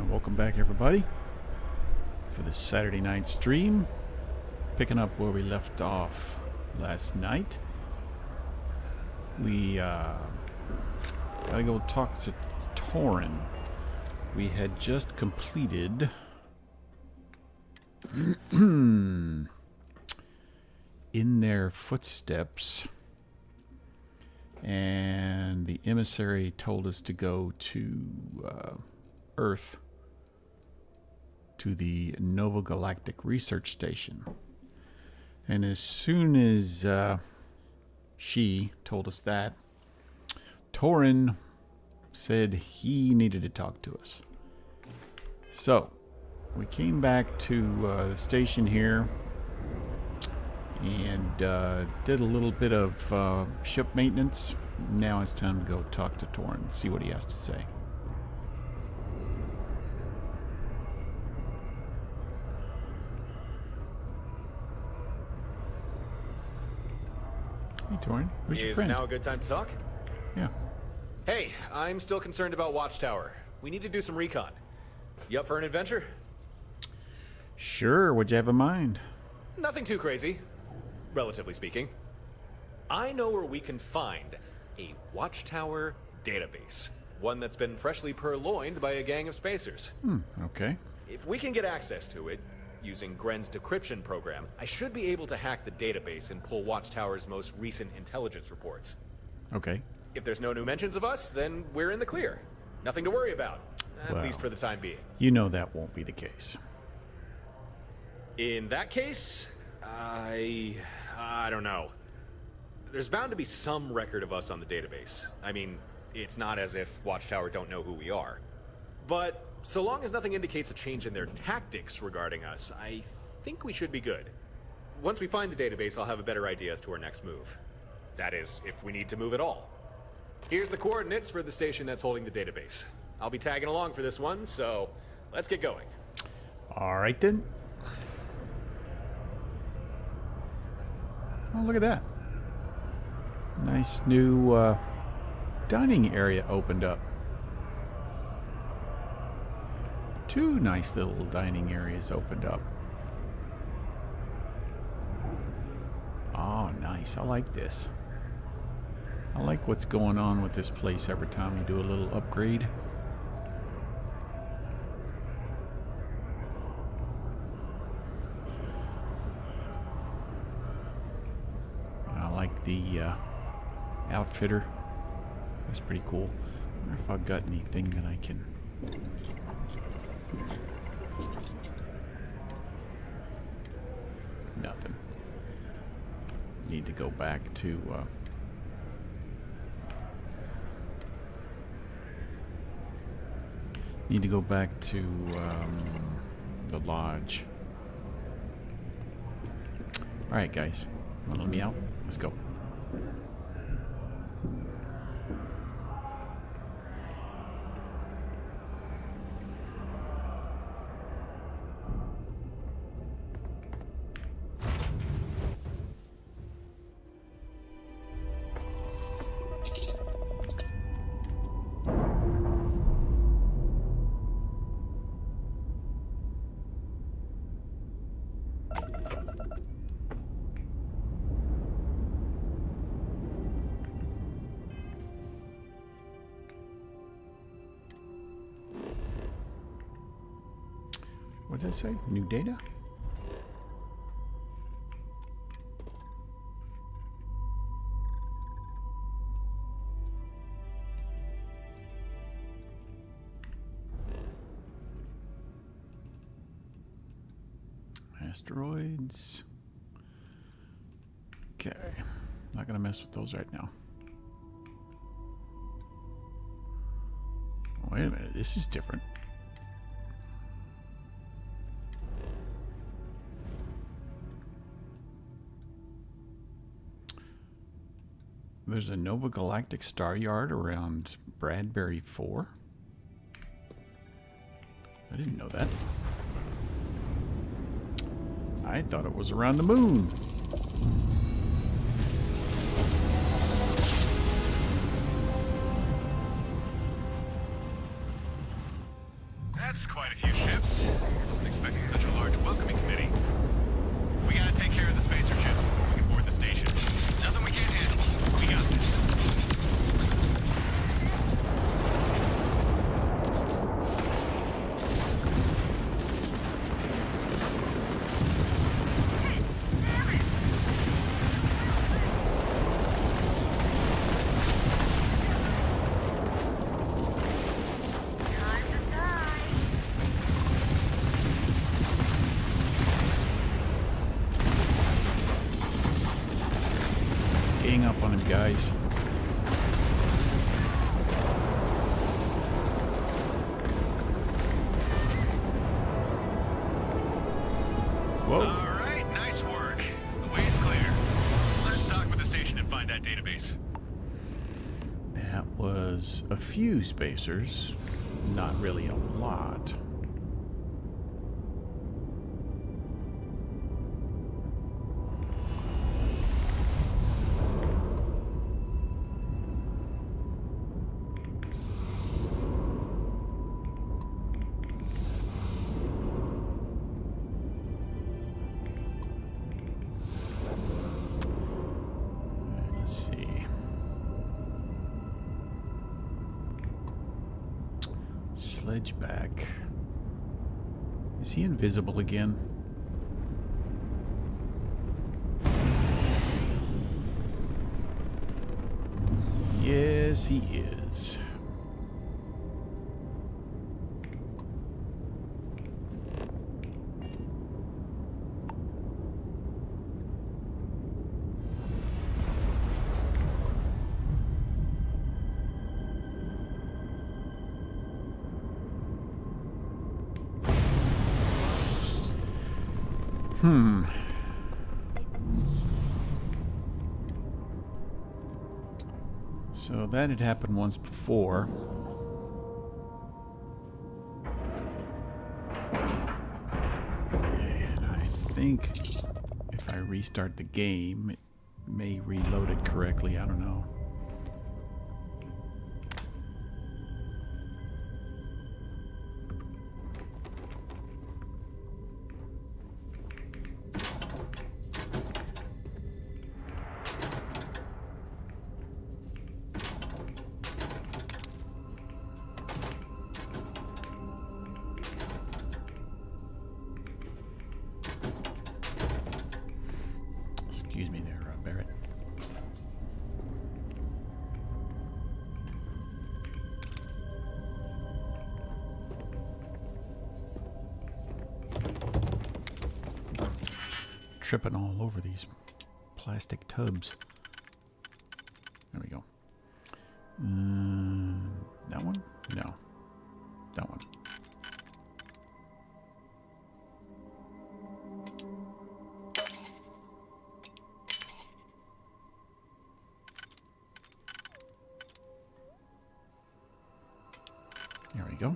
Welcome back, everybody, for this Saturday night stream. Picking up where we left off last night. We gotta go talk to Torin. We had just completed in their footsteps, and the emissary told us to go to Earth, to the Nova Galactic Research Station. And as soon as she told us that, Torin said he needed to talk to us. So we came back to the station here and did a little bit of ship maintenance. Now it's time to go talk to Torin and see what he has to say. Hey, Torin. Who's your friend? Is now a good time to talk? Yeah. Hey, I'm still concerned about Watchtower. We need to do some recon. You up for an adventure? Sure. What'd you have in mind? Nothing too crazy, relatively speaking. I know where we can find a Watchtower database. One that's been freshly purloined by a gang of spacers. Okay. If we can get access to it, using Gren's decryption program, I should be able to hack the database and pull Watchtower's most recent intelligence reports. Okay. If there's no new mentions of us, then we're in the clear. Nothing to worry about, at least for the time being. You know that won't be the case. In that case, I don't know. There's bound to be some record of us on the database. I mean, it's not as if Watchtower don't know who we are. But so long as nothing indicates a change in their tactics regarding us, I think we should be good. Once we find the database, I'll have a better idea as to our next move. That is, if we need to move at all. Here's the coordinates for the station that's holding the database. I'll be tagging along for this one, so let's get going. All right, then. Oh, look at that. Nice new dining area opened up. Two nice little dining areas opened up. Oh, nice. I like this. I like what's going on with this place every time you do a little upgrade. I like the outfitter. That's pretty cool. I wonder if I've got anything that I can... Nothing. Need to go back to the lodge. All right, guys, wanna let me out? Let's go. What did I say? New data? Asteroids. Okay. Not gonna mess with those right now. Wait a minute, this is different. There's a Nova Galactic Star Yard around Bradbury 4. I didn't know that. I thought it was around the moon. Gang up on him, guys. Whoa. All right, nice work. The way's clear. Let's dock with the station and find that database. That was a few spacers. Not really a lot. Sledge back. Is he invisible again? Yes, he is. So that had happened once before. And I think if I restart the game, it may reload it correctly. I don't know. Excuse me there, Barrett. Tripping all over these plastic tubs. There we go. That one? No. That one. There we go.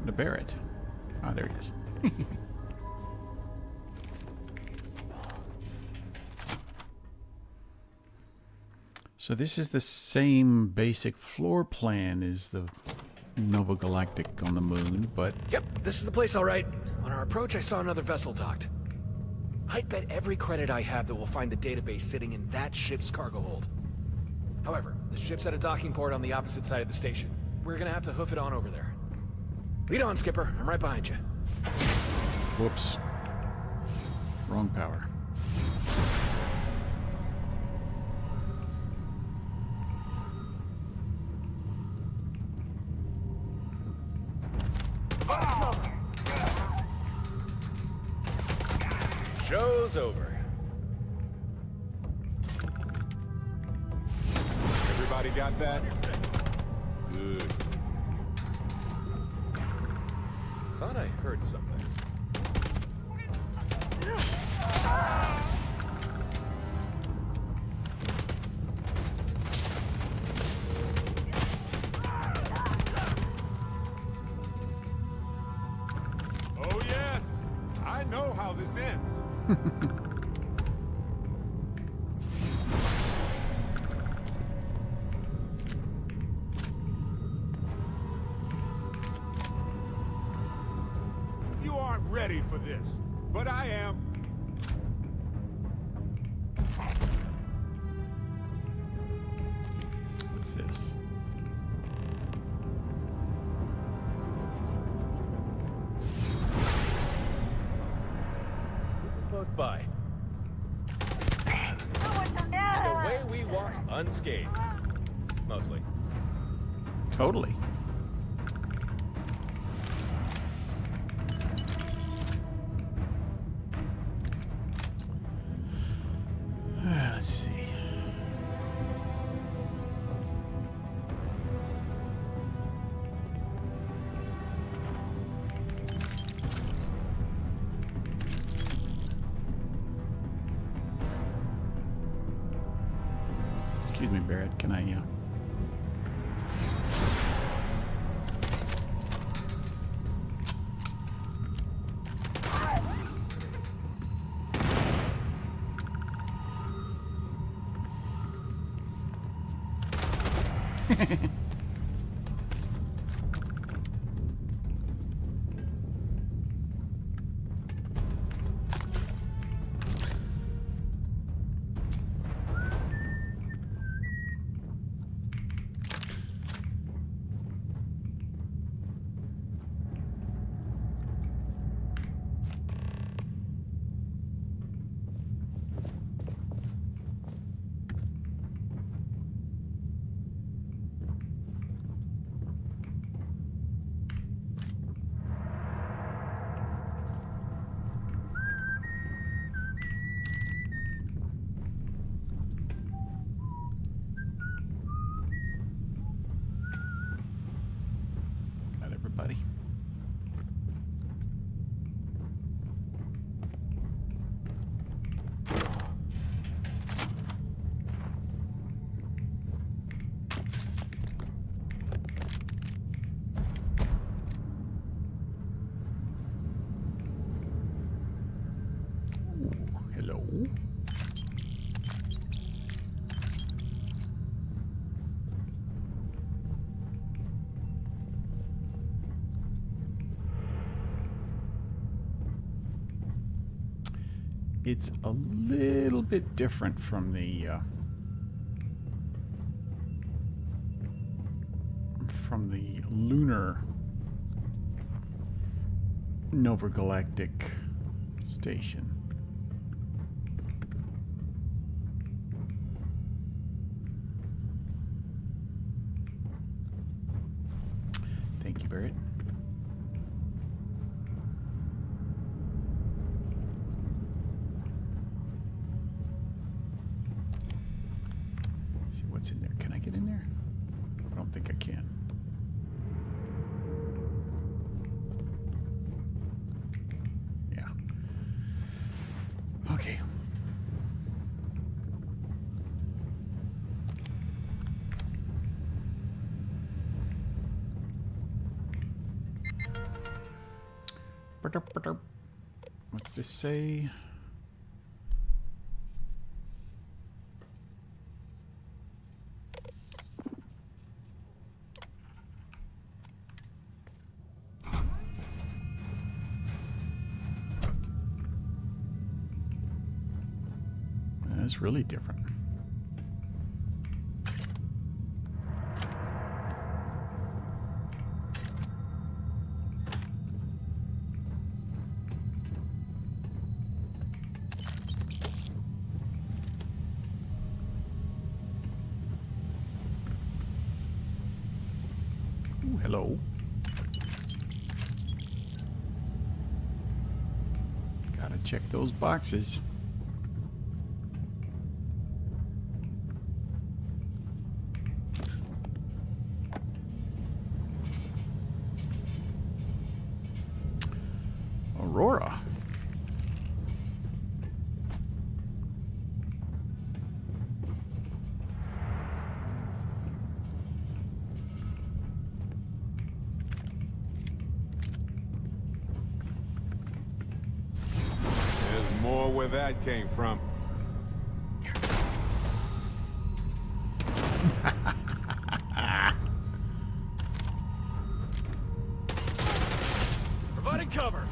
To Barrett. Ah, there he is. So this is the same basic floor plan as the Nova Galactic on the moon, but... Yep, this is the place all right. On our approach, I saw another vessel docked. I'd bet every credit I have that we'll find the database sitting in that ship's cargo hold. However, the ship's at a docking port on the opposite side of the station. We're gonna have to hoof it on over there. Lead on, Skipper. I'm right behind you. Whoops. Wrong power. Show's over. Everybody got that? Good. Thought I heard something. know how this ends. You aren't ready for this, but I am. What's this? Close by. And away we walk unscathed. Mostly. Totally. Let's see. Excuse me, Barrett. Can I, got everybody? Ooh, hello. It's a little bit different from the lunar Nova Galactic station. Thank you, Barrett. See what's in there. Can I get in there? I don't think I can. Yeah. Okay. What's this say? That's really different. Ooh, hello. Gotta check those boxes. Aurora. where that came from. Providing cover.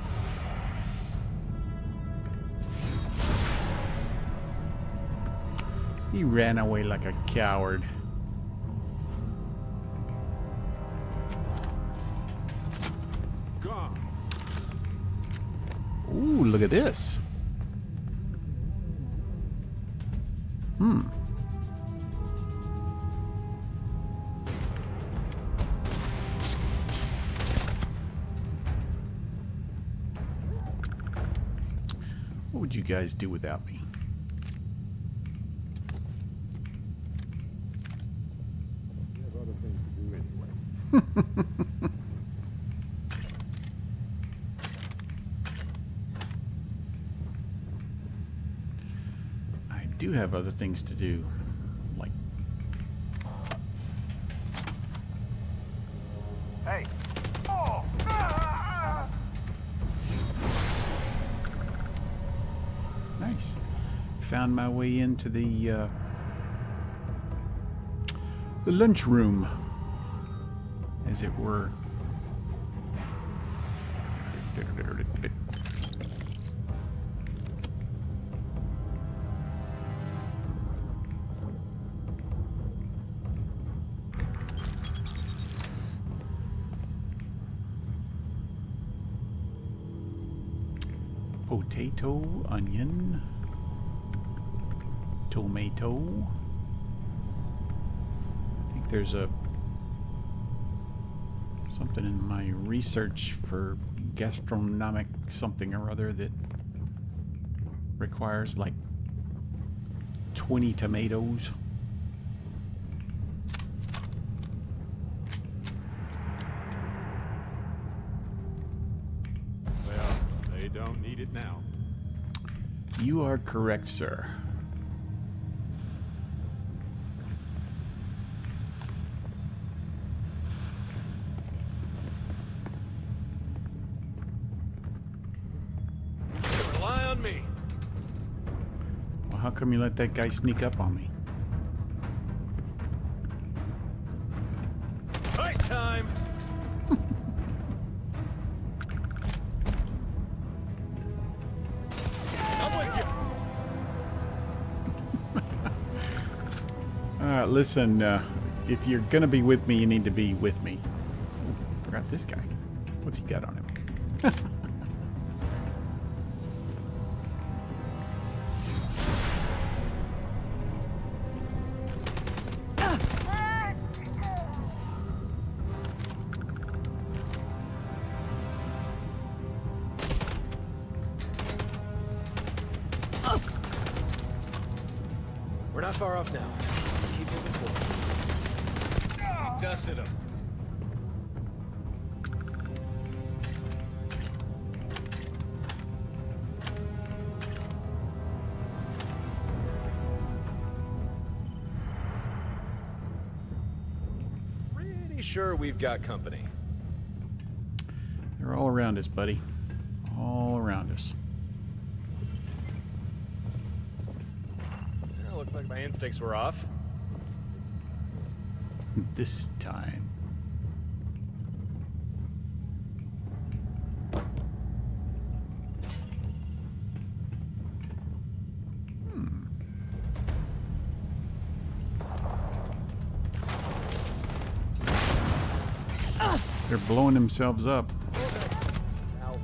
He ran away like a coward. Gone. Ooh, look at this. Hmm. What would you guys do without me? You have other things to do anyway. I do have other things to do. Like, Hey. nice. Found my way into the lunchroom, as it were. Potato, onion, tomato. I think there's a something in my research for gastronomic something or other that requires like 20 tomatoes. Well, they don't need it now. You are correct, sir. Rely on me. Well, how come you let that guy sneak up on me? Fight time. I'm with you. Listen, if you're gonna be with me, you need to be with me. Ooh, forgot this guy. What's he got on him? We're not far off now. Let's keep moving forward. We dusted him. Pretty sure we've got company. They're all around us, buddy. All around us. Well, looked like my instincts were off. This time. They're blowing themselves up. Now,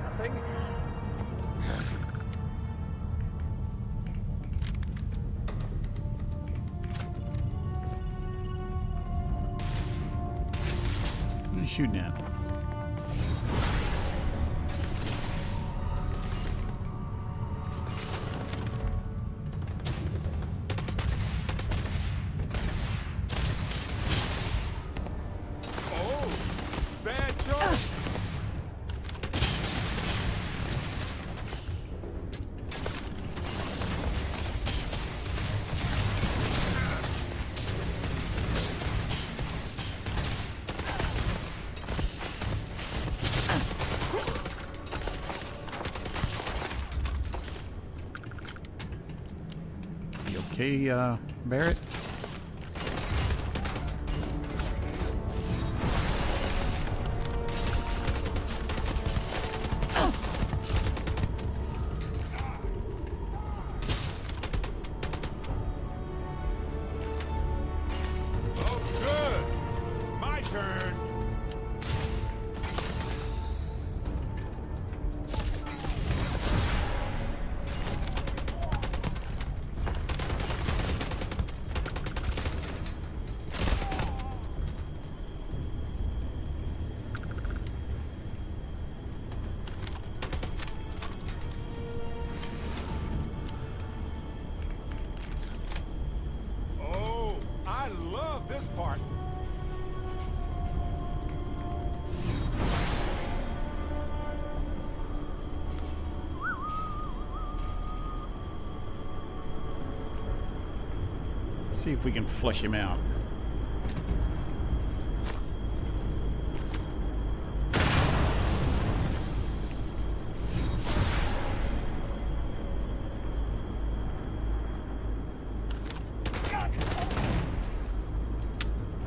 nothing? What are you shooting at? Oh, bad choice. Okay, Barrett. Oh, good. My turn. Oh, I love this part. Let's see if we can flush him out.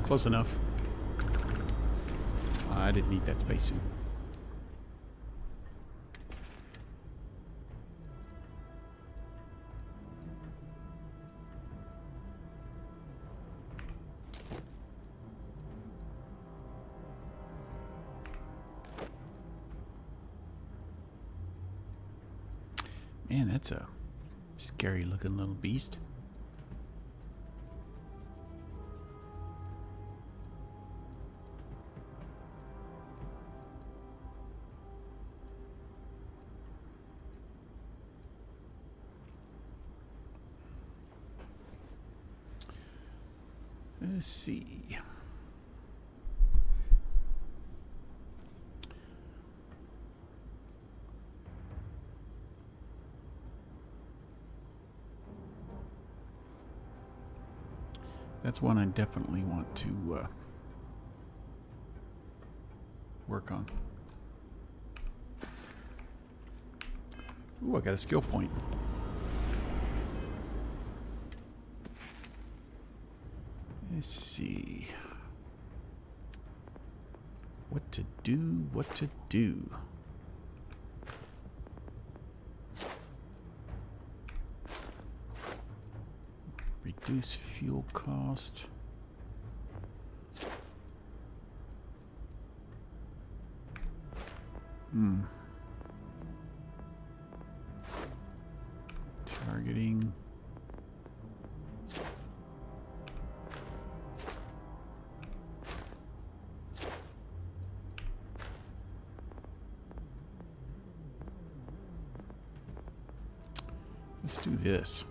Close enough. I didn't need that spacesuit. Man, that's a scary looking little beast. Let's see. That's one I definitely want to work on. Ooh, I got a skill point. Let's see. What to do, what to do. Reduce fuel cost. Targeting. Let's do this.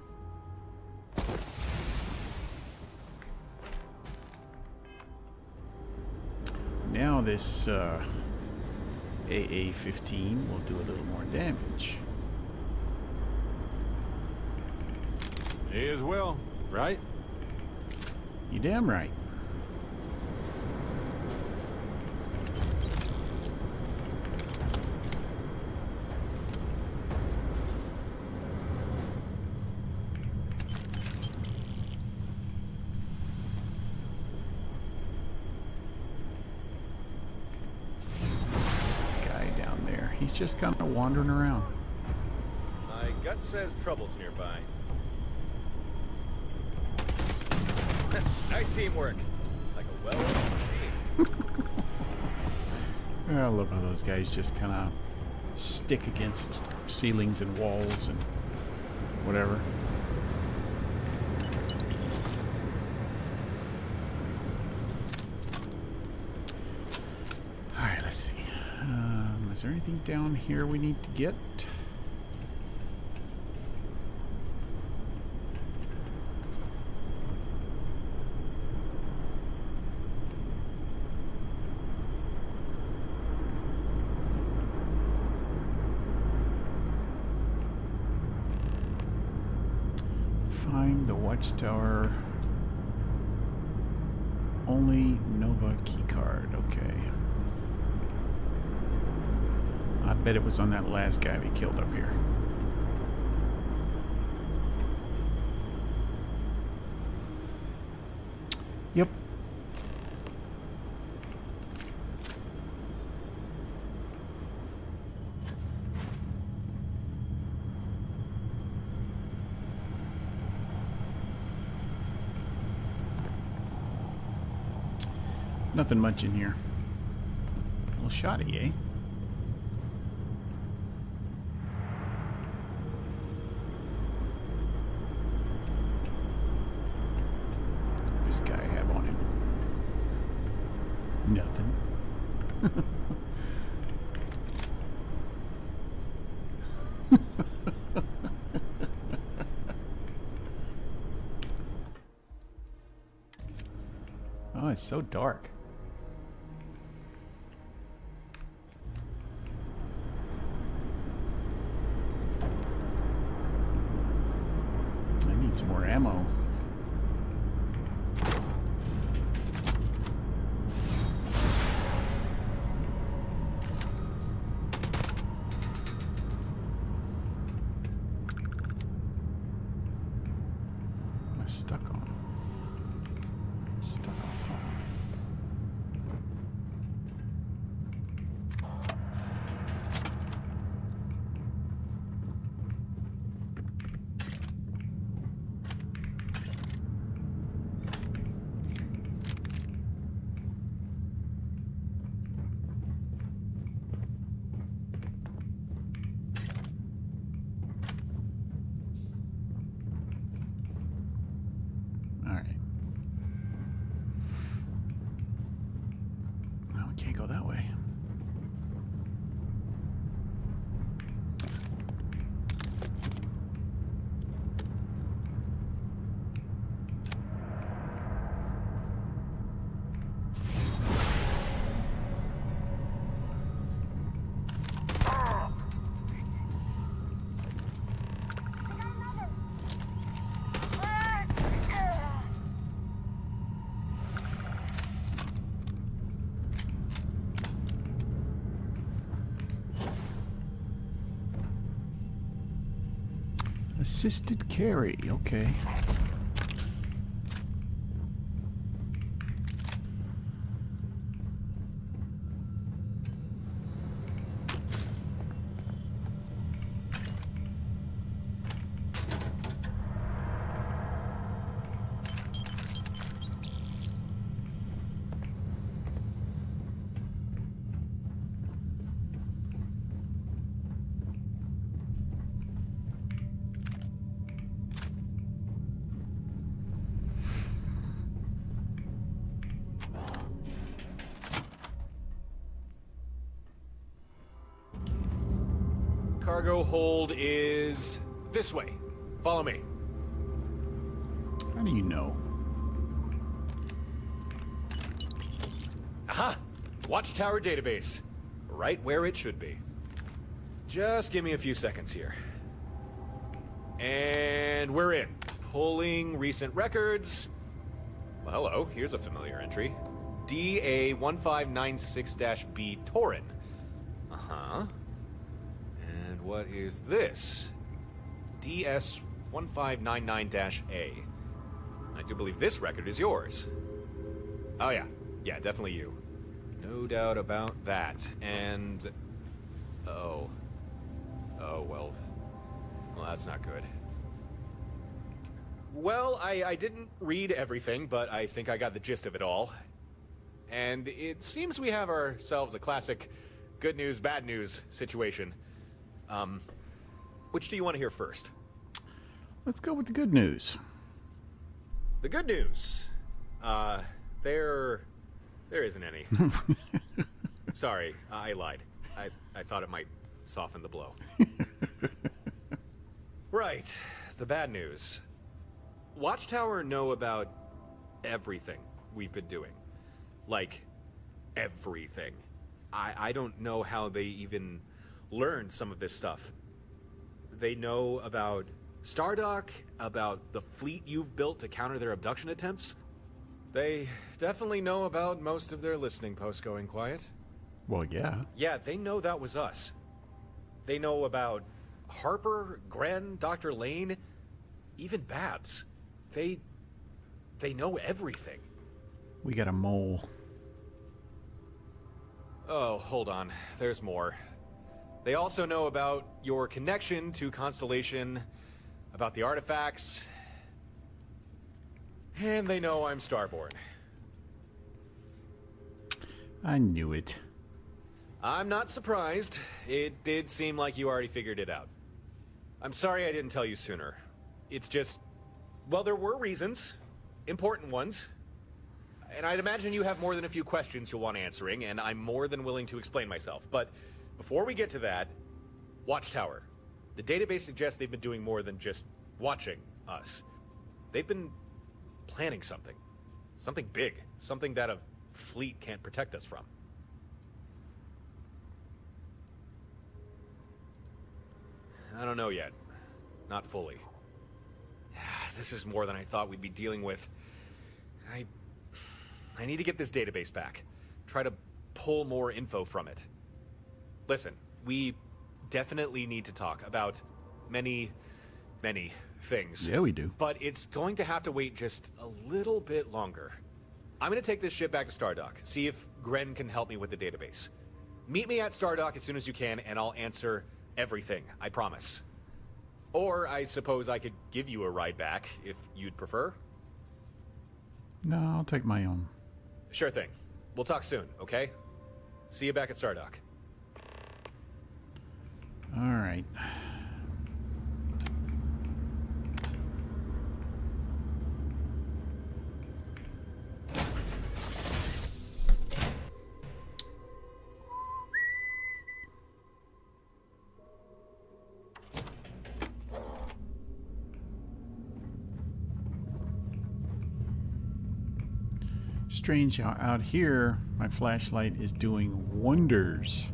Now this AA-15 will do a little more damage. May as well, right? You damn right. He's just kind of wandering around. My gut says trouble's nearby. Nice teamwork. Like a well-oiled machine. I love how those guys just kind of stick against ceilings and walls and whatever. Alright, let's see. Is there anything down here we need to get? Find the watchtower. Only Nova keycard. Okay. I bet it was on that last guy we killed up here. Nothing much in here. A little shoddy, eh? This guy have on him? Nothing. Oh, it's so dark. I need some more ammo. Am I stuck on? Stuck on something. All right. No, we can't go that way. Assisted carry, okay. Cargo hold is this way. Follow me. How do you know? Aha! Watchtower database. Right where it should be. Just give me a few seconds here. And we're in. Pulling recent records. Well, hello, here's a familiar entry. DA1596-B Torin. Uh-huh. And what is this? DS1599-A. I do believe this record is yours. Oh yeah. Yeah, definitely you. No doubt about that. And... Oh, well, that's not good. Well, I didn't read everything, but I think I got the gist of it all. And it seems we have ourselves a classic good news, bad news situation. Which do you want to hear first? Let's go with the good news. The good news. There isn't any. Sorry, I lied. I thought it might soften the blow. Right, the bad news. Watchtower know about everything we've been doing. Like, everything. I don't know how they even learned some of this stuff. They know about Stardock, about the fleet you've built to counter their abduction attempts. They definitely know about most of their listening posts going quiet. Well, yeah. Yeah, they know that was us. They know about Harper, Gren, Dr. Lane, even Babs. They know everything. We got a mole. Oh, hold on. There's more. They also know about your connection to Constellation, about the artifacts, and they know I'm Starborn. I knew it. I'm not surprised. It did seem like you already figured it out. I'm sorry I didn't tell you sooner. It's just... well, there were reasons. Important ones. And I'd imagine you have more than a few questions you'll want answering, and I'm more than willing to explain myself. But before we get to that, Watchtower. The database suggests they've been doing more than just watching us. They've been planning something. Something big. Something that a fleet can't protect us from. I don't know yet. Not fully. This is more than I thought we'd be dealing with. I need to get this database back. Try to pull more info from it. Listen, we definitely need to talk about many things. Yeah, we do. But it's going to have to wait just a little bit longer. I'm going to take this ship back to Stardock, see if Gren can help me with the database. Meet me at Stardock as soon as you can, and I'll answer everything, I promise. Or I suppose I could give you a ride back, if you'd prefer. No, I'll take my own. Sure thing. We'll talk soon, okay? See you back at Stardock. All right. Strange how out here my flashlight is doing wonders,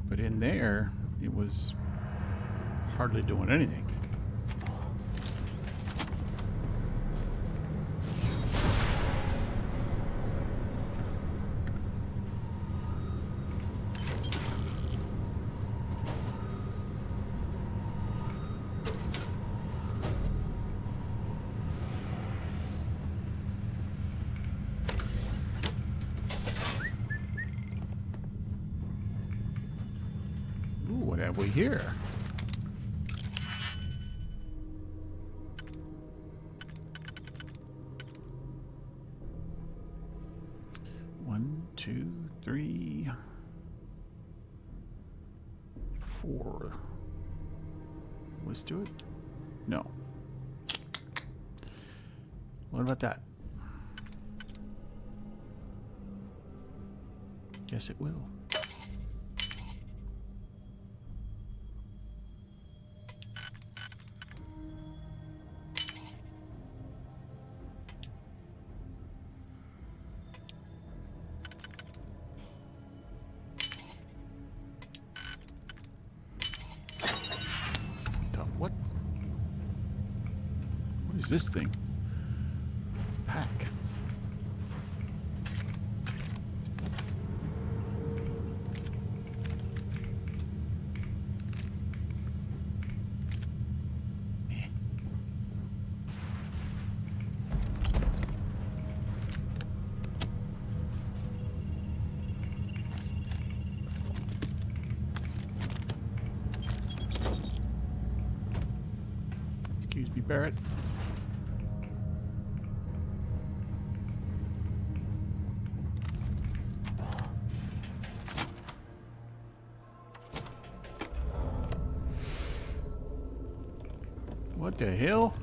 but in there it was hardly doing anything. What have we here? One, two, three, four. Let's do it. No. What about that? Yes, it will. What? What is this thing? Pack. Eh. Excuse me, Barrett. What the hell?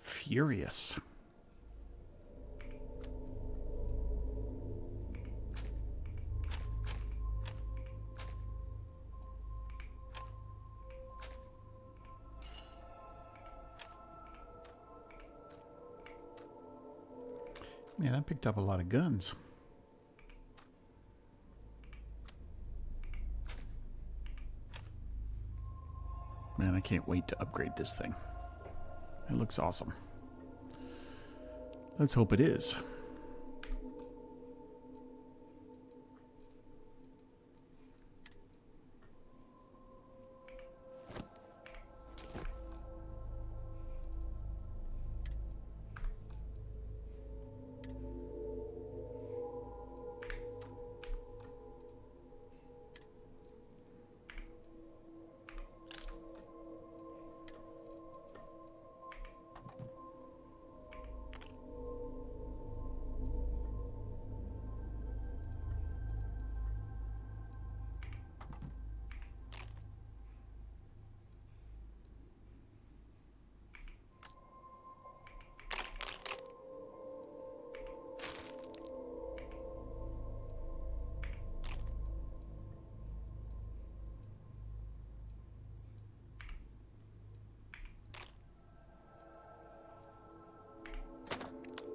Furious. Man, I picked up a lot of guns. Man, I can't wait to upgrade this thing. It looks awesome. Let's hope it is.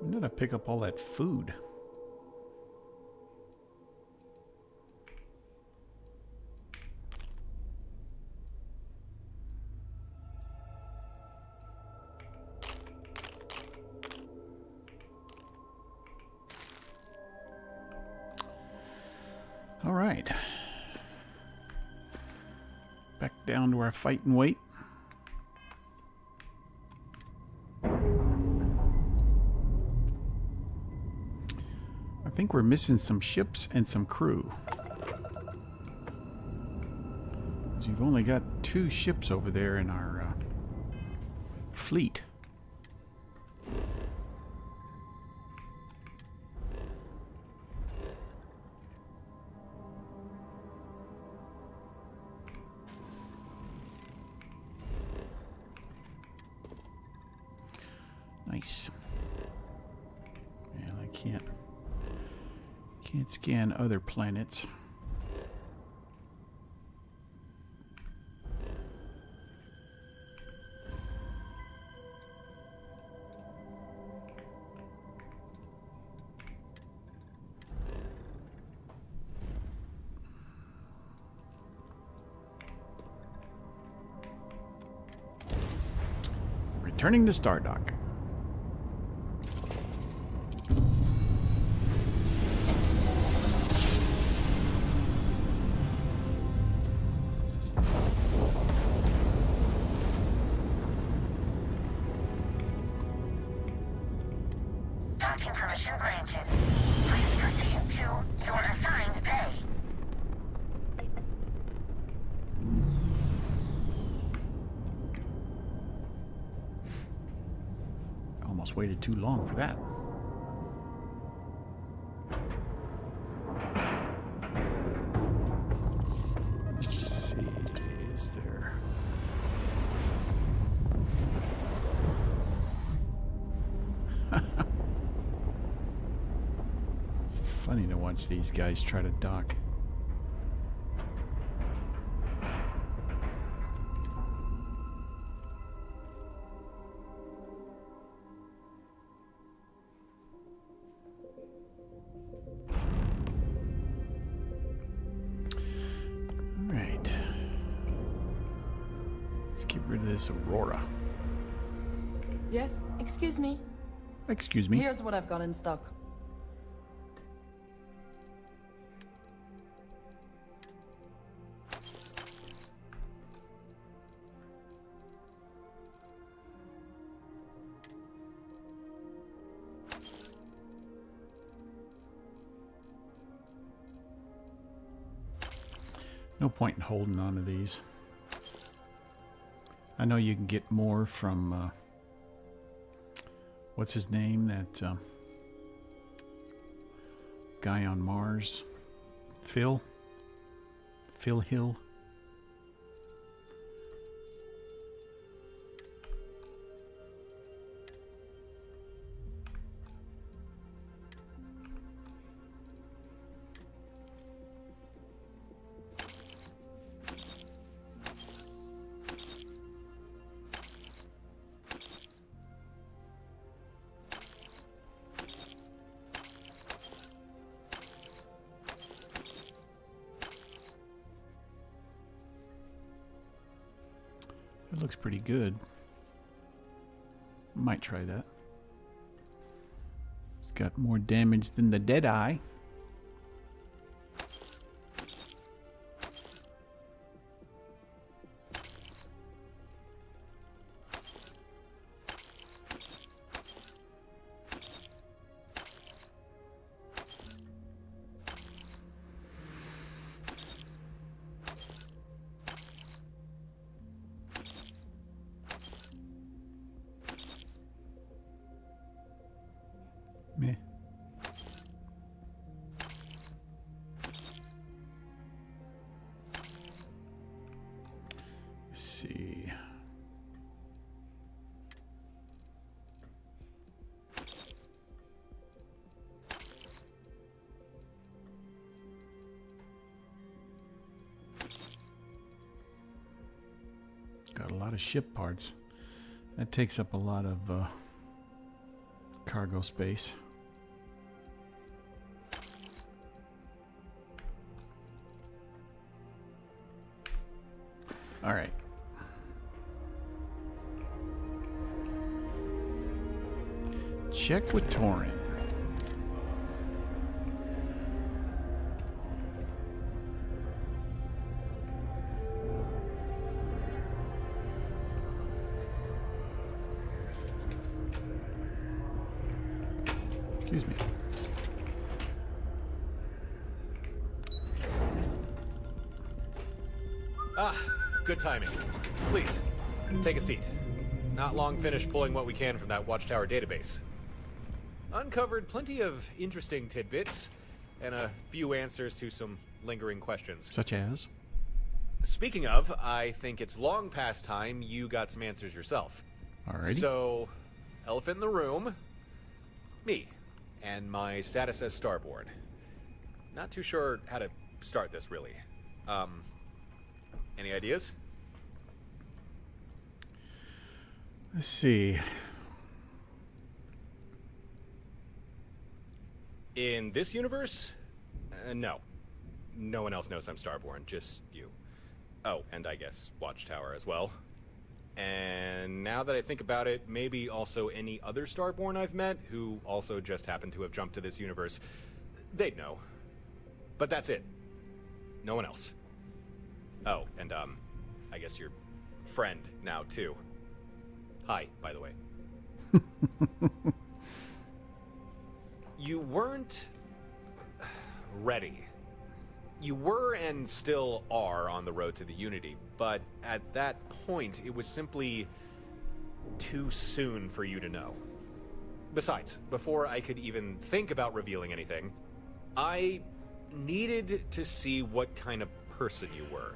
When did I pick up all that food? All right. Back down to our fight and wait. I think we're missing some ships and some crew. 'Cause you've only got 2 ships over there in our fleet. Nice. And I can't scan other planets. Returning to Stardock. Docking permission granted. Please proceed to your assigned bay. Almost waited too long for that. Let's see, is there... It's funny to watch these guys try to dock. This Aurora. Yes, excuse me. Excuse me. Here's what I've got in stock. No point in holding on to these. I know you can get more from, what's his name? That guy on Mars. Phil Hill. looks pretty good. Might try that. It's got more damage than the Deadeye. Meh. Let's see. Got a lot of ship parts. That takes up a lot of cargo space. All right. Check with Torin. Excuse me. Ah, good timing. Please, take a seat. Not long finished pulling what we can from that Watchtower database. Uncovered plenty of interesting tidbits, and a few answers to some lingering questions. Such as? Speaking of, I think it's long past time you got some answers yourself. Alrighty. So, elephant in the room, me, and my status as Starborn. Not too sure how to start this, really. Any ideas? Let's see. In this universe? No. No one else knows I'm Starborn, just you. Oh, and I guess Watchtower as well. And now that I think about it, maybe also any other Starborn I've met who also just happened to have jumped to this universe. They'd know. But that's it. No one else. Oh, and I guess your friend now too. Hi, by the way. You weren't ready. You were and still are on the road to the Unity, but at that point, it was simply too soon for you to know. Besides, before I could even think about revealing anything, I needed to see what kind of person you were,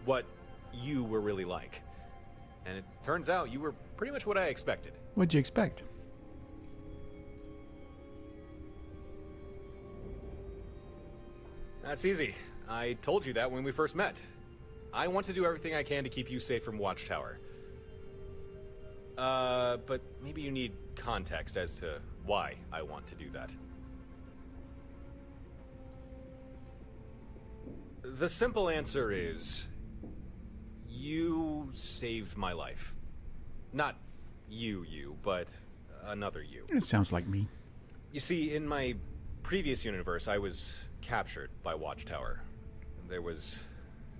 what you were really like. And it turns out you were pretty much what I expected. What'd you expect? That's easy. I told you that when we first met. I want to do everything I can to keep you safe from Watchtower. But maybe you need context as to why I want to do that. The simple answer is, you saved my life. Not you, but another you. It sounds like me. You see, in my previous universe, I was captured by Watchtower. There was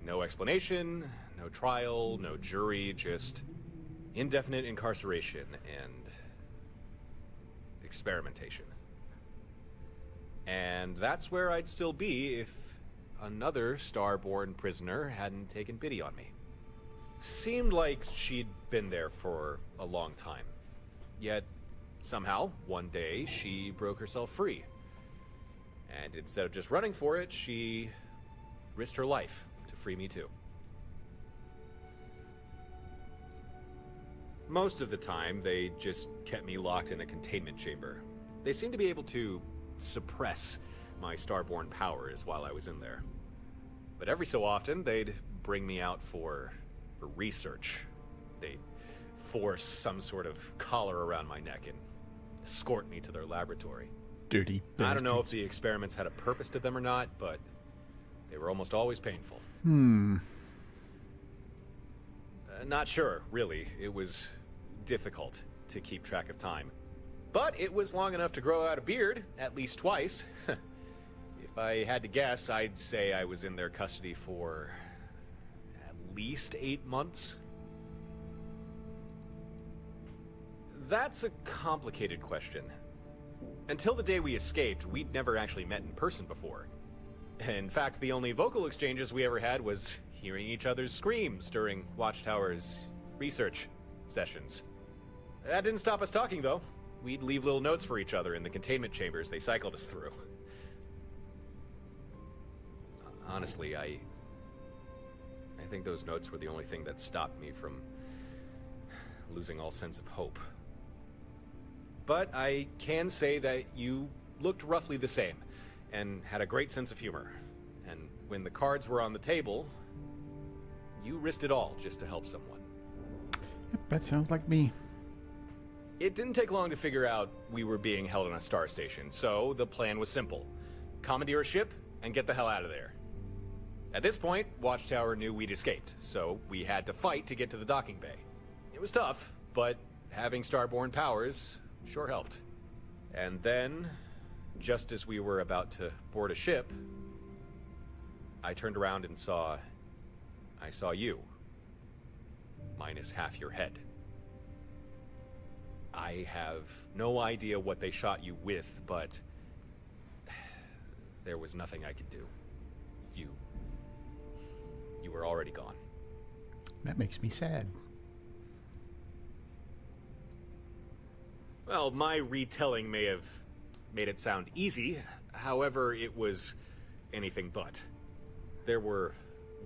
no explanation, no trial, no jury, just indefinite incarceration and experimentation. And that's where I'd still be if another Starborn prisoner hadn't taken pity on me. Seemed like she'd been there for a long time. Yet, somehow, one day, she broke herself free. And instead of just running for it, she risked her life to free me too. Most of the time, they just kept me locked in a containment chamber. They seemed to be able to suppress my Starborn powers while I was in there. But every so often, they'd bring me out for research. They'd force some sort of collar around my neck and escort me to their laboratory. Dirty I don't know if bastards. the experiments had a purpose to them or not, but they were almost always painful. Not sure, really. It was difficult to keep track of time. But it was long enough to grow out a beard, at least twice. If I had to guess, I'd say I was in their custody for at least 8 months. That's a complicated question. Until the day we escaped, we'd never actually met in person before. In fact, the only vocal exchanges we ever had was hearing each other's screams during Watchtower's research sessions. That didn't stop us talking, though. We'd leave little notes for each other in the containment chambers they cycled us through. Honestly, I think those notes were the only thing that stopped me from losing all sense of hope. But I can say that you looked roughly the same, and had a great sense of humor. And when the cards were on the table, you risked it all just to help someone. Yep, that sounds like me. It didn't take long to figure out we were being held on a star station, so the plan was simple. Commandeer a ship and get the hell out of there. At this point, Watchtower knew we'd escaped, so we had to fight to get to the docking bay. It was tough, but having starborn powers sure helped. And then, just as we were about to board a ship, I turned around and I saw you. Minus half your head. I have no idea what they shot you with, but there was nothing I could do. You were already gone. That makes me sad. Well, my retelling may have made it sound easy. However, it was anything but. There were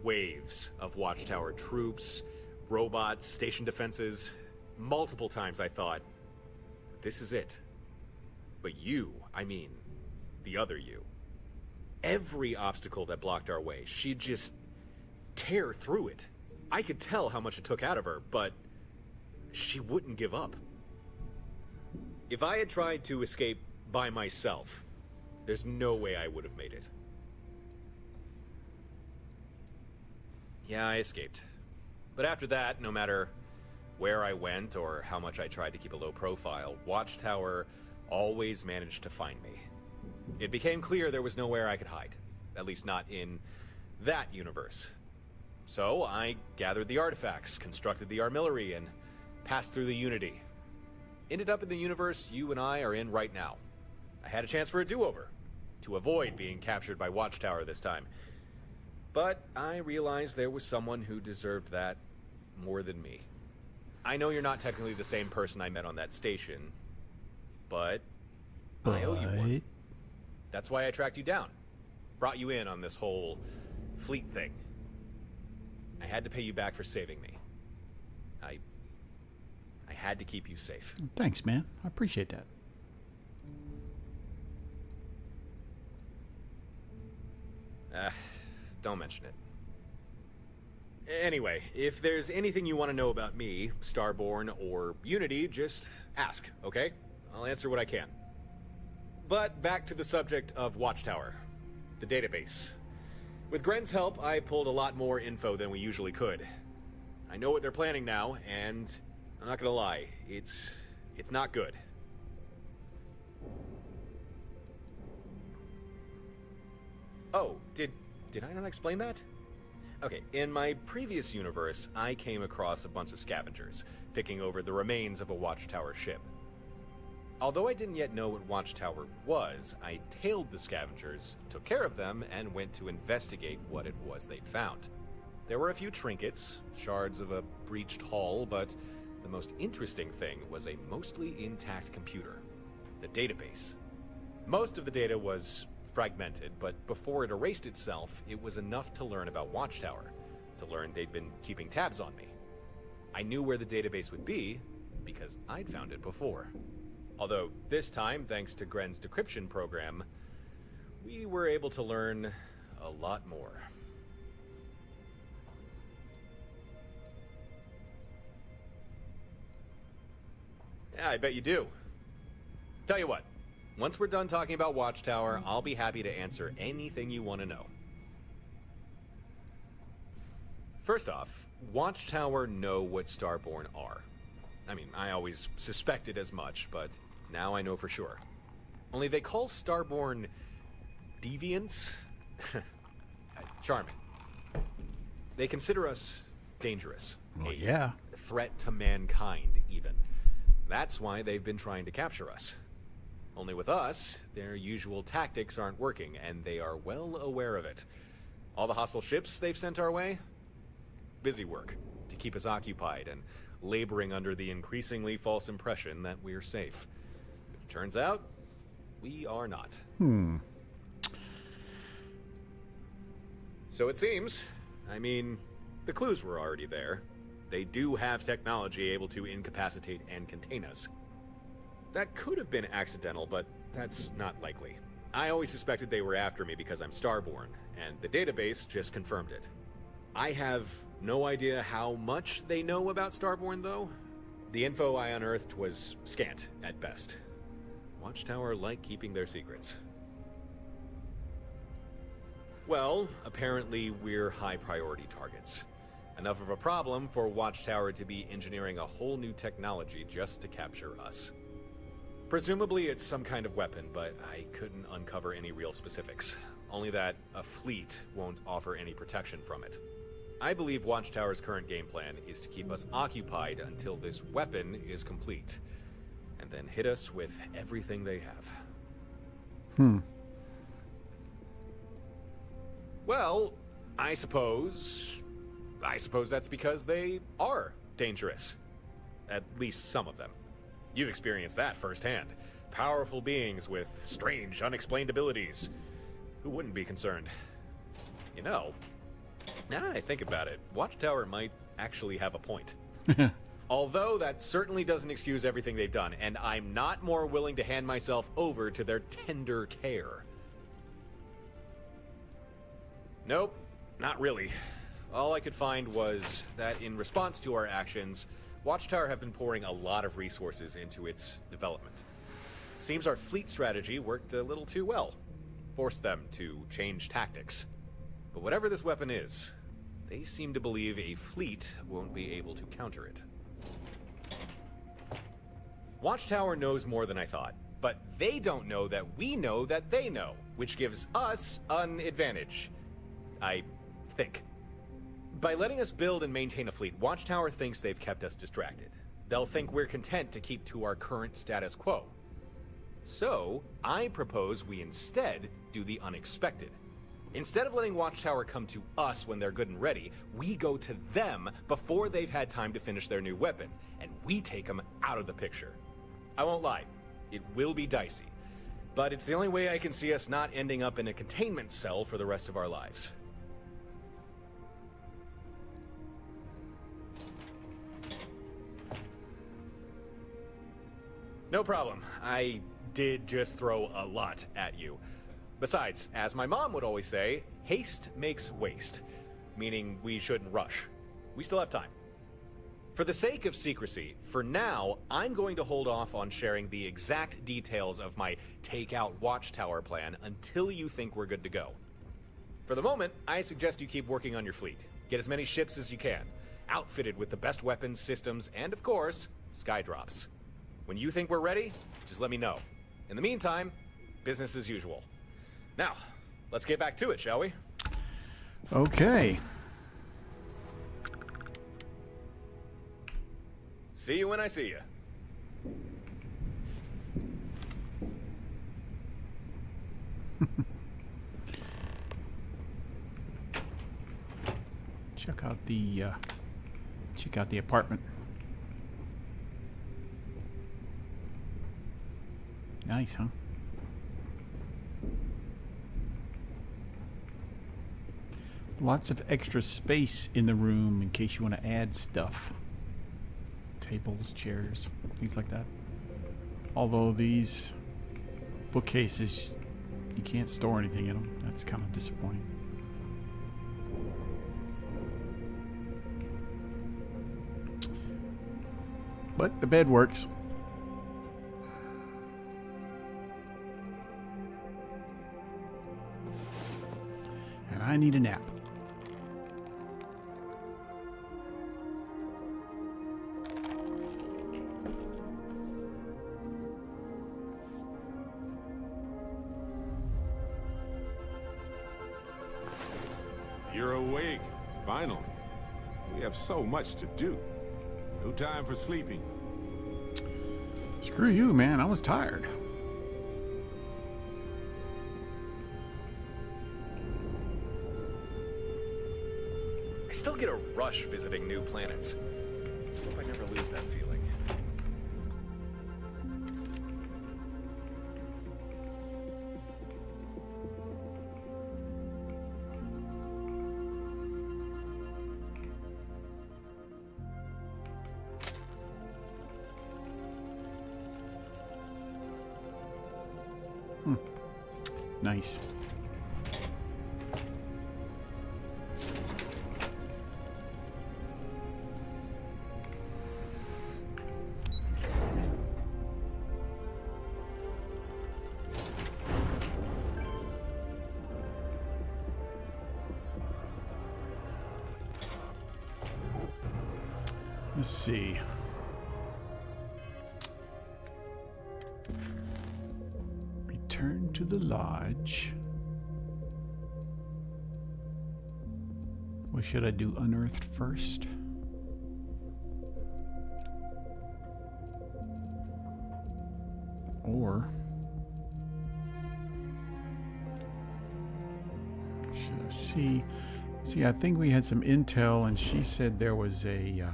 waves of Watchtower troops, robots, station defenses. Multiple times I thought, this is it. But you, I mean, the other you. Every obstacle that blocked our way, she'd just tear through it. I could tell how much it took out of her, but she wouldn't give up. If I had tried to escape by myself, there's no way I would have made it. Yeah, I escaped. But after that, no matter where I went or how much I tried to keep a low profile, Watchtower always managed to find me. It became clear there was nowhere I could hide. At least not in that universe. So I gathered the artifacts, constructed the artillery, and passed through the Unity. Ended up in the universe you and I are in right now. I had a chance for a do-over, to avoid being captured by Watchtower this time. But I realized there was someone who deserved that more than me. I know you're not technically the same person I met on that station, but I owe you one. That's why I tracked you down. Brought you in on this whole fleet thing. I had to pay you back for saving me. I had to keep you safe. Thanks, man. I appreciate that. Don't mention it. Anyway, if there's anything you want to know about me, Starborn, or Unity, just ask, okay? I'll answer what I can. But back to the subject of Watchtower, the database. With Gren's help, I pulled a lot more info than we usually could. I know what they're planning now, and I'm not gonna lie, it's not good. Oh, did I not explain that? Okay, in my previous universe, I came across a bunch of scavengers, picking over the remains of a Watchtower ship. Although I didn't yet know what Watchtower was, I tailed the scavengers, took care of them, and went to investigate what it was they'd found. There were a few trinkets, shards of a breached hull, but the most interesting thing was a mostly intact computer, the database. Most of the data was fragmented, but before it erased itself, it was enough to learn about Watchtower, to learn they'd been keeping tabs on me. I knew where the database would be, because I'd found it before. Although, this time, thanks to Gren's decryption program, we were able to learn a lot more. Yeah, I bet you do. Tell you what, once we're done talking about Watchtower, I'll be happy to answer anything you want to know. First off, Watchtower know what Starborn are. I mean, I always suspected as much, but now I know for sure. Only they call Starborn deviants? Charming. They consider us dangerous. Well, a yeah. threat to mankind, even. That's why they've been trying to capture us. Only with us, their usual tactics aren't working, and they are well aware of it. All the hostile ships they've sent our way? Busy work to keep us occupied and laboring under the increasingly false impression that we're safe. Turns out, we are not. So it seems. I mean, the clues were already there. They do have technology able to incapacitate and contain us. That could have been accidental, but that's not likely. I always suspected they were after me because I'm Starborn, and the database just confirmed it. I have no idea how much they know about Starborn, though. The info I unearthed was scant, at best. Watchtower like keeping their secrets. Well, apparently we're high-priority targets. Enough of a problem for Watchtower to be engineering a whole new technology just to capture us. Presumably it's some kind of weapon, but I couldn't uncover any real specifics. Only that a fleet won't offer any protection from it. I believe Watchtower's current game plan is to keep us occupied until this weapon is complete, and then hit us with everything they have. Well, I suppose that's because they are dangerous. At least some of them. You've experienced that firsthand. Powerful beings with strange, unexplained abilities. Who wouldn't be concerned? You know, now that I think about it, Watchtower might actually have a point. Although that certainly doesn't excuse everything they've done, and I'm not more willing to hand myself over to their tender care. Nope, not really. All I could find was that in response to our actions, Watchtower have been pouring a lot of resources into its development. It seems our fleet strategy worked a little too well. Forced them to change tactics. But whatever this weapon is, they seem to believe a fleet won't be able to counter it. Watchtower knows more than I thought, but they don't know that we know that they know, which gives us an advantage. I think. By letting us build and maintain a fleet, Watchtower thinks they've kept us distracted. They'll think we're content to keep to our current status quo. So, I propose we instead do the unexpected. Instead of letting Watchtower come to us when they're good and ready, we go to them before they've had time to finish their new weapon, and we take them out of the picture. I won't lie, it will be dicey, but it's the only way I can see us not ending up in a containment cell for the rest of our lives. No problem. I did just throw a lot at you. Besides, as my mom would always say, haste makes waste, meaning we shouldn't rush. We still have time. For the sake of secrecy, for now, I'm going to hold off on sharing the exact details of my take-out Watchtower plan until you think we're good to go. For the moment, I suggest you keep working on your fleet. Get as many ships as you can, outfitted with the best weapons, systems, and of course, skydrops. When you think we're ready, just let me know. In the meantime, business as usual. Now, let's get back to it, shall we? Okay. See you when I see you. Check out the apartment. Nice, huh? Lots of extra space in the room in case you want to add stuff. Tables, chairs, things like that. Although these bookcases, you can't store anything in them. That's kind of disappointing. But the bed works. And I need a nap. You're awake, finally. We have so much to do. No time for sleeping. Screw you, man. I was tired. I still get a rush visiting new planets. Hope I never lose that feeling. Nice. Let's see. Return to the lodge. What should I do? Unearthed first? Or should I see? See, I think we had some intel, and she said there was a.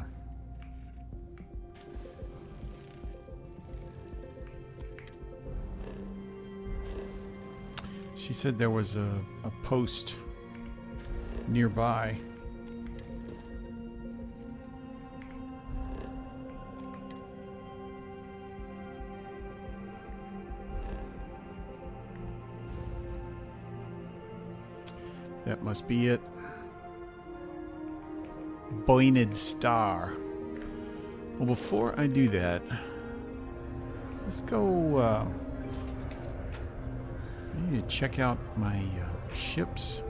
She said there was a post nearby. That must be it. Pointed star. Well, before I do that, let's go. I need to check out my ships.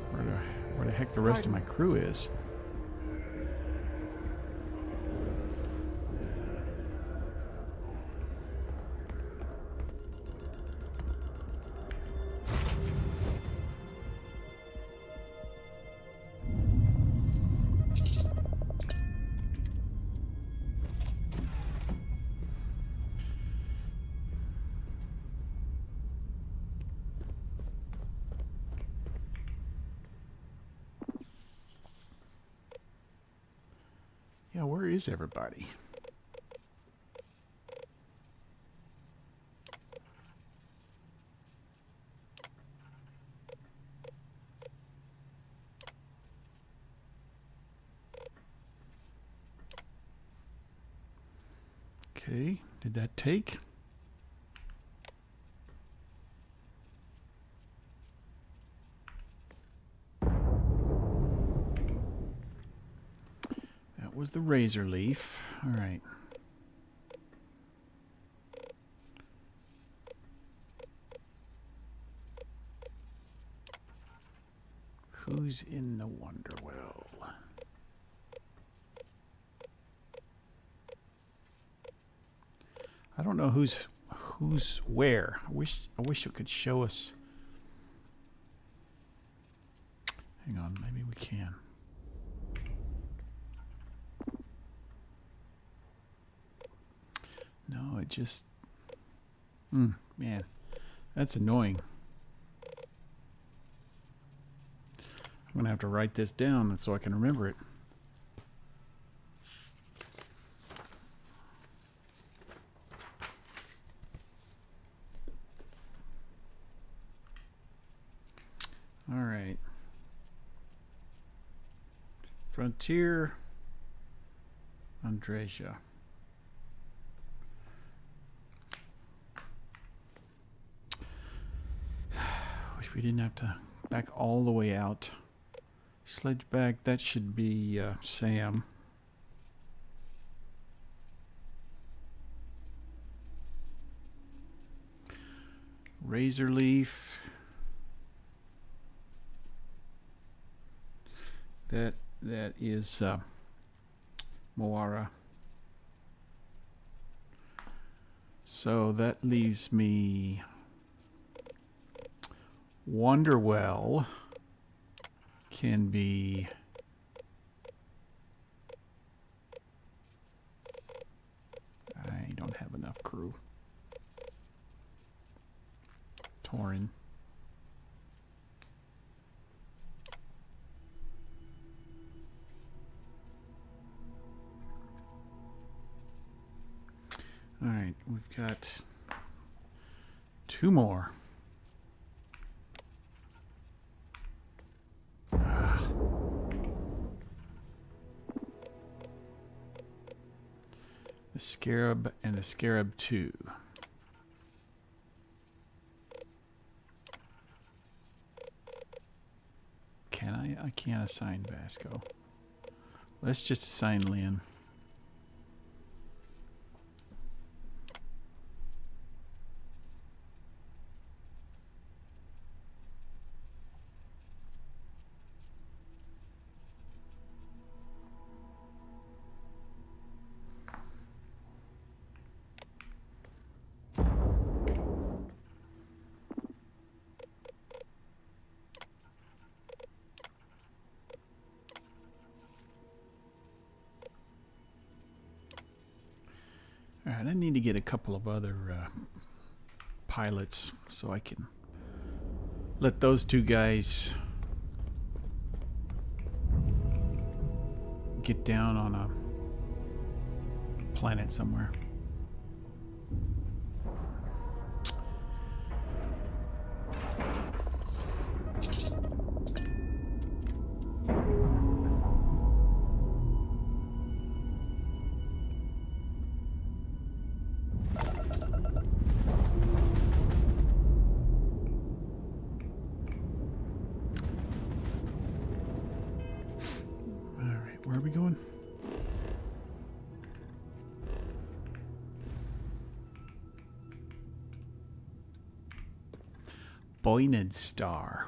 Where the heck the rest of my crew is. Yeah, where is everybody? Okay, did that take? Was the razor leaf. All right. Who's in the Wonderwell? I don't know who's where. I wish it could show us. Hang on, maybe we can. No, it just... man, that's annoying. I'm going to have to write this down so I can remember it. All right. Frontier, Andresia. We didn't have to back all the way out. Sledge back, that should be Sam. Razor leaf. That is Moara. So that leaves me Wonderwell can be... I don't have enough crew. Torin. All right, we've got 2 more. The Scarab and the Scarab 2. Can I? I can't assign Vasco. Let's just assign Lynn. Alright, I need to get a couple of other pilots so I can let those 2 guys get down on a planet somewhere. Where are we going? Boyned Star.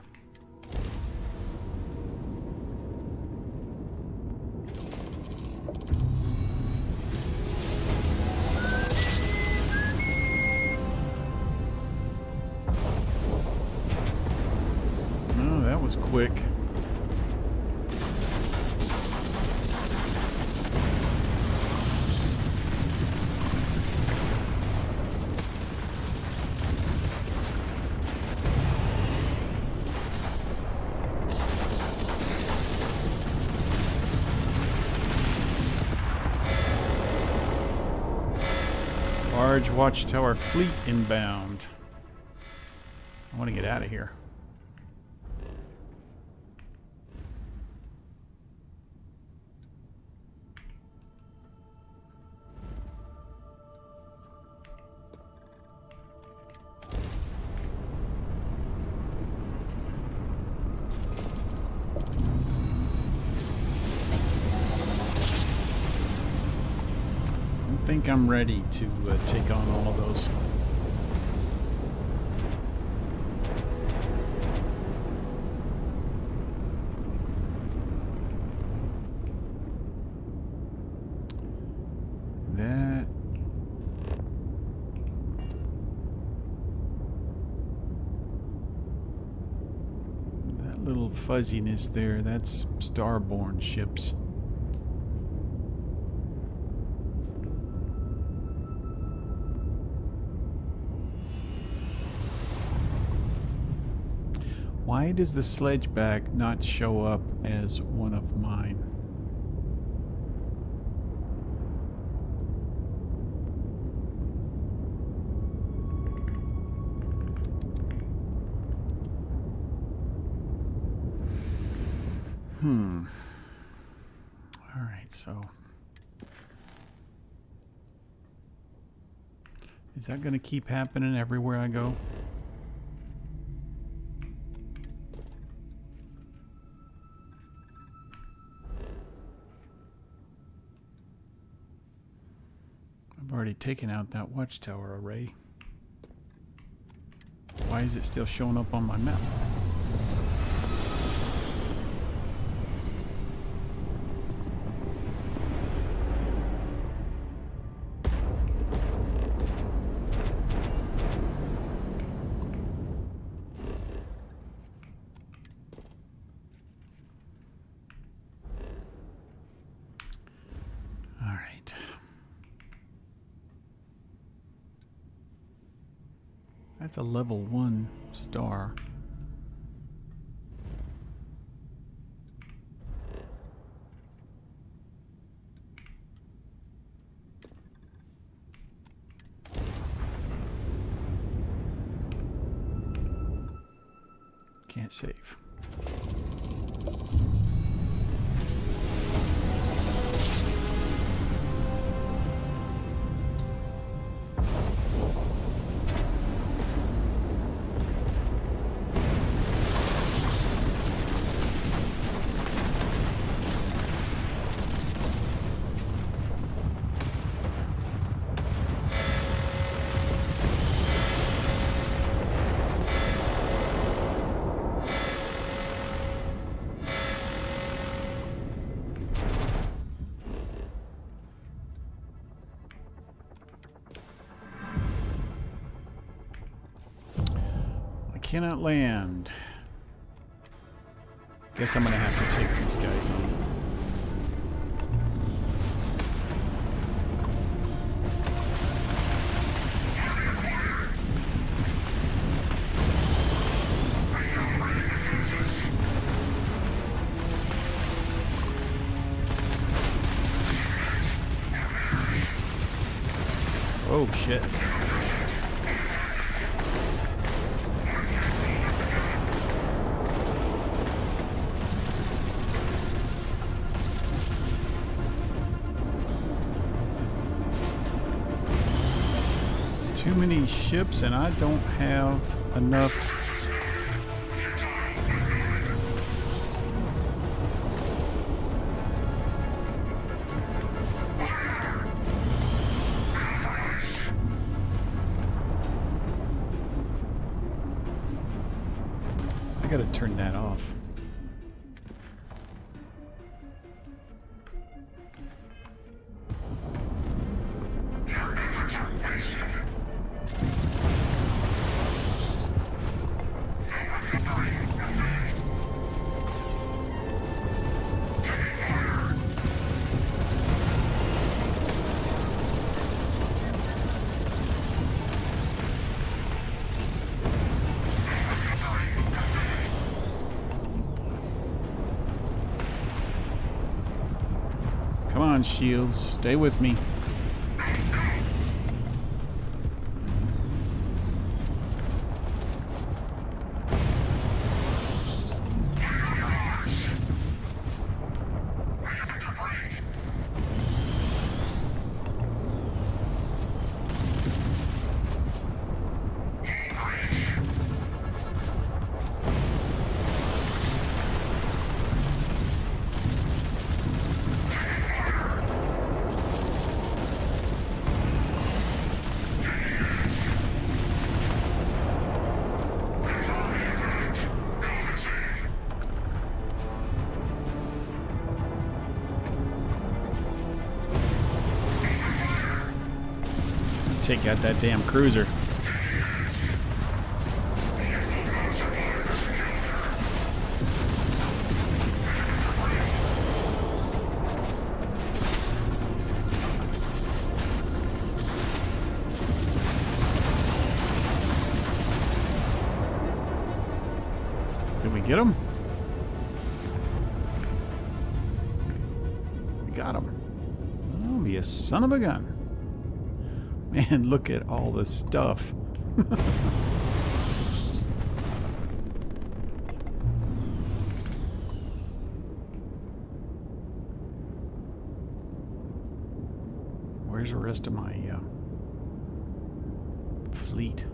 Oh, that was quick. Large watchtower fleet inbound. I want to get out of here. I think I'm ready to take on all of those. That little fuzziness there, that's starborn ships. Why does the sledgeback not show up as one of mine? All right, so is that going to keep happening everywhere I go? I've already taken out that watchtower array. Why is it still showing up on my map? That's a level 1 star. Can't save. Cannot land. Guess I'm gonna have to take these guys on. Oh shit. Too many ships and I don't have enough. I gotta turn that off. Come on, shields, stay with me. Take out that damn cruiser. Did we get him? We got him. Oh, be a son of a gun. Man, look at all the stuff. Where's the rest of my fleet?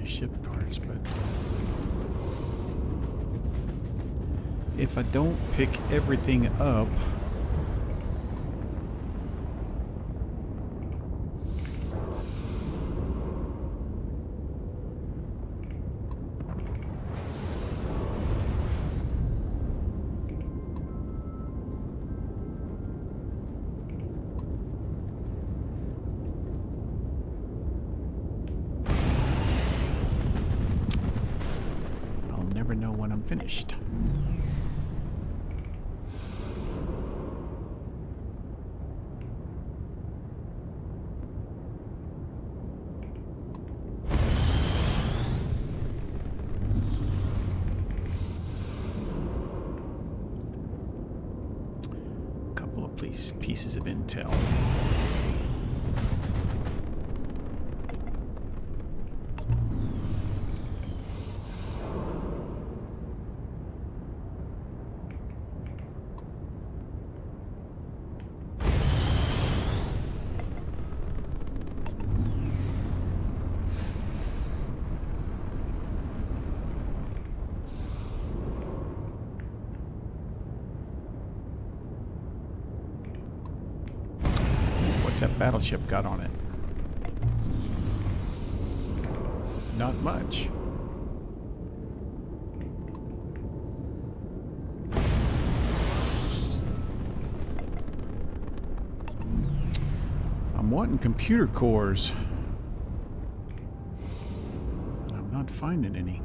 Ship parts, but if I don't pick everything up, I'm finished. Couple of pieces of intel. What's that battleship got on it? Not much. I'm wanting computer cores. I'm not finding any.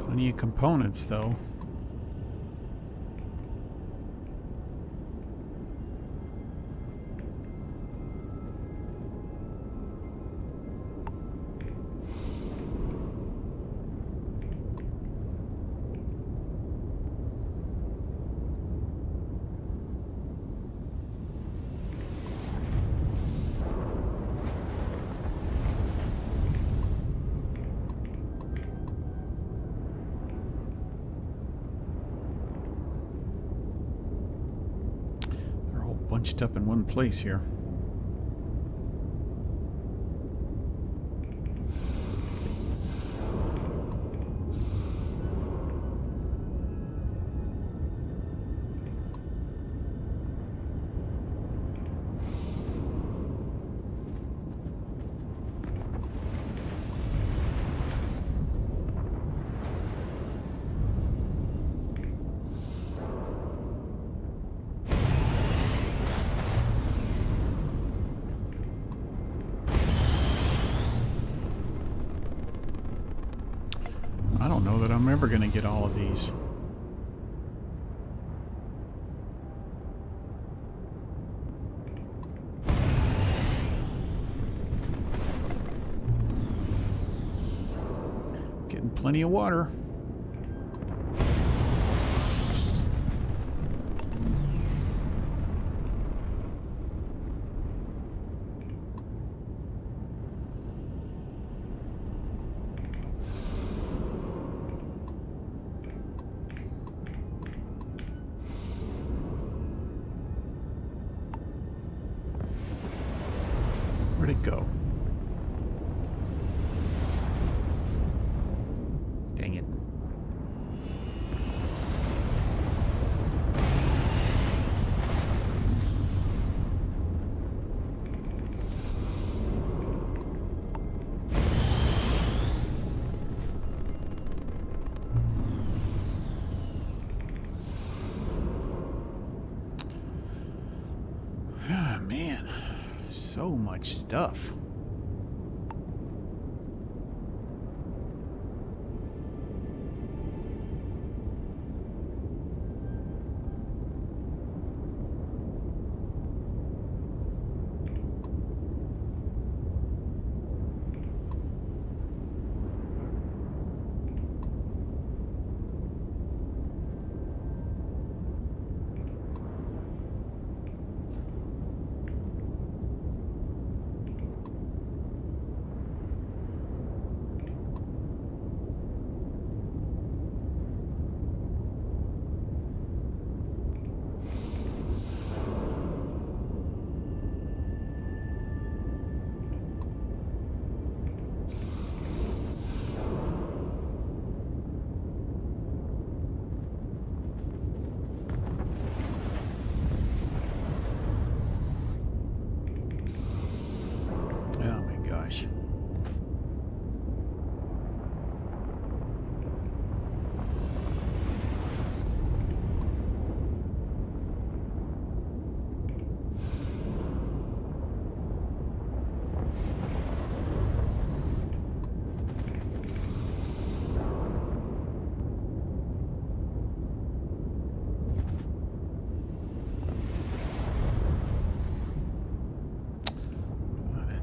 Plenty of components, though. Bunched up in one place here. I don't know that I'm ever going to get all of these. Getting plenty of water. Where'd it go? Dang it. Ah, man. So much stuff.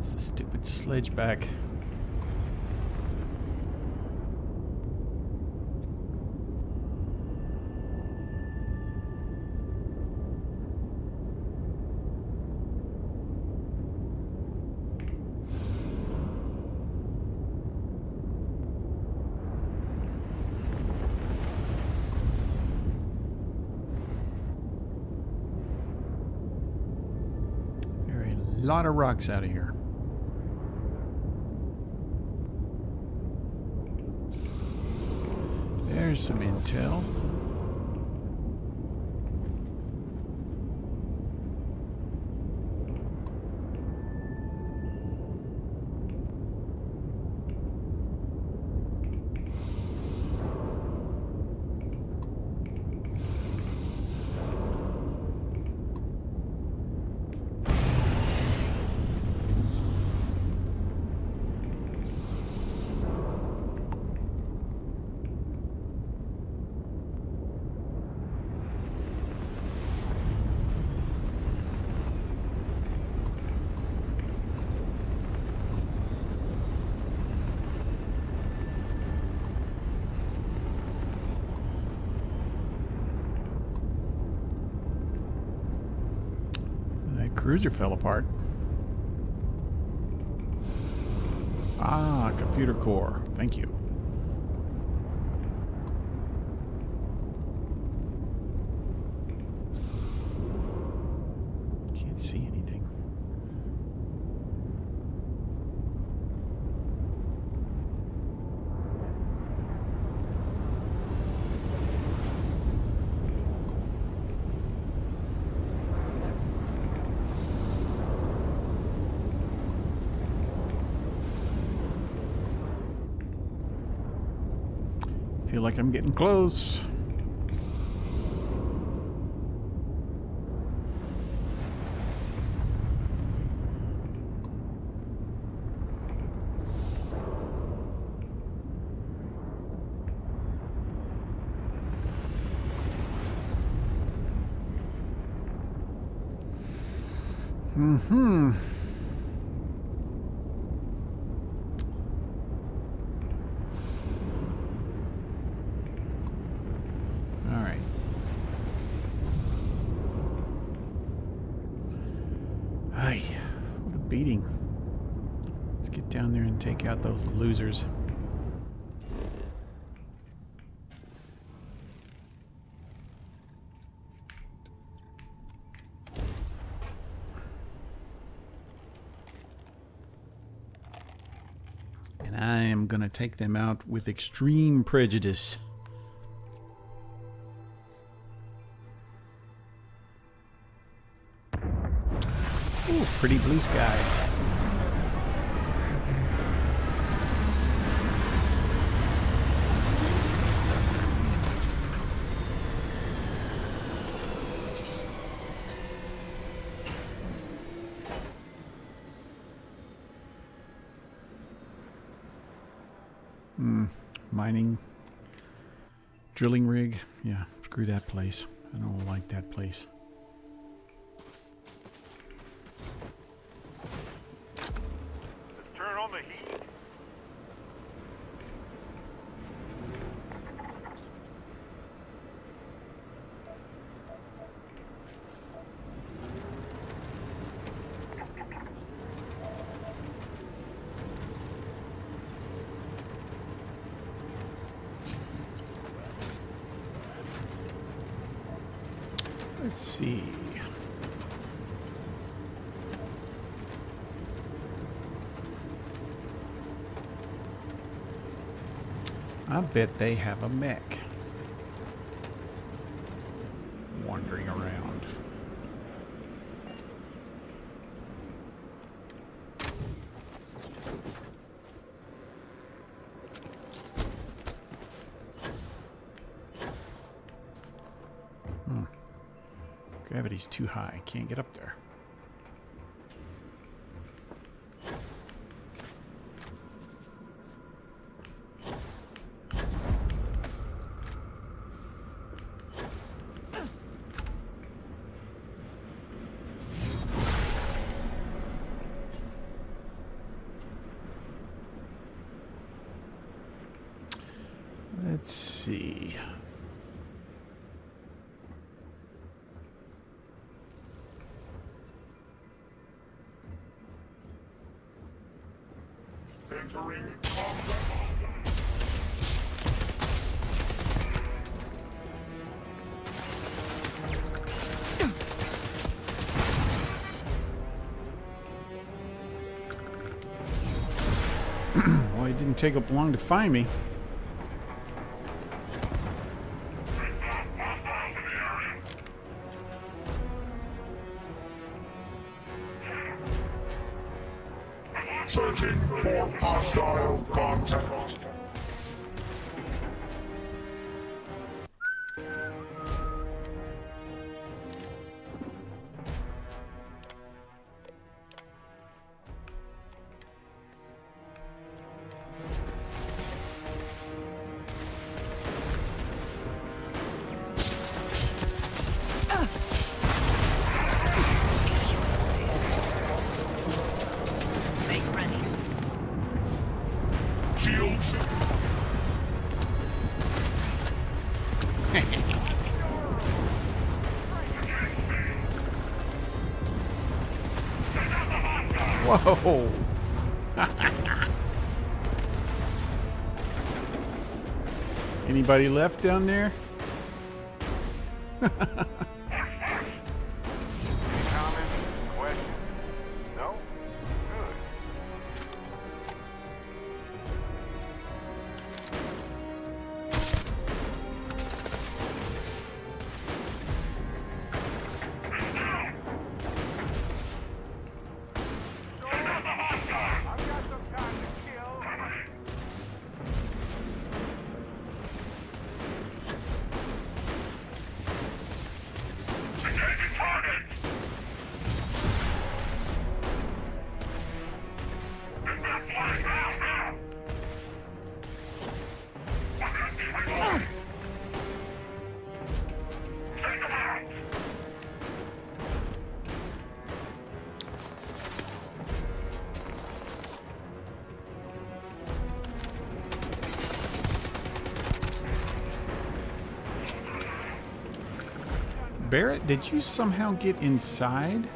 It's the stupid sledge back. A lot of rocks out of here. There's some intel. Cruiser fell apart. Ah, computer core. Thank you. Can't see anything. Feel like I'm getting close. Mm-hmm. What a beating. Let's get down there and take out those losers. And I am going to take them out with extreme prejudice. Ooh, pretty blue skies. Mining, drilling rig. Yeah, screw that place. I don't like that place. Let's turn on the heat. Let's see. I bet they have a mech wandering around. Gravity's too high. Can't get up there. Let's see. Well, it didn't take up long to find me. Searching for hostile contact. Shields. Whoa! Anybody left down there? Comments? Questions? No? Good. I've got some time to kill. Barrett, did you somehow get inside?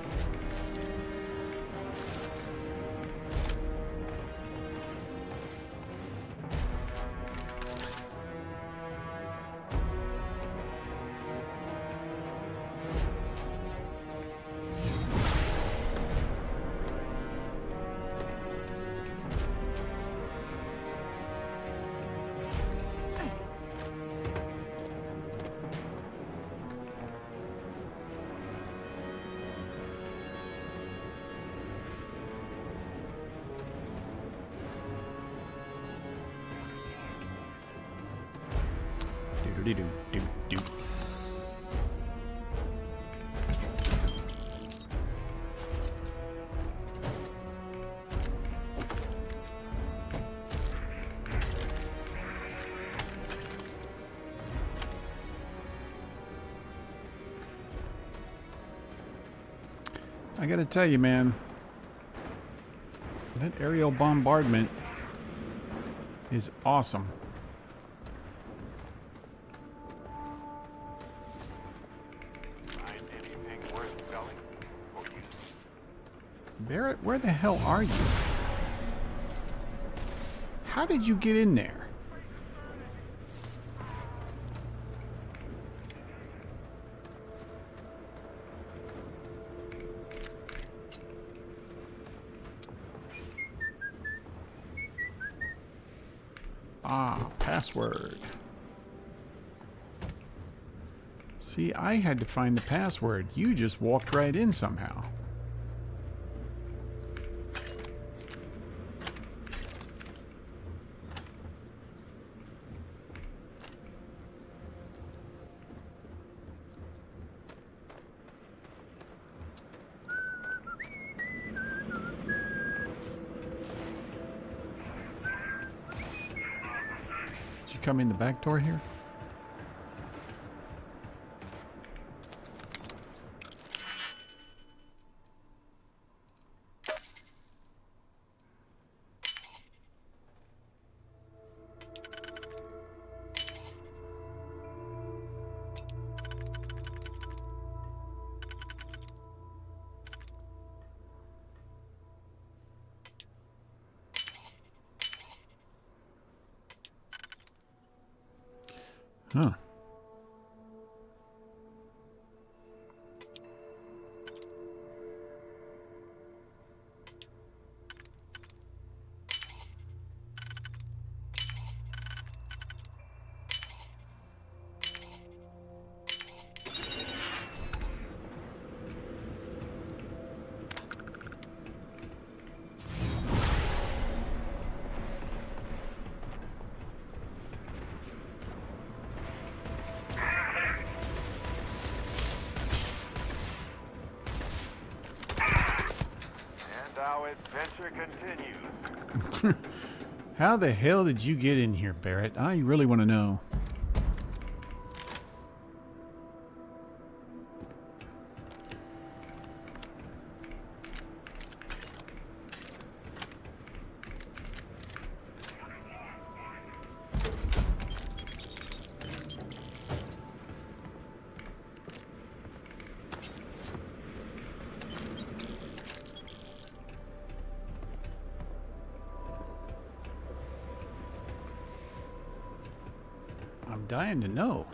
Do. I gotta tell you, man, that aerial bombardment is awesome. Find anything worth selling? Barrett, where the hell are you? How did you get in there? Ah, password. See, I had to find the password. You just walked right in somehow. Did you come in the back door here? Huh. And our adventure continues. How the hell did you get in here, Barrett? I really want to know. I'm dying to know.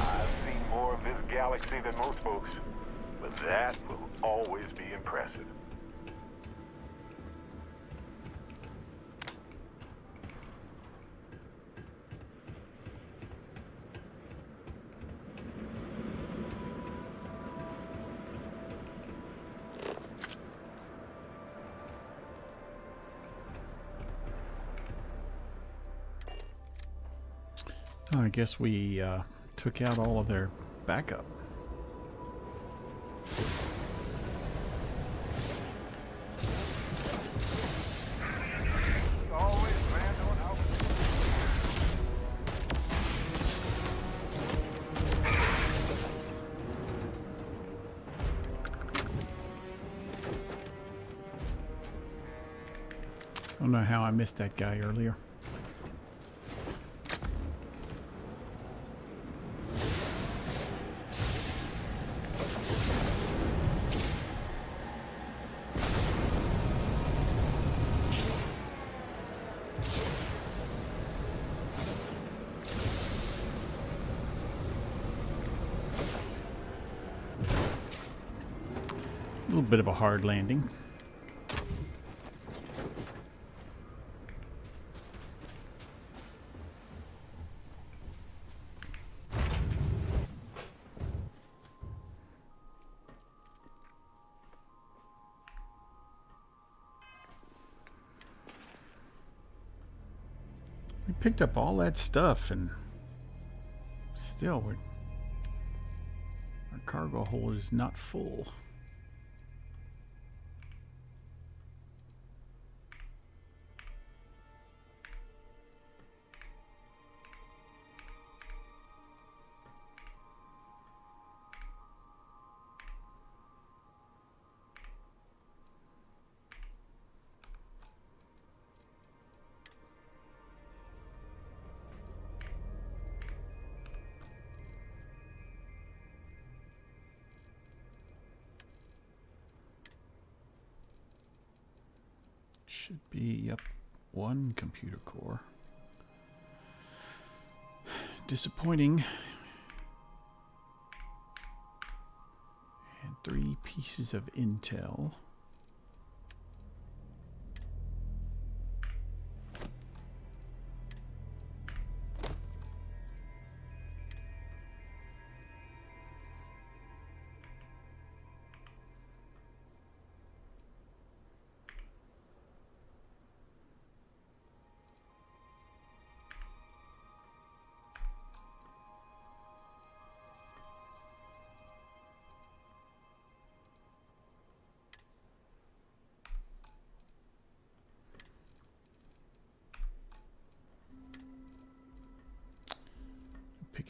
I've seen more of this galaxy than most folks, but that will always be impressive. I guess we took out all of their backup. Always land on our... I don't know how I missed that guy earlier. A little bit of a hard landing. We picked up all that stuff and still our cargo hold is not full. Should be up one computer core. Disappointing. And 3 pieces of intel.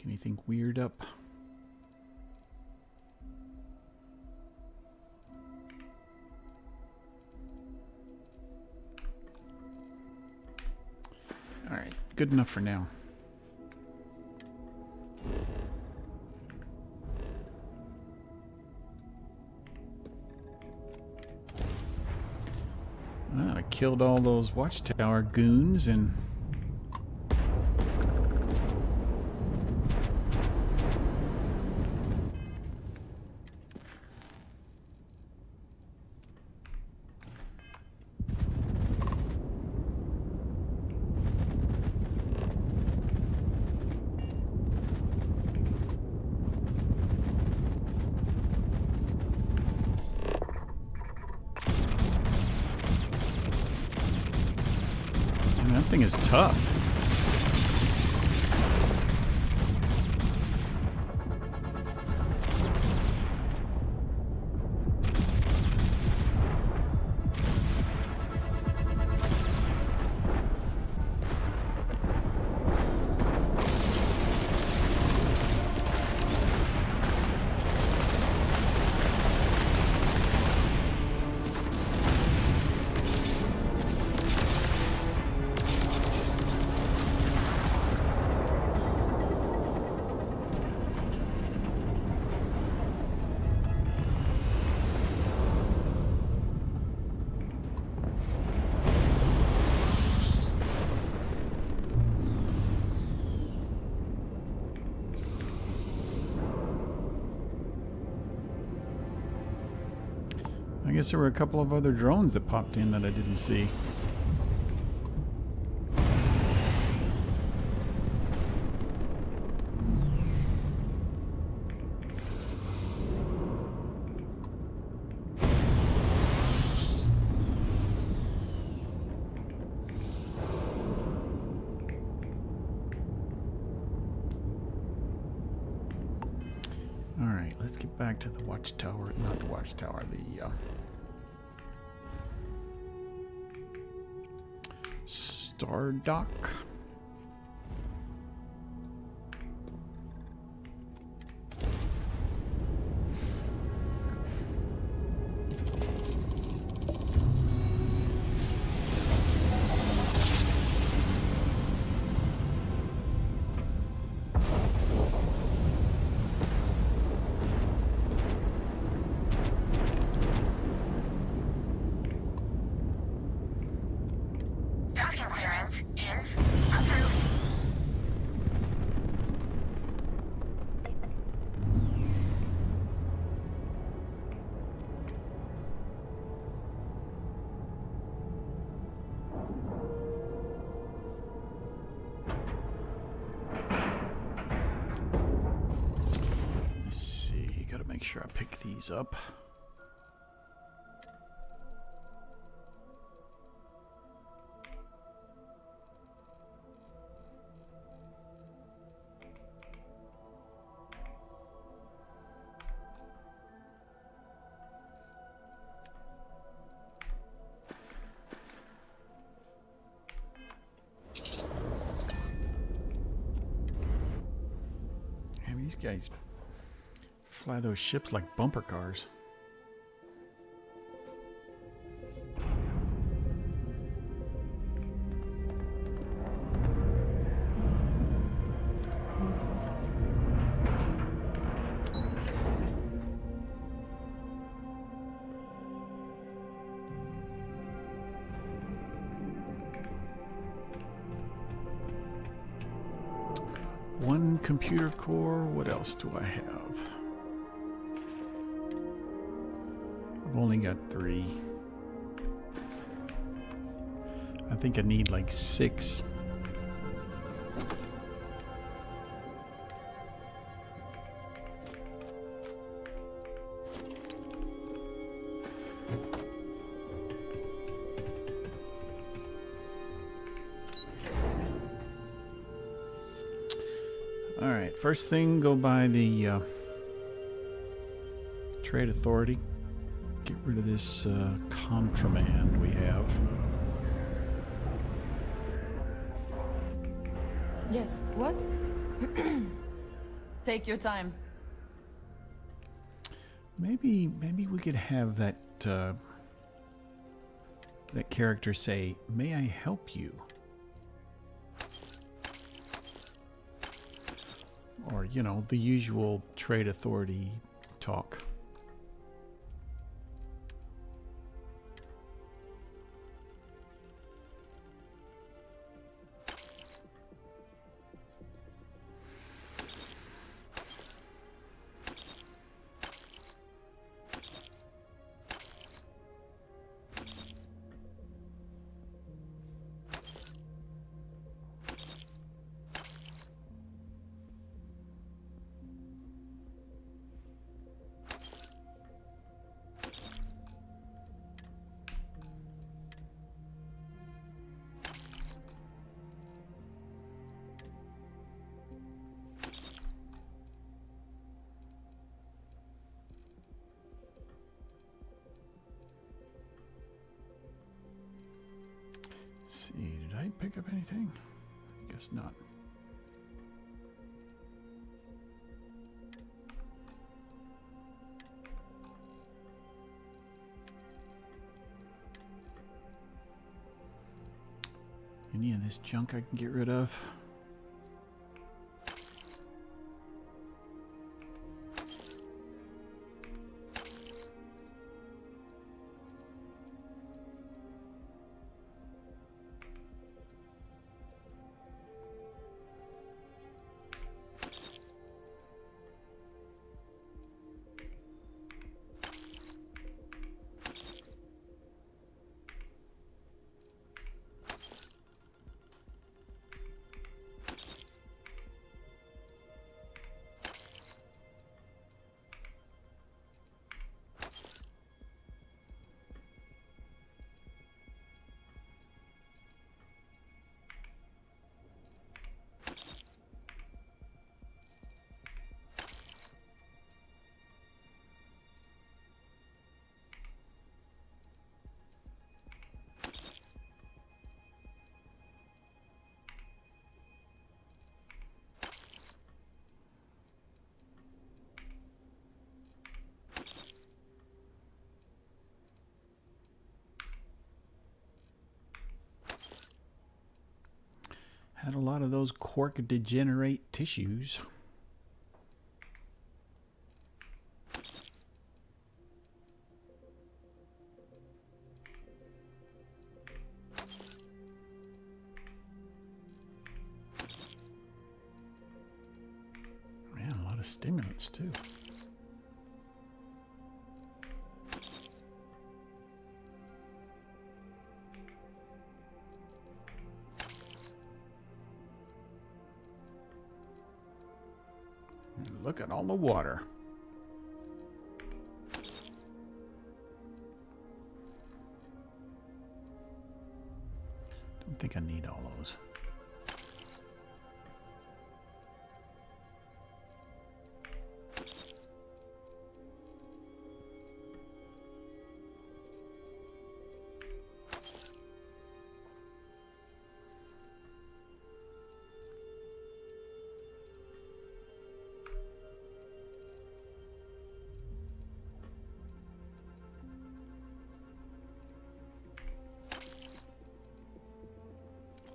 pick anything weird up. All right, good enough for now. Well, I killed all those watchtower goons and that thing is tough. I guess there were a couple of other drones that popped in that I didn't see. All right, let's get back to the watchtower. Not the watchtower, the Star Dock. Docking clearance is approved. Let's see, gotta make sure I pick these up. Man, these guys fly those ships like bumper cars. One computer core. What else do I have? I've only got 3. I think I need like 6. All right, first thing, go by the Trade Authority. Get rid of this contraband we have. Yes, what? Take your time. Maybe we could have that that character say, "May I help you?" Or, you know, the usual trade authority talk. See, did I pick up anything? I guess not. Any of this junk I can get rid of? Had a lot of those quark degenerate tissues. Man, a lot of stimulants too. Look at all the water. Don't think I need all those.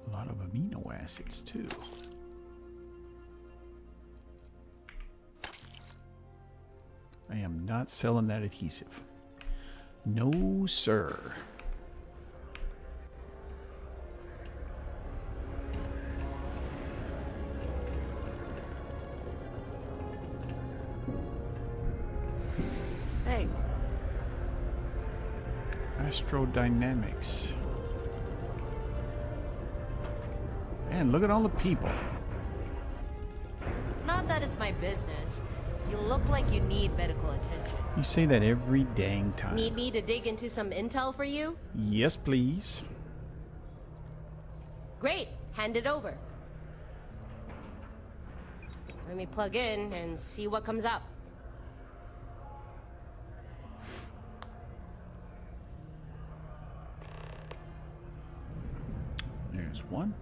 A lot of amino acids too. I am not selling that adhesive. No, sir. Hey. Astrodynamics. Man, look at all the people. Not that it's my business. You look like you need medical attention. You say that every dang time. Need me to dig into some intel for you? Yes, please. Great, hand it over. Let me plug in and see what comes up. There's one.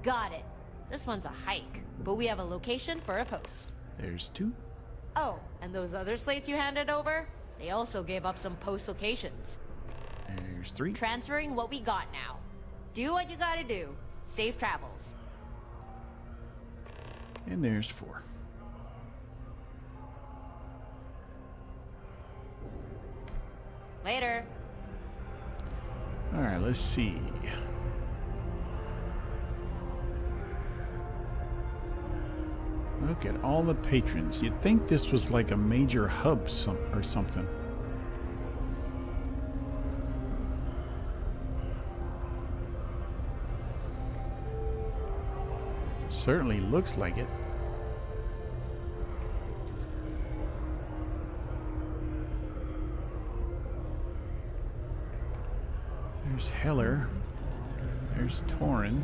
Got it. This one's a hike, but we have a location for a post. There's 2. Oh, and those other slates you handed over? They also gave up some post locations. There's 3. Transferring what we got now. Do what you gotta do. Safe travels. And there's 4. Later. Alright, let's see. Look at all the patrons. You'd think this was like a major hub or something. Certainly looks like it. There's Heller. There's Torin.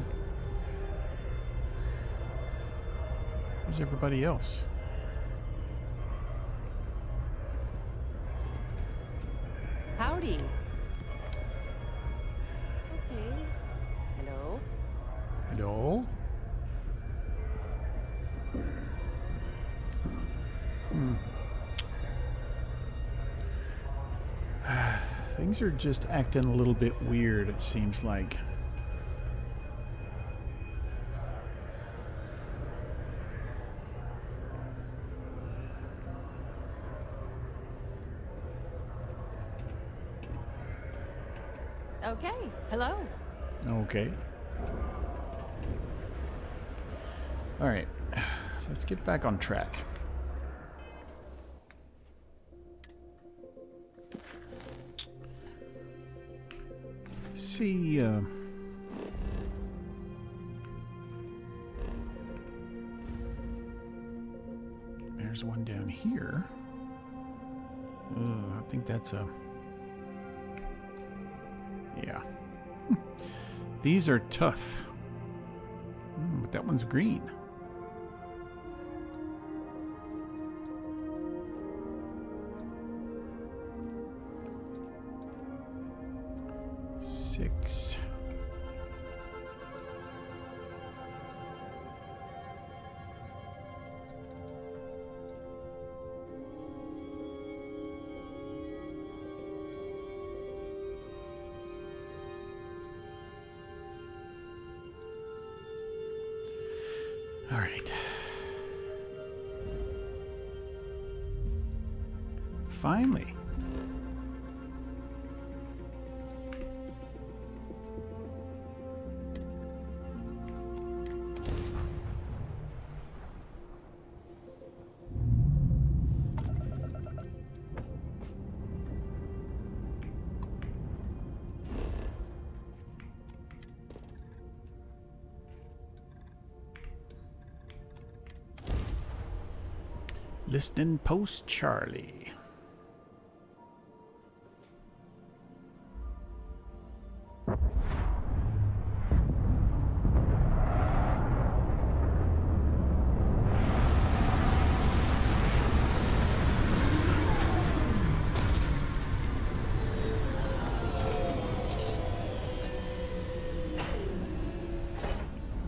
Where's everybody else? Howdy. Okay. Hello? Hello? Things are just acting a little bit weird, it seems like. Okay. Hello. Okay. All right. Let's get back on track. See, there's one down here. I think that's a... Yeah. These are tough. But that one's green. Six. All right. Finally. Listening post Charlie.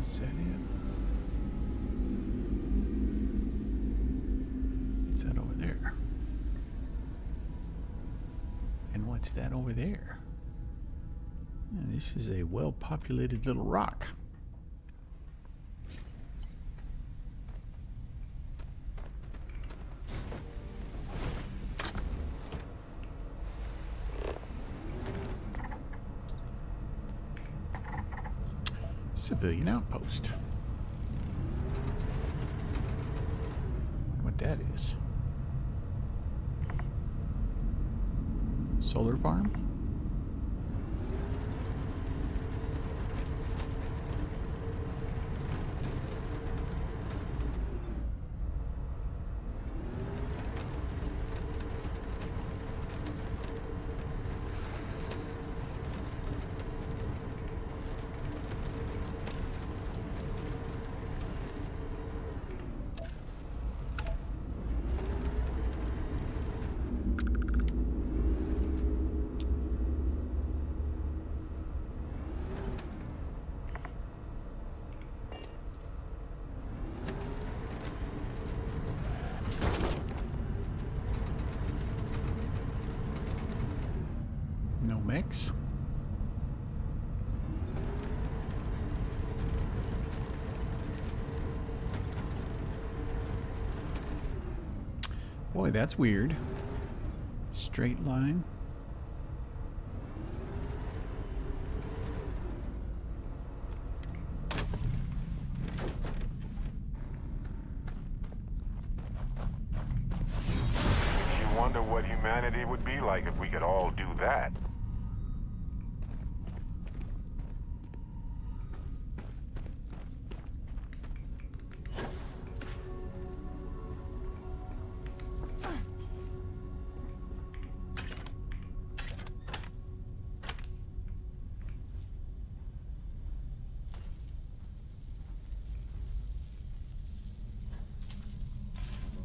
Is that it? What's that over there? And what's that over there? Yeah, this is a well-populated little rock. Civilian outpost. What that is? Solar farm? X. Boy, that's weird. Straight line. You wonder what humanity would be like if we could all do that.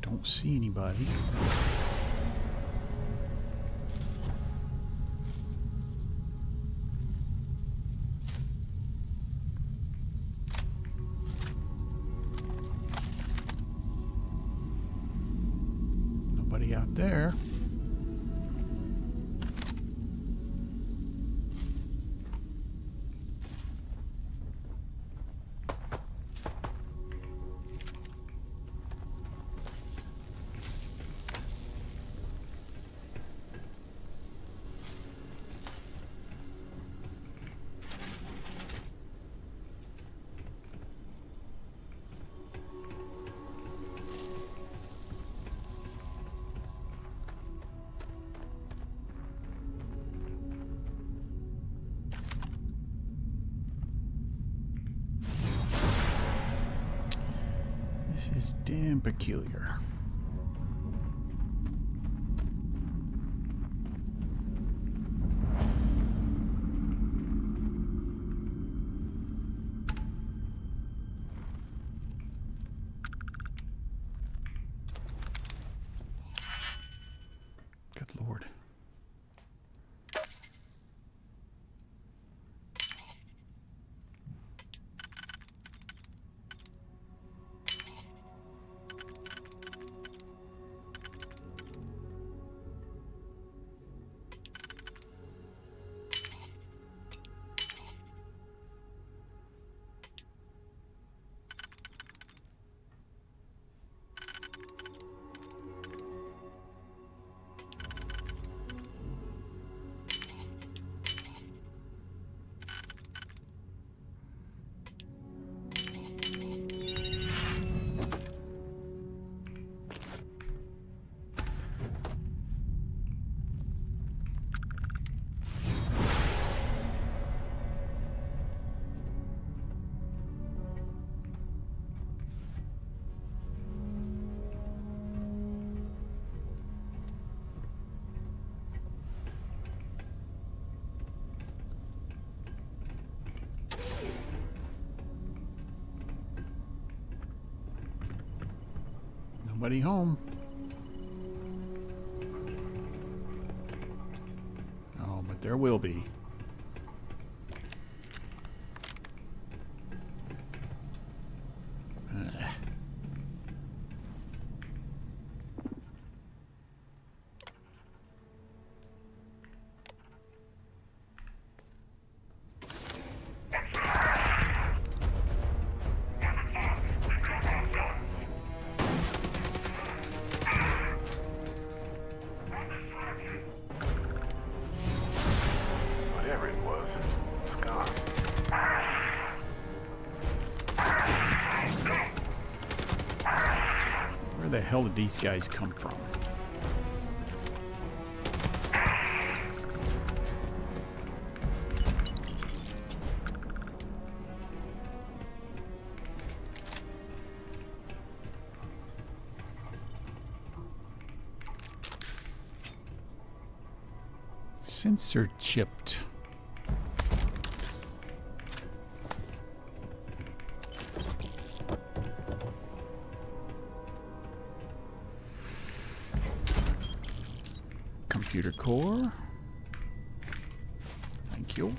Don't see anybody. Nobody out there. This is damn peculiar. Good Lord. Nobody home. Oh, but there will be. Whatever it was, it's gone. Where the hell did these guys come from? Sensor chipped. Computer core. Thank you.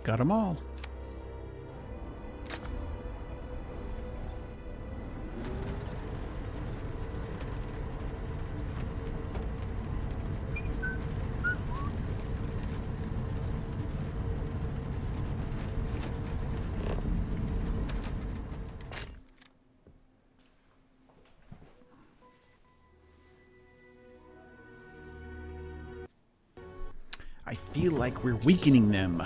Got them all. I feel like we're weakening them.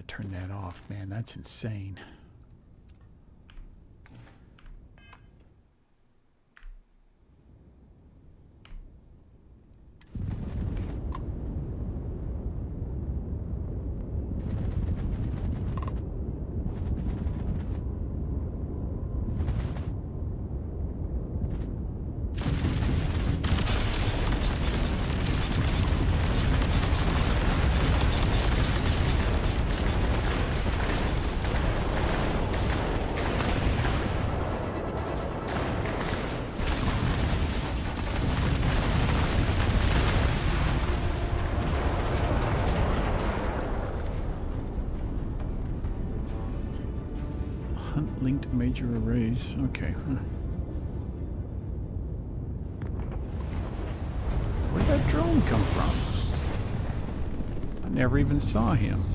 Turn that off, man. That's insane. Linked major arrays. Okay. Where'd that drone come from? I never even saw him.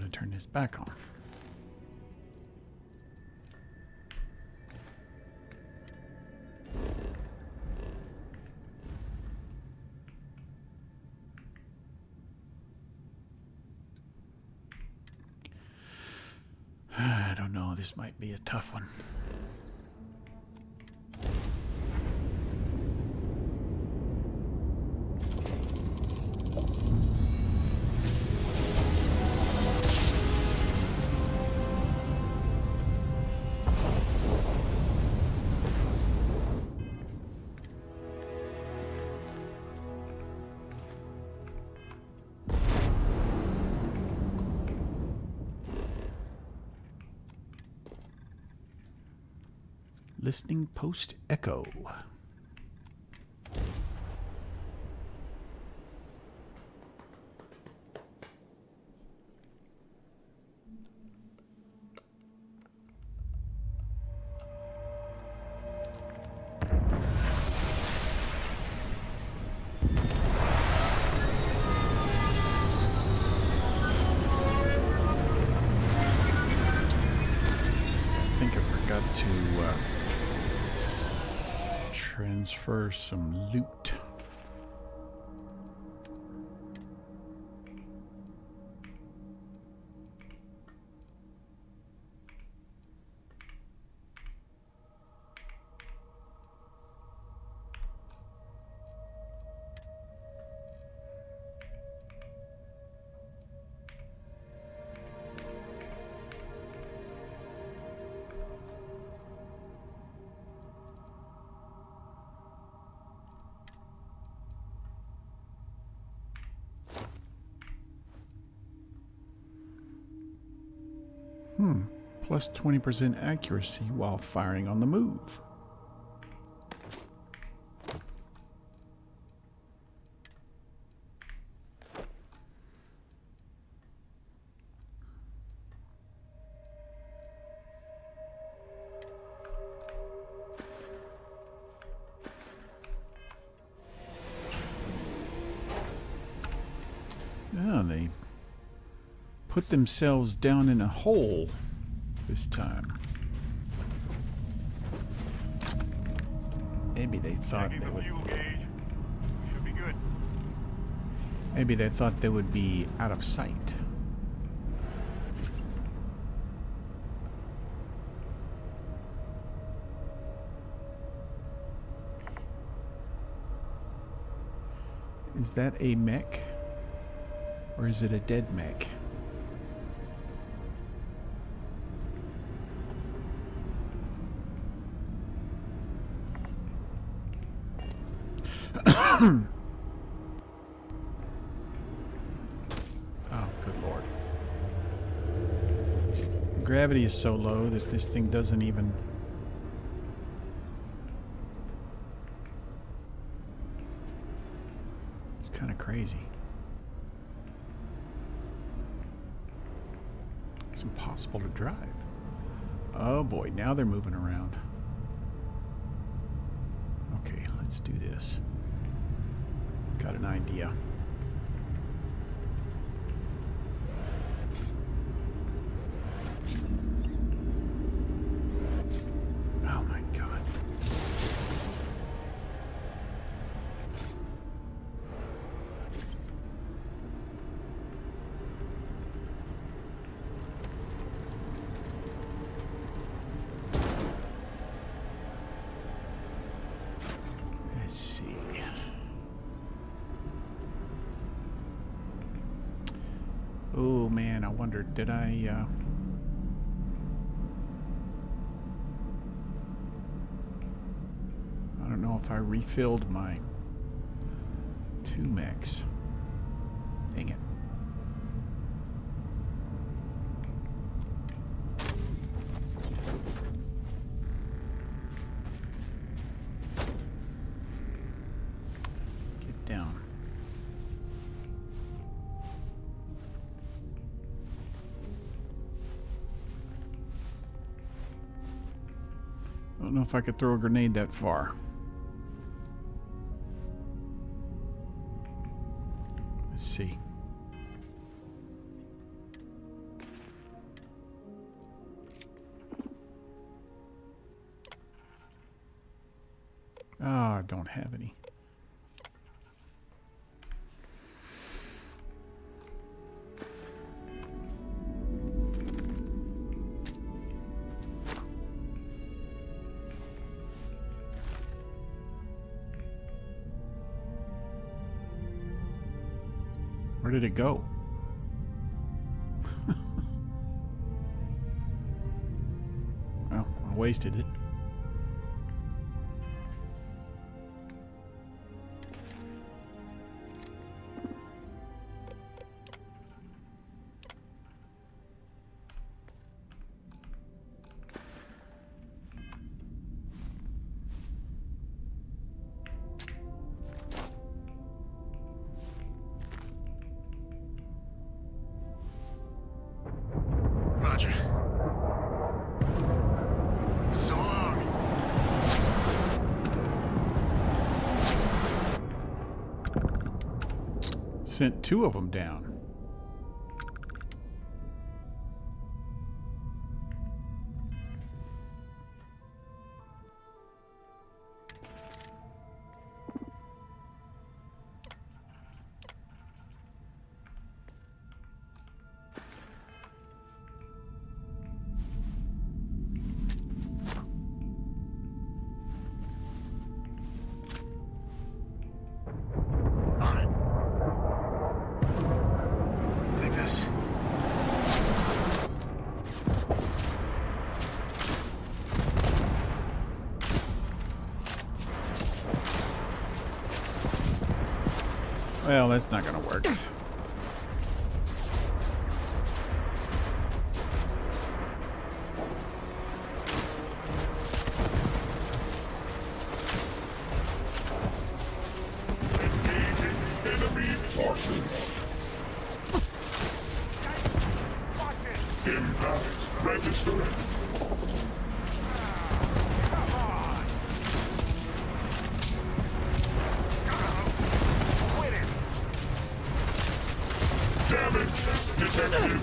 Turn this back on. I don't know, this might be a tough one. Listening post echo. I think I forgot to transfer some loot. Plus 20% accuracy while firing on the move. Yeah, they put themselves down in a hole this time. Maybe they thought Checking they the would. fuel gauge. Should be good. Maybe they thought they would be out of sight. Is that a mech? Or is it a dead mech? Oh, good lord. Gravity is so low that this thing doesn't even... It's kind of crazy. It's impossible to drive. Oh boy, now they're moving around. Okay, let's do this. Got an idea. Oh my god. Let's see. Oh man, I wonder, did I don't know if I refilled my 2 mechs. Dang it. Get down. I don't know if I could throw a grenade that far. Let's see. Ah, I don't have any. Where did it go? Well, I wasted it. Roger. So long. Sent 2 of them down. On it. Take this. Well, that's not gonna work. Engaging enemy forces. Impact registering. Damage detected.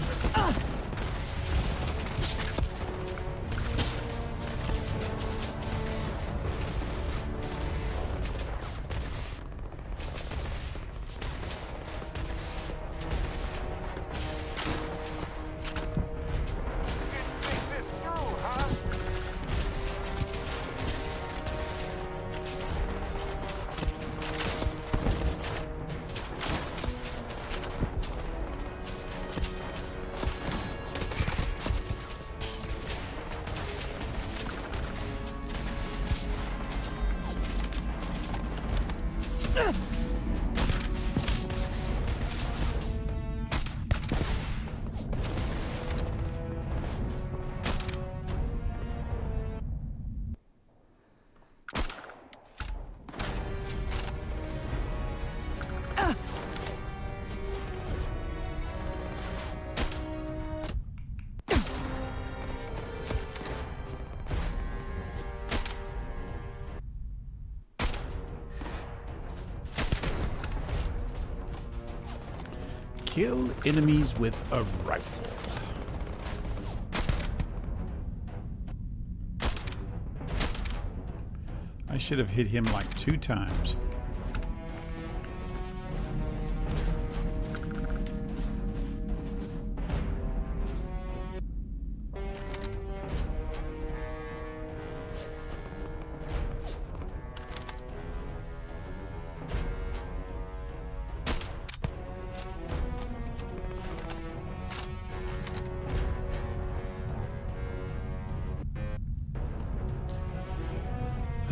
Kill enemies with a rifle. I should have hit him like 2 times.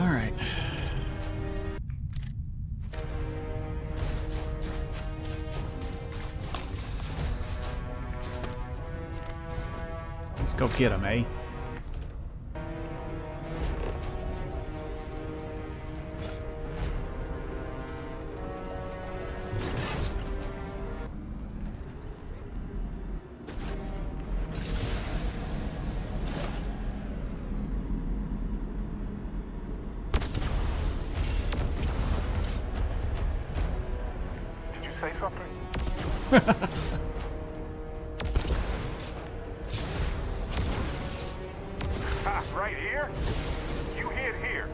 All right. Let's go get him, eh? Did you say something? Ha, right here? You hid here.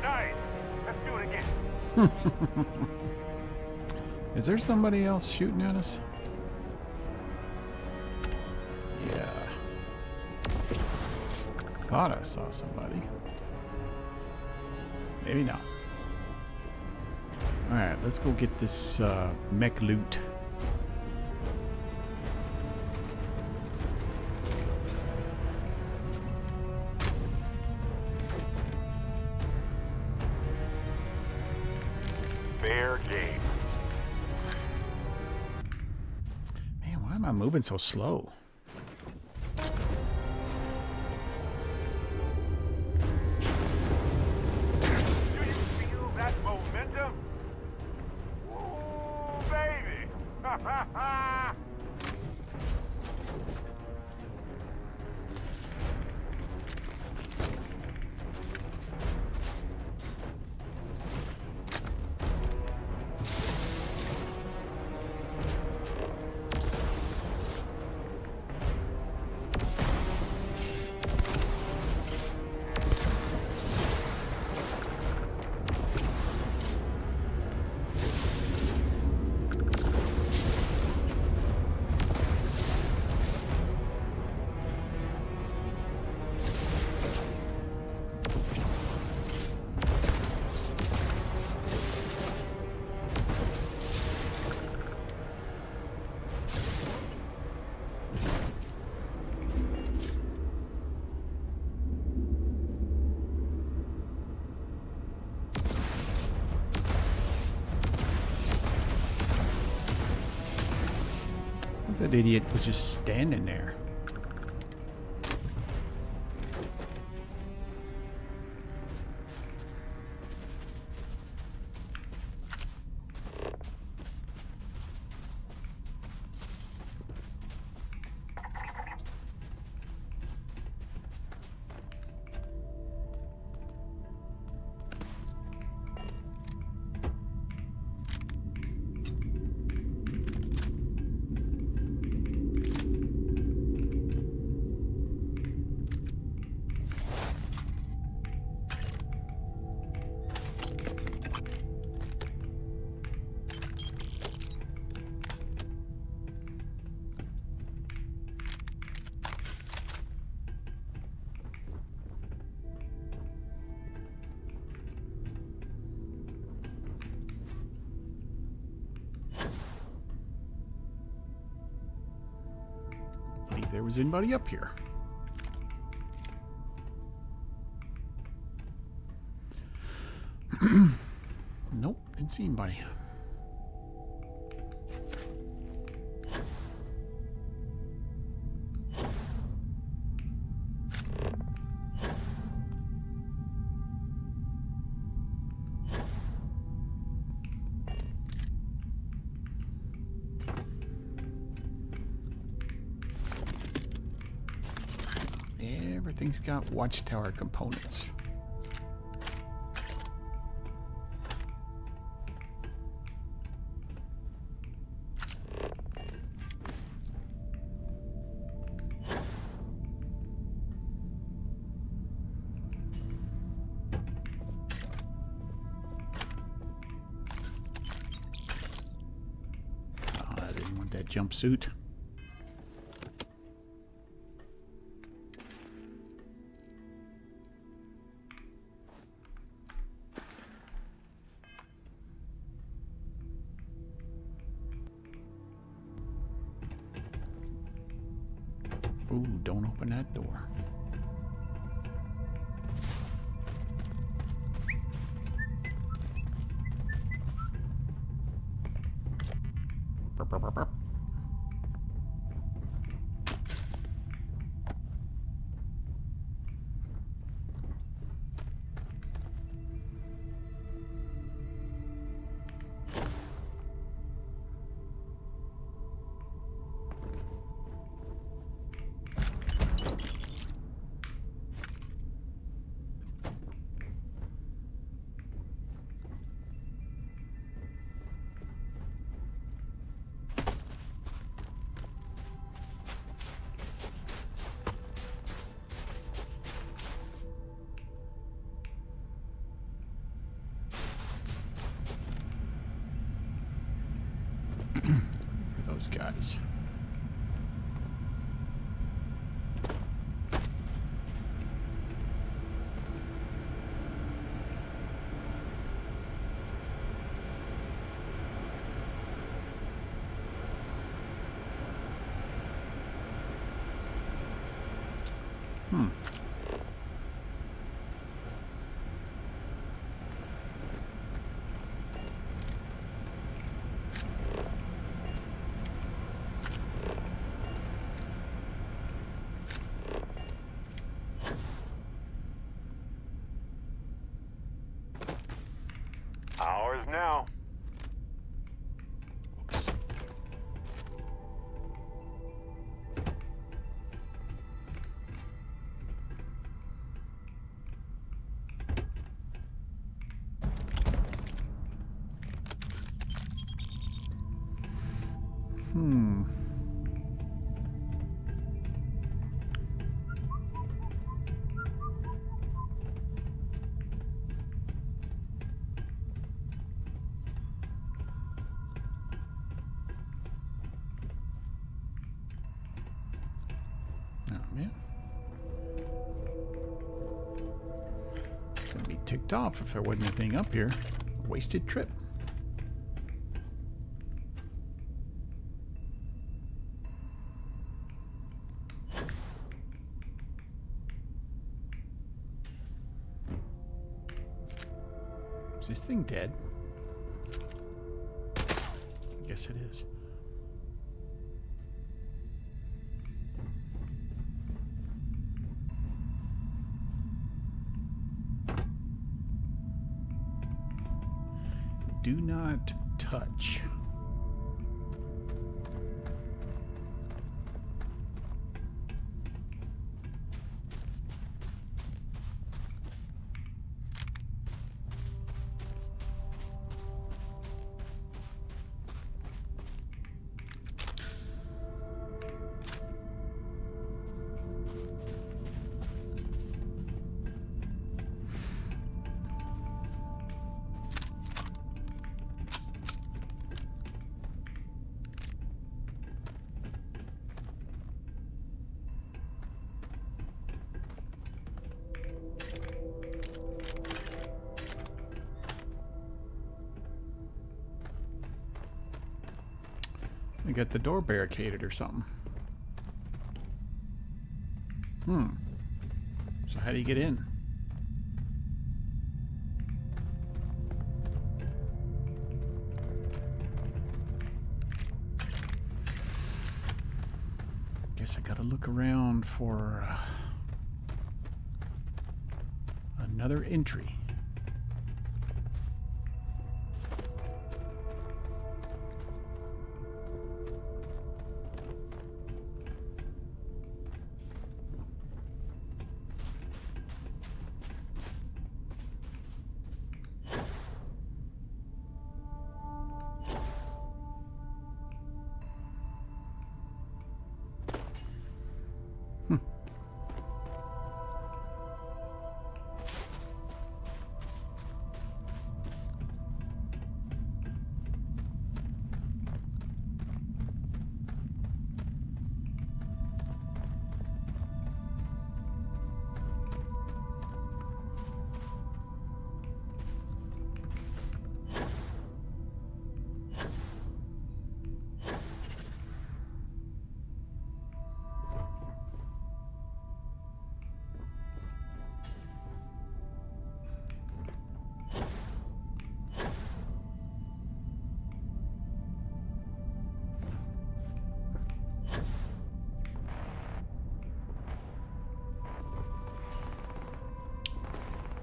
Nice. Let's do it again. Is there somebody else shooting at us? Yeah. Thought I saw somebody. Maybe not. Alright, let's go get this mech loot. Fair game. Man, why am I moving so slow? Do you feel that momentum? Ooh, baby. Ha ha ha. That idiot was just standing there. There was anybody up here. Nope, didn't see anybody. Everything's got watchtower components. I didn't want that jumpsuit. Ooh, don't open that door. Burp, burp, burp, burp. Those guys. Ours now. Oh, man. Gonna be ticked off if there wasn't anything up here. Wasted trip. Is this thing dead? I guess it is. Do not touch. I got the door barricaded or something. So how do you get in? guess I gotta look around for another entry.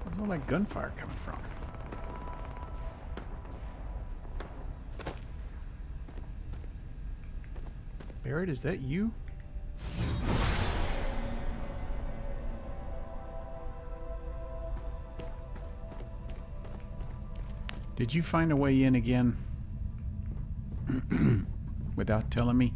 Where's all that gunfire coming from? Barrett, is that you? Did you find a way in again? Without telling me?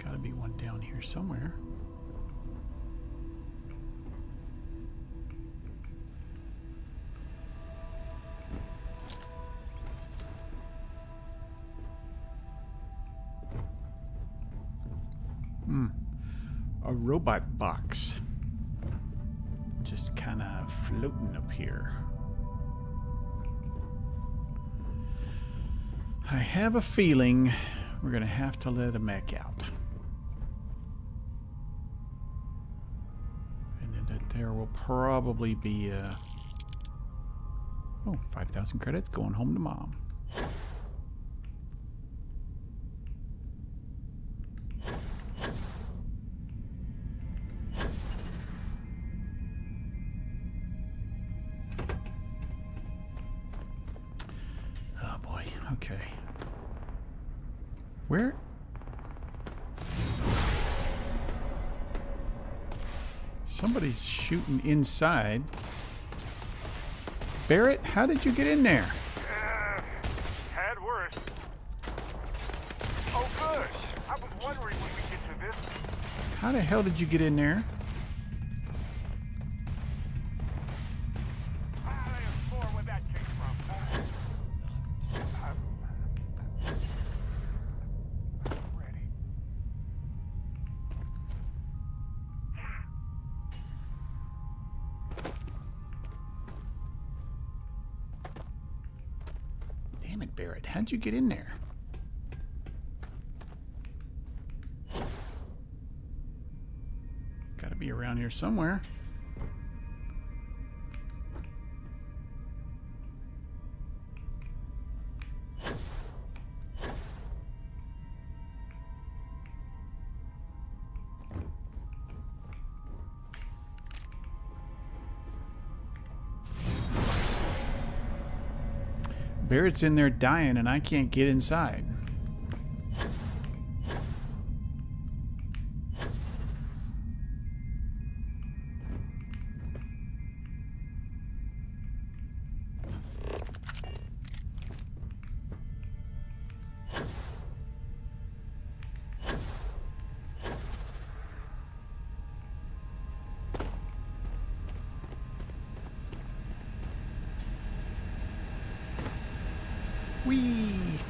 Gotta be one down here somewhere. A robot box. Just kind of floating up here. I have a feeling we're gonna have to let a mech out. And then that there will probably be 5,000 credits going home to mom. Oh boy, okay. Where? Somebody's shooting inside. Barrett, how did you get in there? Had worse. Oh, good. I was wondering when we get to this. How the hell did you get in there? I am sure where that came from. I'm ready. Damn it, Barrett. How'd you get in there? Gotta be around here somewhere. Barrett's in there dying and I can't get inside. Whee!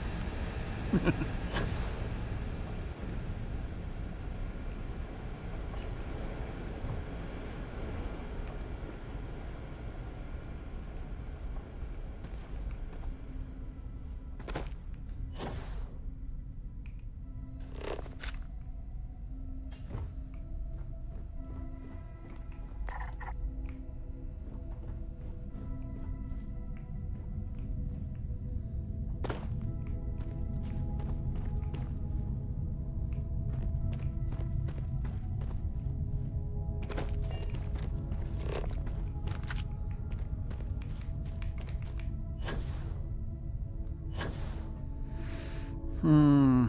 Hmm.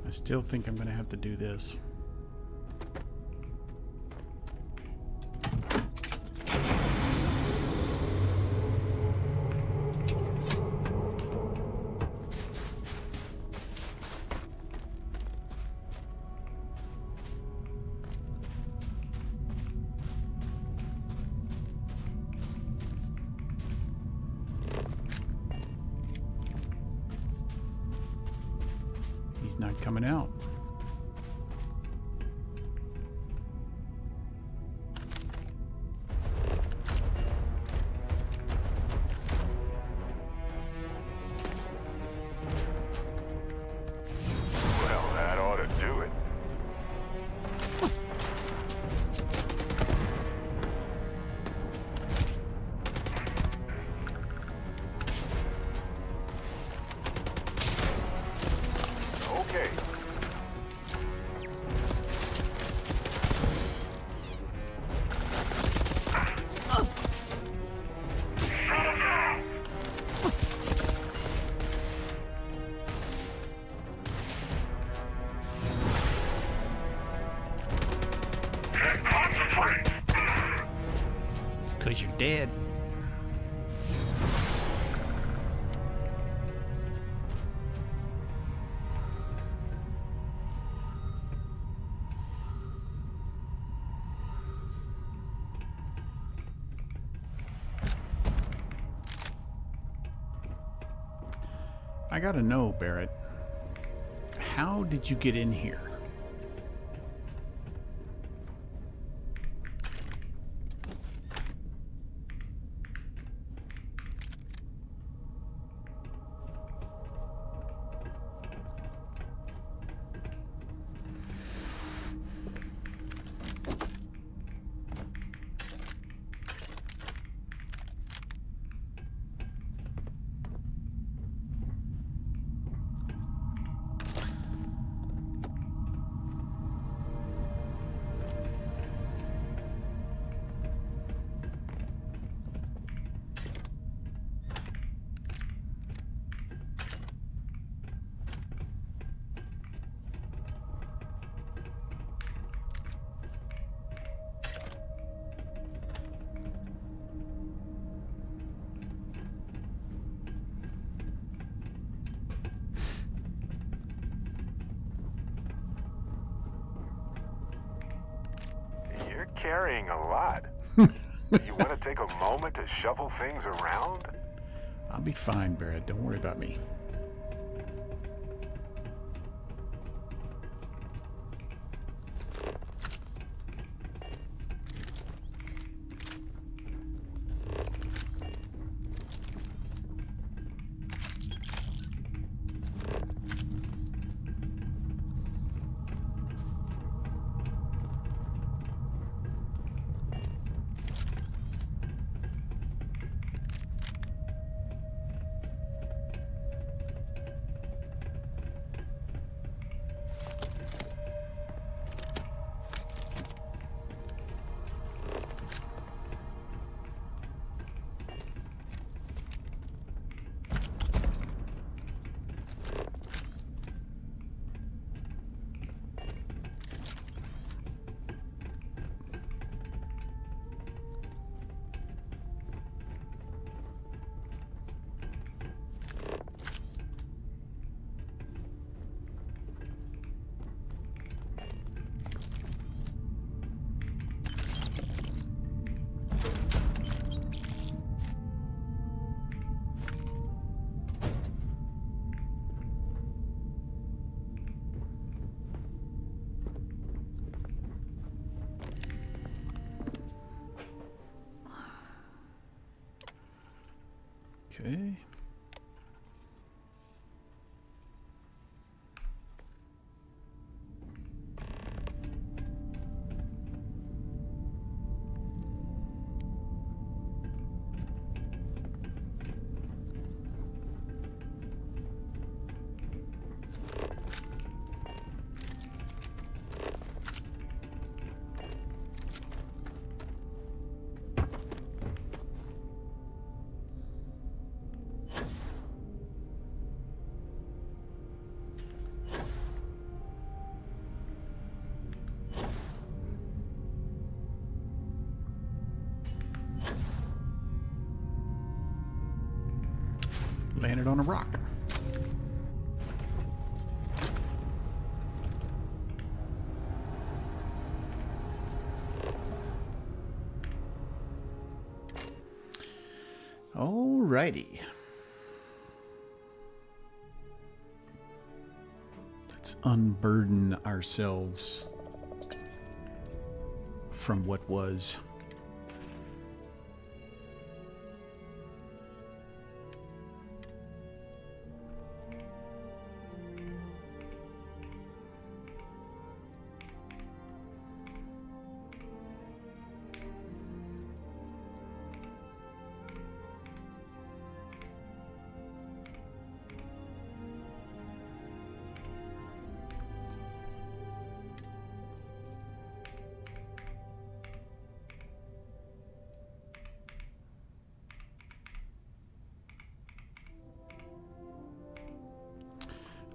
I still think I'm going to have to do this. He's not coming out. Well, that ought to do it. Okay. It's because you're dead. I gotta know, Barrett. How did you get in here? You're carrying a lot. You want to take a moment to shuffle things around? I'll be fine, Barrett. Don't worry about me. Okay. landed on a rock. Alrighty. Let's unburden ourselves from what was.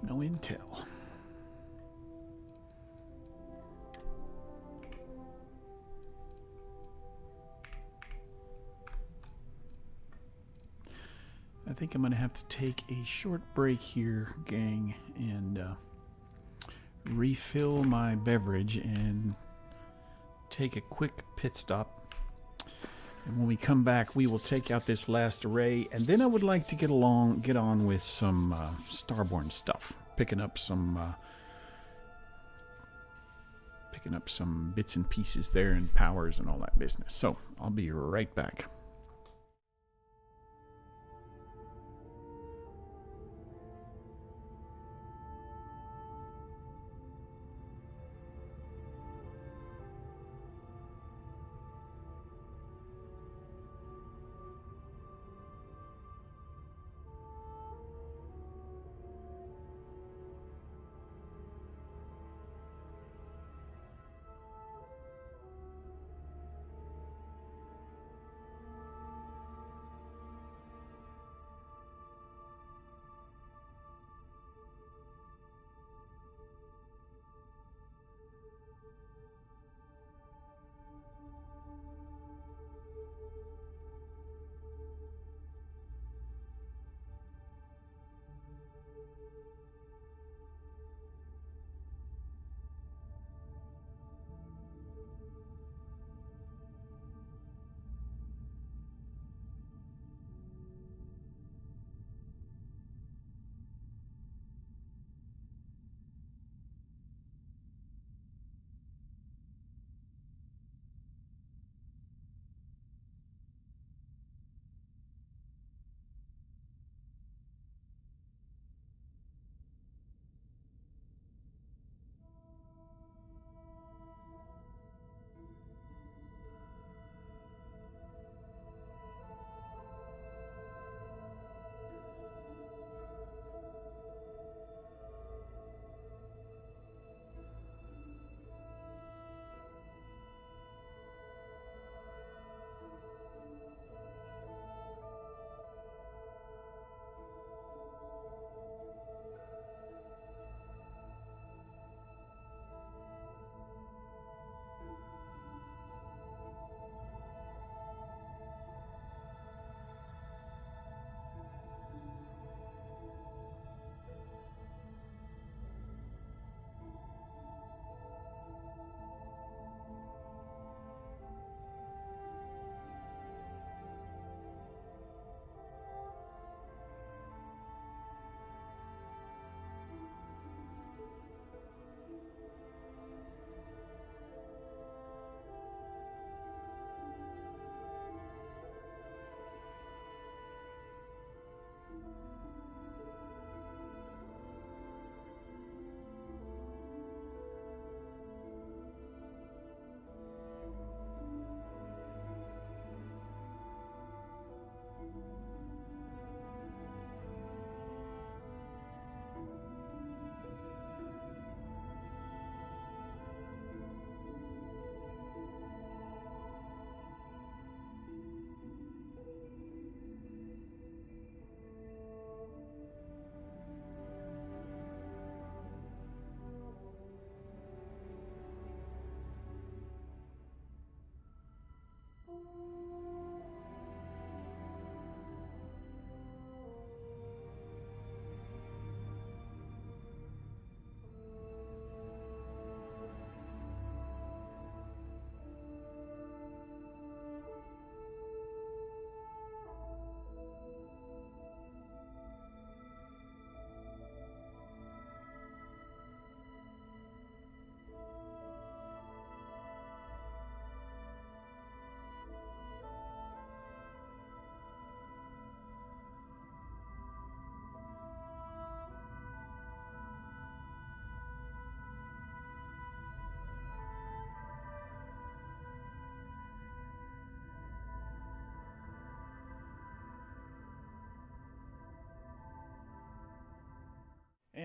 No intel. I think I'm going to have to take a short break here, gang, and refill my beverage and take a quick pit stop. And when we come back, we will take out this last array, and then I would like to get on with some Starborn stuff, picking up some bits and pieces there and powers and all that business. So I'll be right back.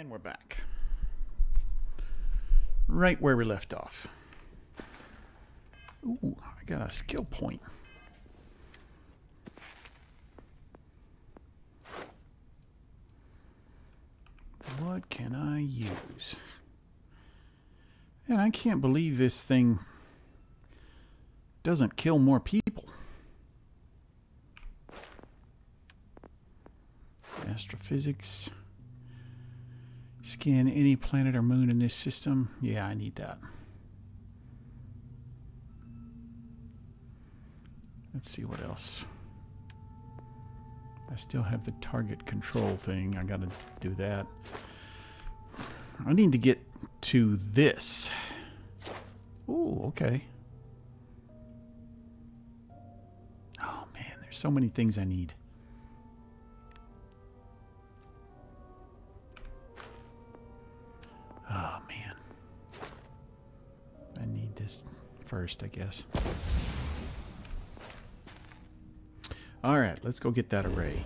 And we're back. Right where we left off. Ooh, I got a skill point. What can I use? And I can't believe this thing doesn't kill more people. Astrophysics. Scan any planet or moon in this system. Yeah, I need that. Let's see what else. I still have the target control thing. I gotta do that. I need to get to this. Ooh, okay. Oh man, there's so many things I need. Oh man. I need this first, I guess. All right, let's go get that array.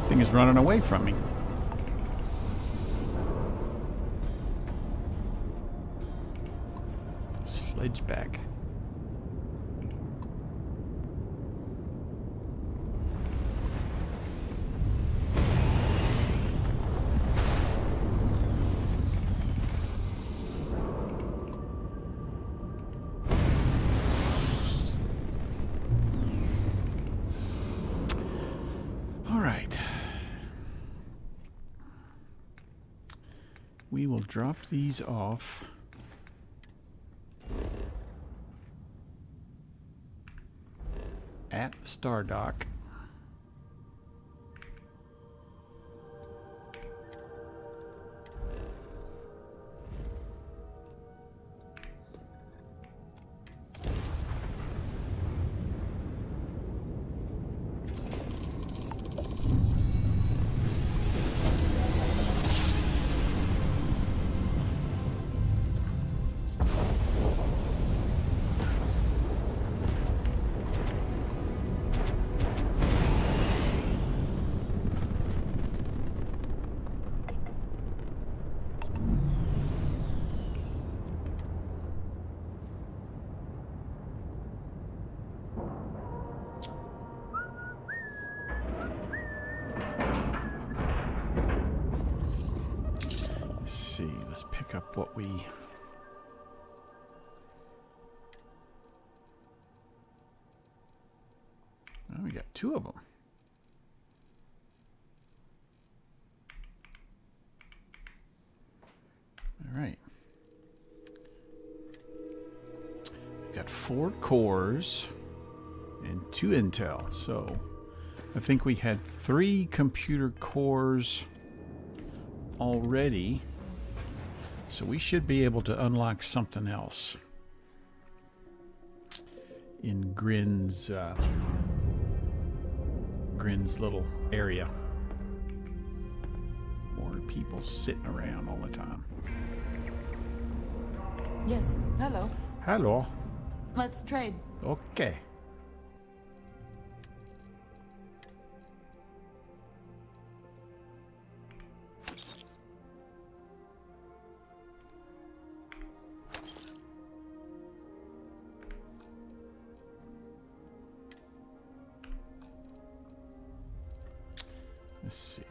Thing is running away from me. Sledge back. All right. We will drop these off. At the Star Dock. Let's see, let's pick up what we... Oh, we got two of them. All right. We've got 4 cores and 2 intel. So I think we had 3 computer cores already. So we should be able to unlock something else in Grin's little area. More people sitting around all the time. Yes, hello. Hello. Let's trade. Okay. Let's see.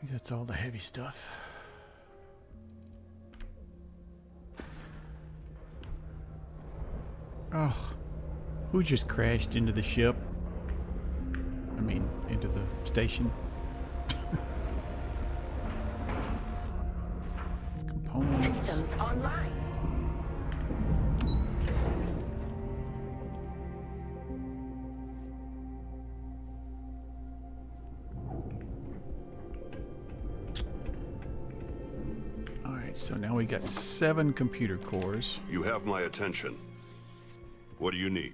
That's all the heavy stuff. Oh, who just crashed into the ship? I mean, into the station. Components. Systems online. Alright, so now we got 7 computer cores. You have my attention. What do you need?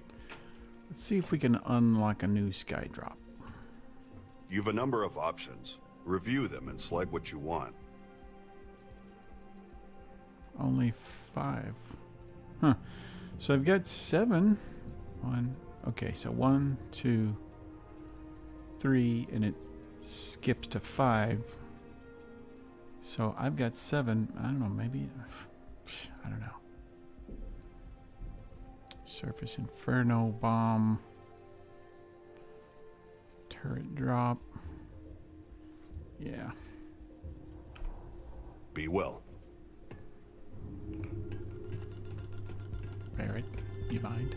Let's see if we can unlock a new sky drop. You've a number of options. Review them and select what you want. Only 5. Huh. So I've got 7. Okay, so 1, 2, 3, and it skips to 5. So I've got 7. I don't know, maybe... I don't know. Surface Inferno Bomb. Turret drop. Yeah. Be well. Barrett, you mind?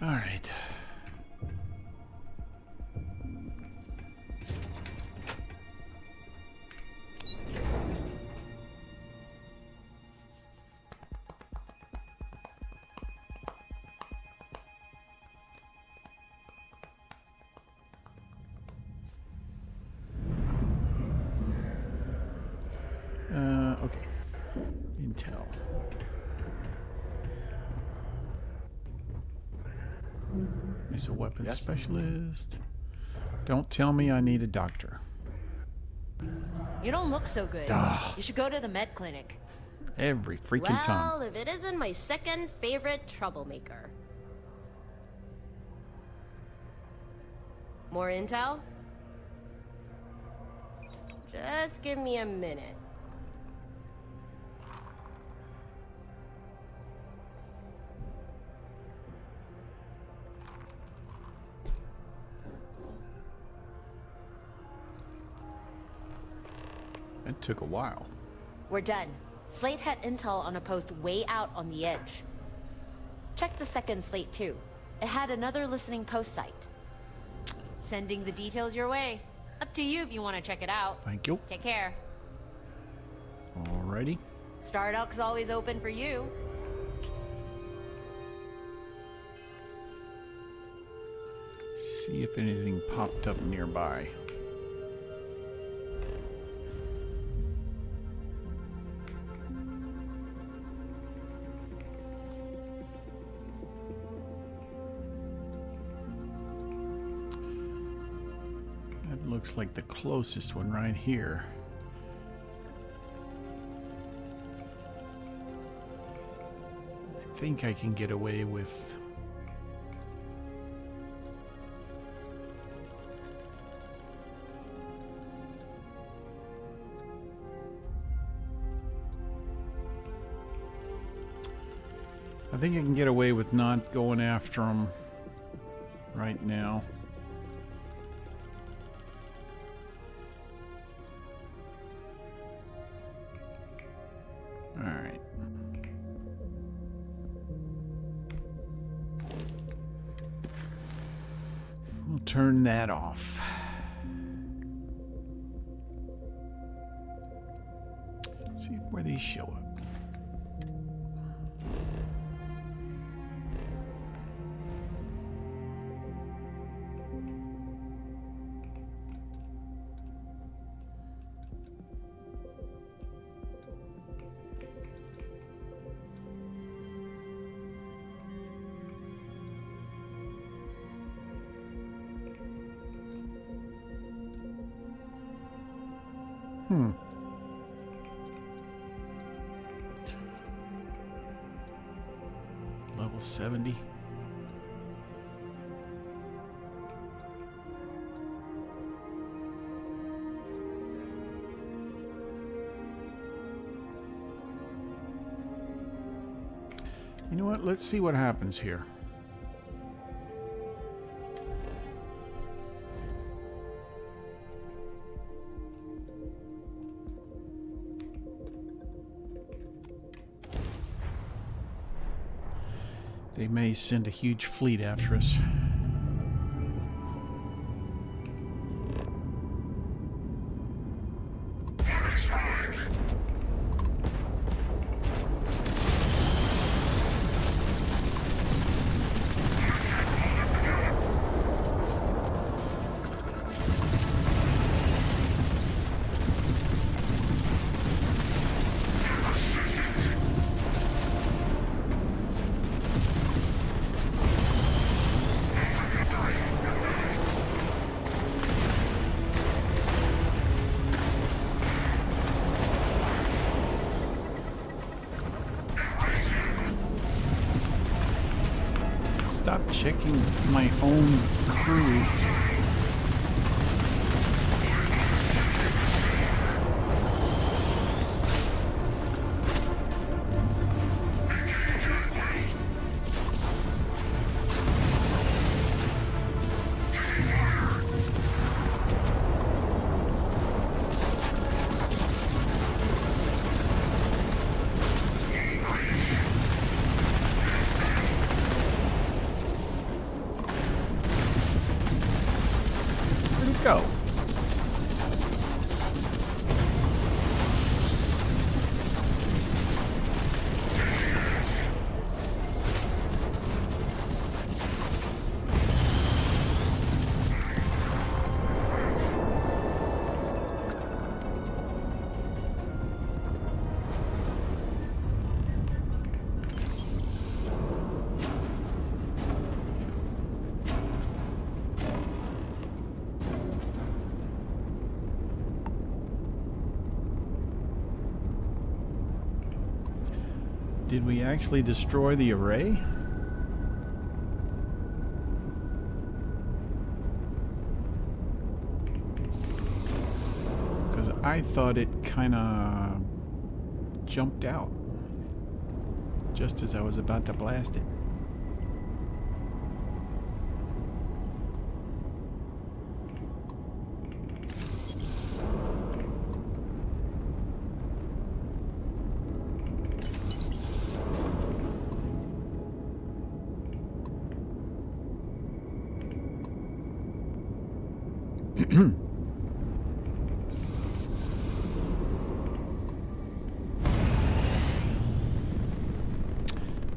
All right. Okay. Intel. He's a weapons specialist. Don't tell me I need a doctor. You don't look so good. Ah. You should go to the med clinic. Every freaking time. Well, if it isn't my second favorite troublemaker. More intel? Just give me a minute. It took a while. We're done. Slate had intel on a post way out on the edge. Check the second Slate too. It had another listening post site. Sending the details your way. Up to you if you want to check it out. Thank you. Take care. Alrighty. Stardock's always open for you. See if anything popped up nearby. That looks like the closest one right here. I think I can get away with... I think I can get away with not going after them right now. All right. We'll turn that off. See where these show up. Level 70. You know what? Let's see what happens here. They may send a huge fleet after us. Stop checking my own crew. Go. Did we actually destroy the array? Because I thought it kind of jumped out just as I was about to blast it.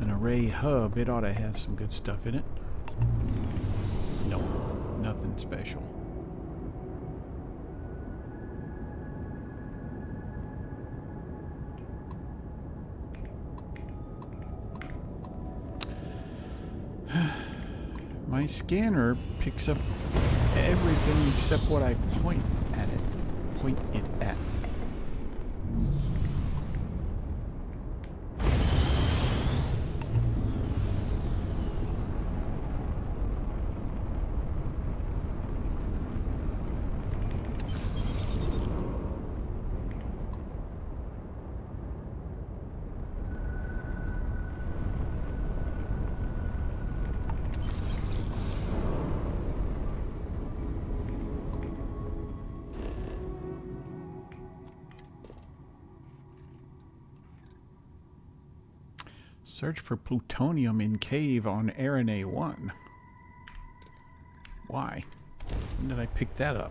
An array hub, it ought to have some good stuff in it. No, nothing special. My scanner picks up everything except what I point it at. Search for plutonium in cave on Arena 1. Why? When did I pick that up?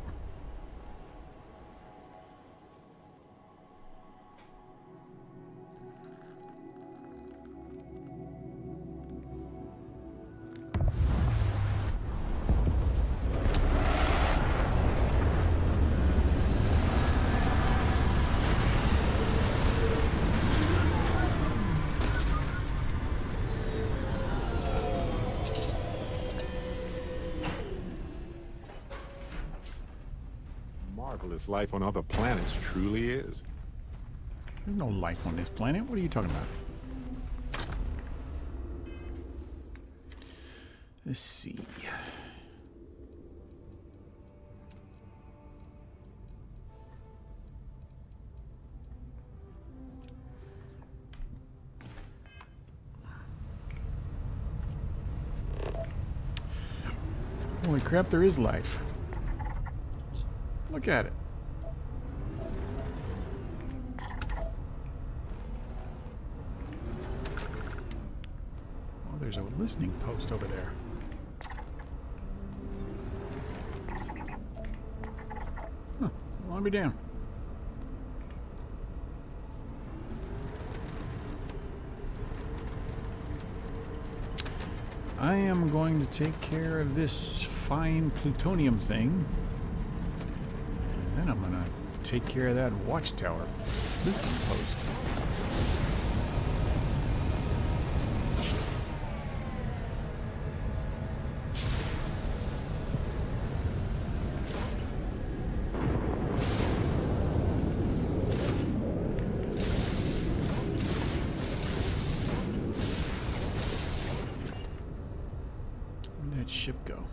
Marvelous life on other planets truly is. There's no life on this planet. What are you talking about? Let's see. Holy crap, there is life. Look at it. Oh, there's a listening post over there. Huh. Well, I'll be damned. I am going to take care of this fine plutonium thing. And then I'm going to take care of that watchtower. Listening post. Ship go?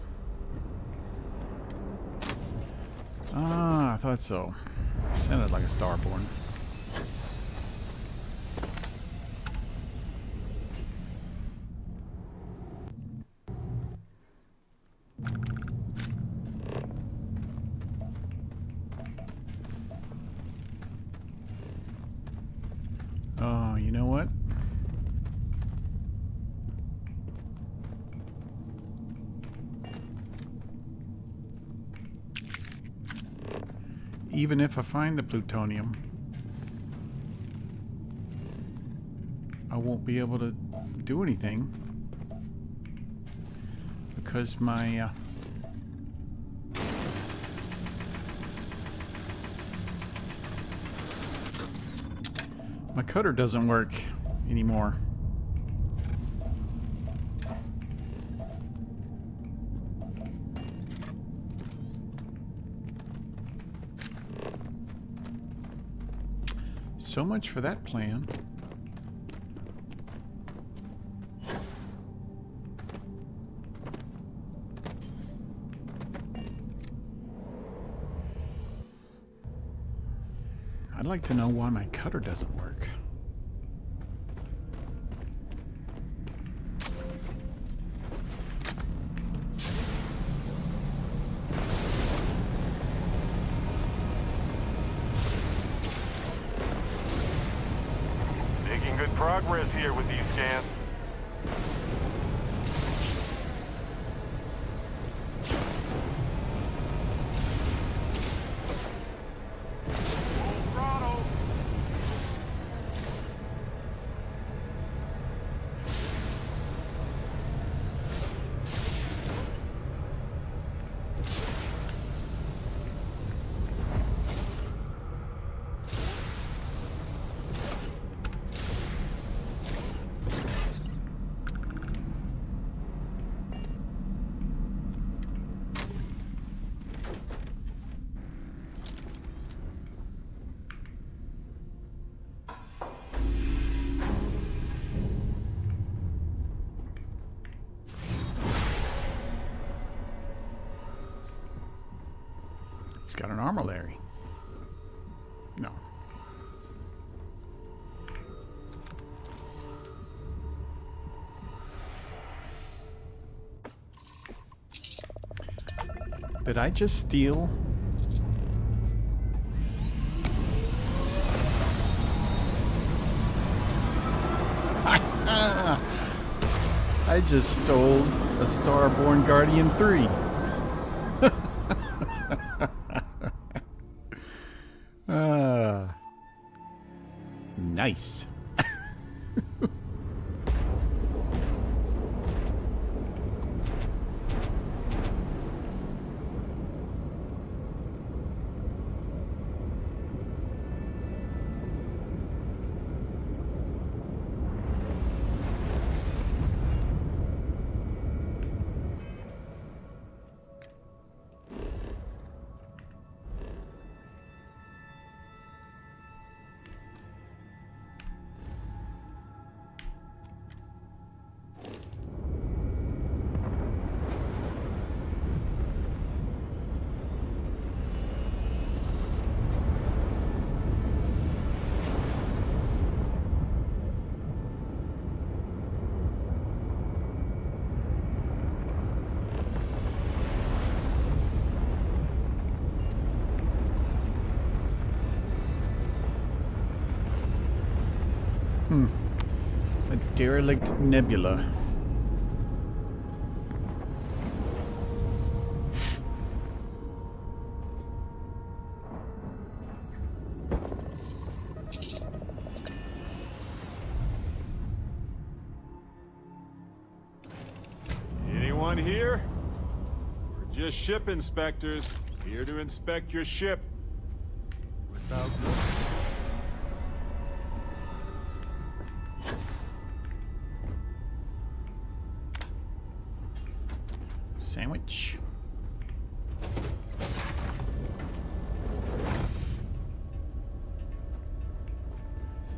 Ah, I thought so. Sounded like a starborn. Oh, you know what? Even if I find the plutonium, I won't be able to do anything because my my cutter doesn't work anymore. So much for that plan. I'd like to know why my cutter doesn't work. Making good progress here with these scans. He's got an armillary. No. Did I just steal? I just stole a Starborn Guardian 3. Nice. A derelict nebula. Anyone here? We're just ship inspectors, here to inspect your ship. Without Sandwich.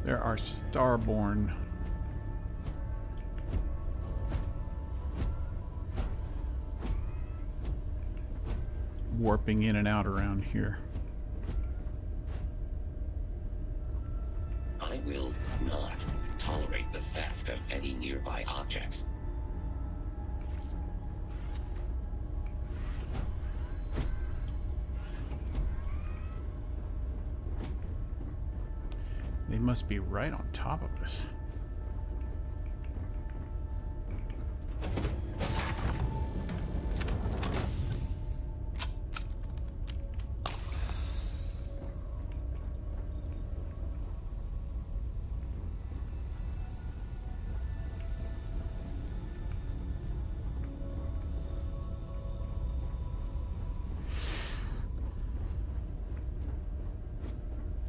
There are starborn. Warping in and out around here. I will not tolerate the theft of any nearby objects. They must be right on top of us.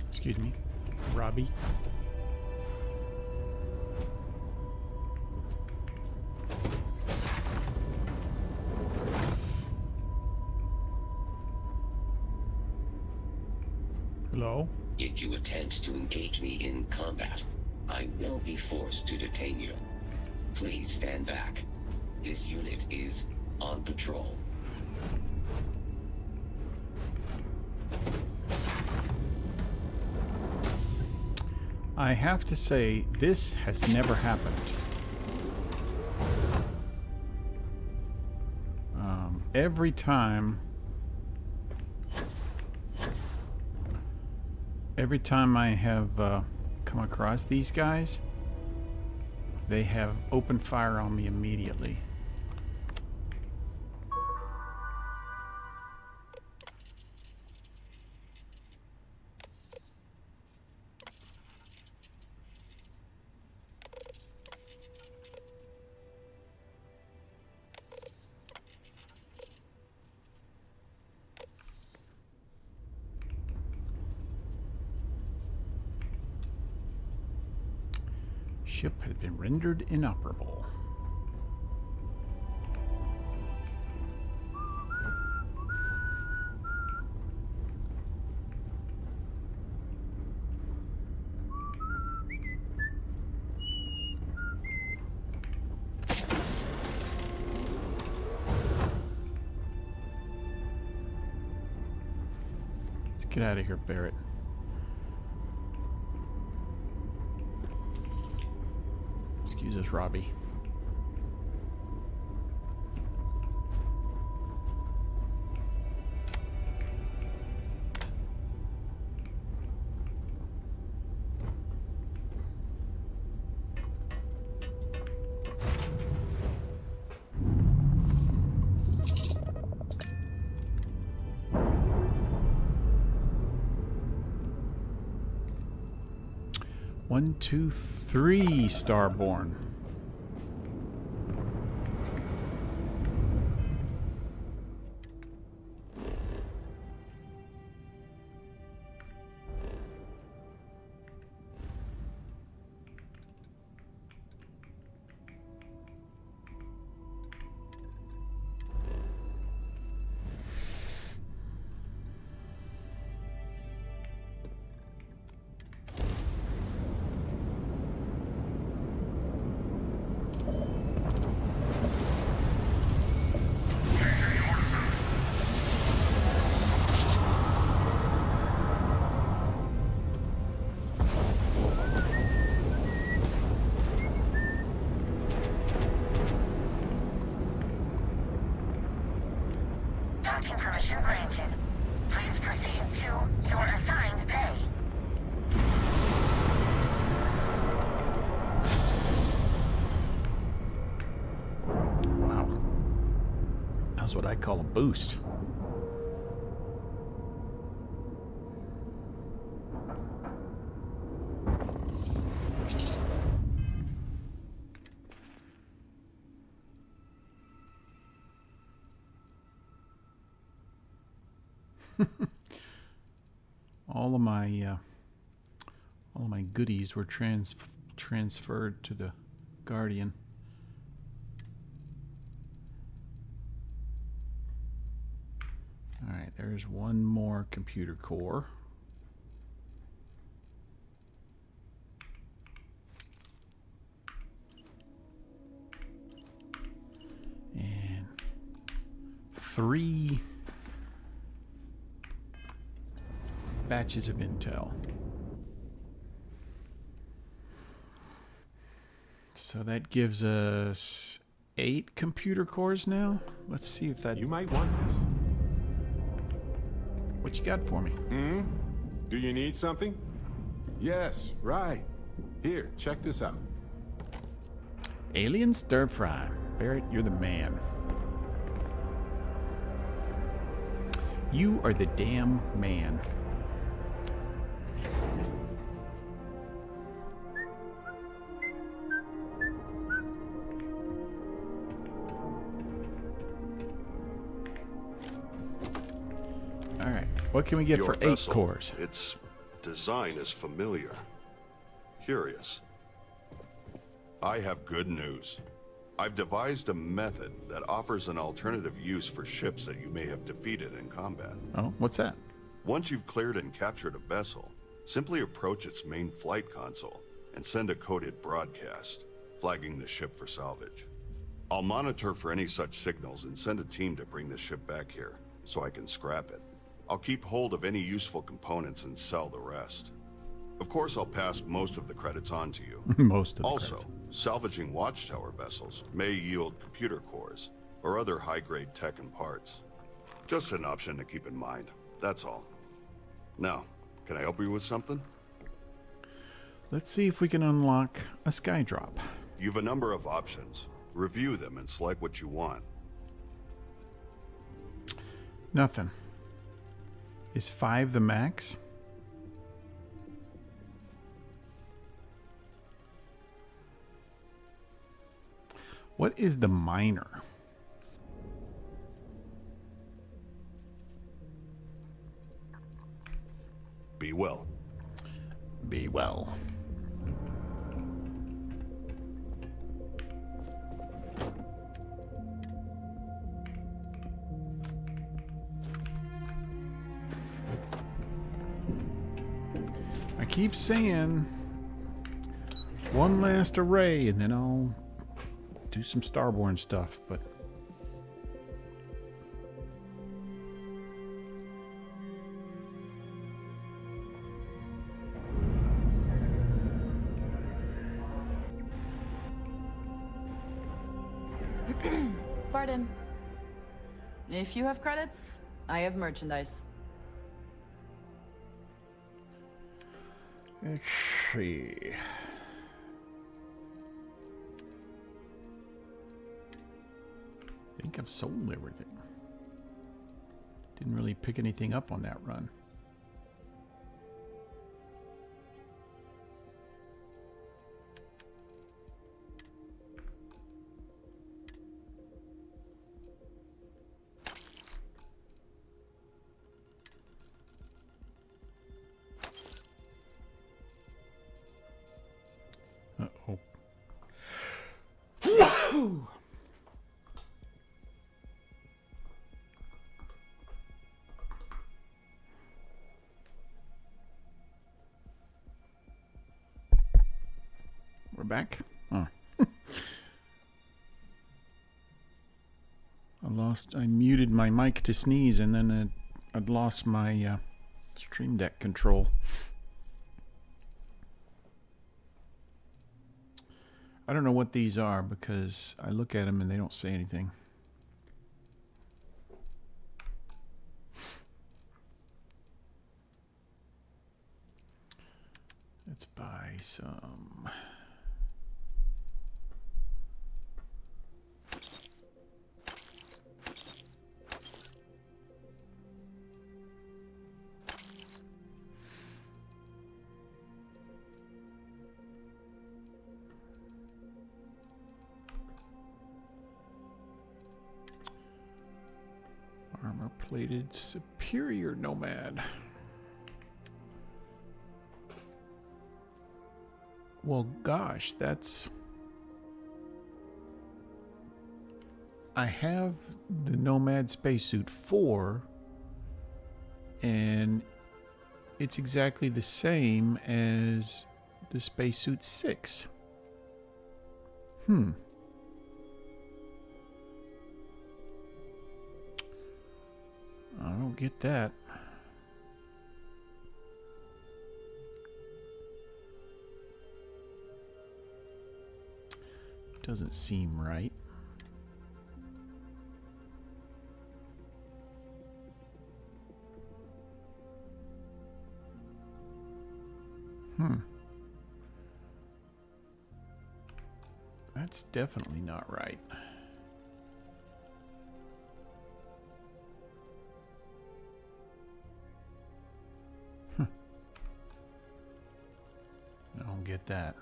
Excuse me, Robbie. Hello? If you attempt to engage me in combat, I will be forced to detain you. Please stand back. This unit is on patrol. I have to say, this has never happened. Every time I have come across these guys, they have opened fire on me immediately. Ship has been rendered inoperable. Let's get out of here, Barrett. Excuse us, Robbie. One, two, three, Starborn. Docking permission granted. Please proceed to your assigned bay. That's what I call a boost. All of my goodies were transferred to the Guardian. All right, there's one more computer core. And 3 batches of intel. So that gives us 8 computer cores now. Let's see if that... You might want this. What you got for me? Do you need something? Yes, right. Here, check this out. Alien stir fry. Barrett, you're the man. You are the damn man. All right. What can we get Your for 8 vessel, cores? Its design is familiar. Curious. I have good news. I've devised a method that offers an alternative use for ships that you may have defeated in combat. Oh, what's that? Once you've cleared and captured a vessel, simply approach its main flight console and send a coded broadcast, flagging the ship for salvage. I'll monitor for any such signals and send a team to bring the ship back here, so I can scrap it. I'll keep hold of any useful components and sell the rest. Of course, I'll pass most of the credits on to you. Most of the Also, credits. salvaging watchtower vessels may yield computer cores or other high-grade tech and parts. Just an option to keep in mind, that's all. Now, can I help you with something? Let's see if we can unlock a sky drop. You've a number of options. Review them and select what you want. Nothing. Is 5 the max? What is the minor? Be well. Be well. I keep saying one last array and then I'll do some Starborn stuff, but Pardon. If you have credits, I have merchandise. let's see. I think I've sold everything. Didn't really pick anything up on that run. Uh-oh. We're back. Oh. I muted my mic to sneeze and then I'd lost my Stream Deck control. I don't know what these are because I look at them and they don't say anything. Let's buy some. Armor-plated superior nomad. Well, gosh, that's... I have the Nomad Spacesuit 4, and it's exactly the same as the Spacesuit 6. I don't get that. Doesn't seem right. That's definitely not right. I don't get that.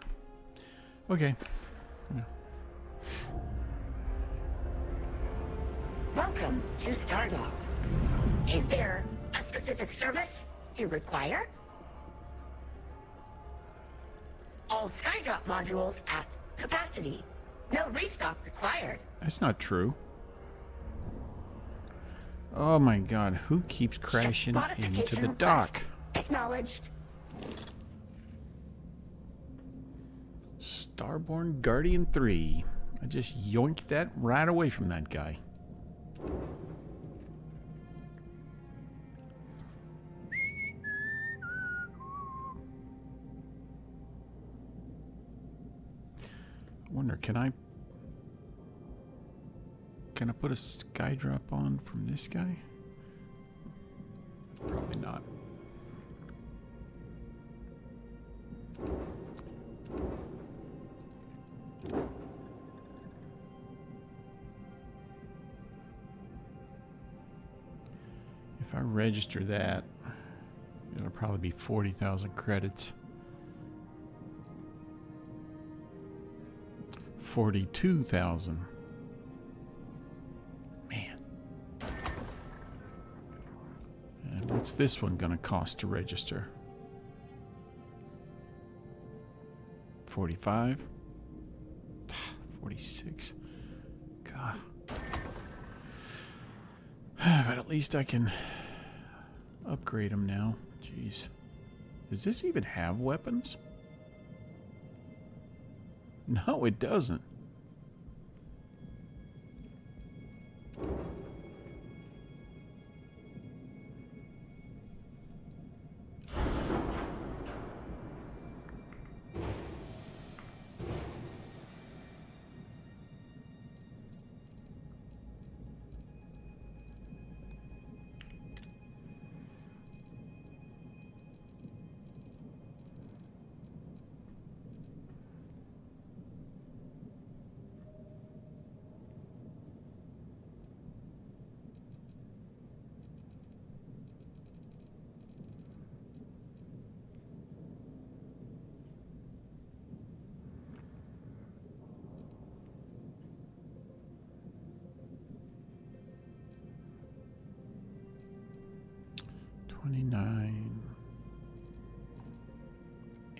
Okay. Yeah. Welcome to Stardock. Is there a specific service you require? All Skydrop modules at capacity. No restock required. That's not true. Oh my god, who keeps crashing into the dock? Acknowledged. Starborn Guardian 3. I just yoinked that right away from that guy. I wonder, can I put a sky drop on from this guy? Probably not. If I register that, it'll probably be 40,000 credits. 42,000. Man. And what's this one gonna cost to register? 45? 46. God. But at least I can upgrade them now. Jeez. Does this even have weapons? No, it doesn't.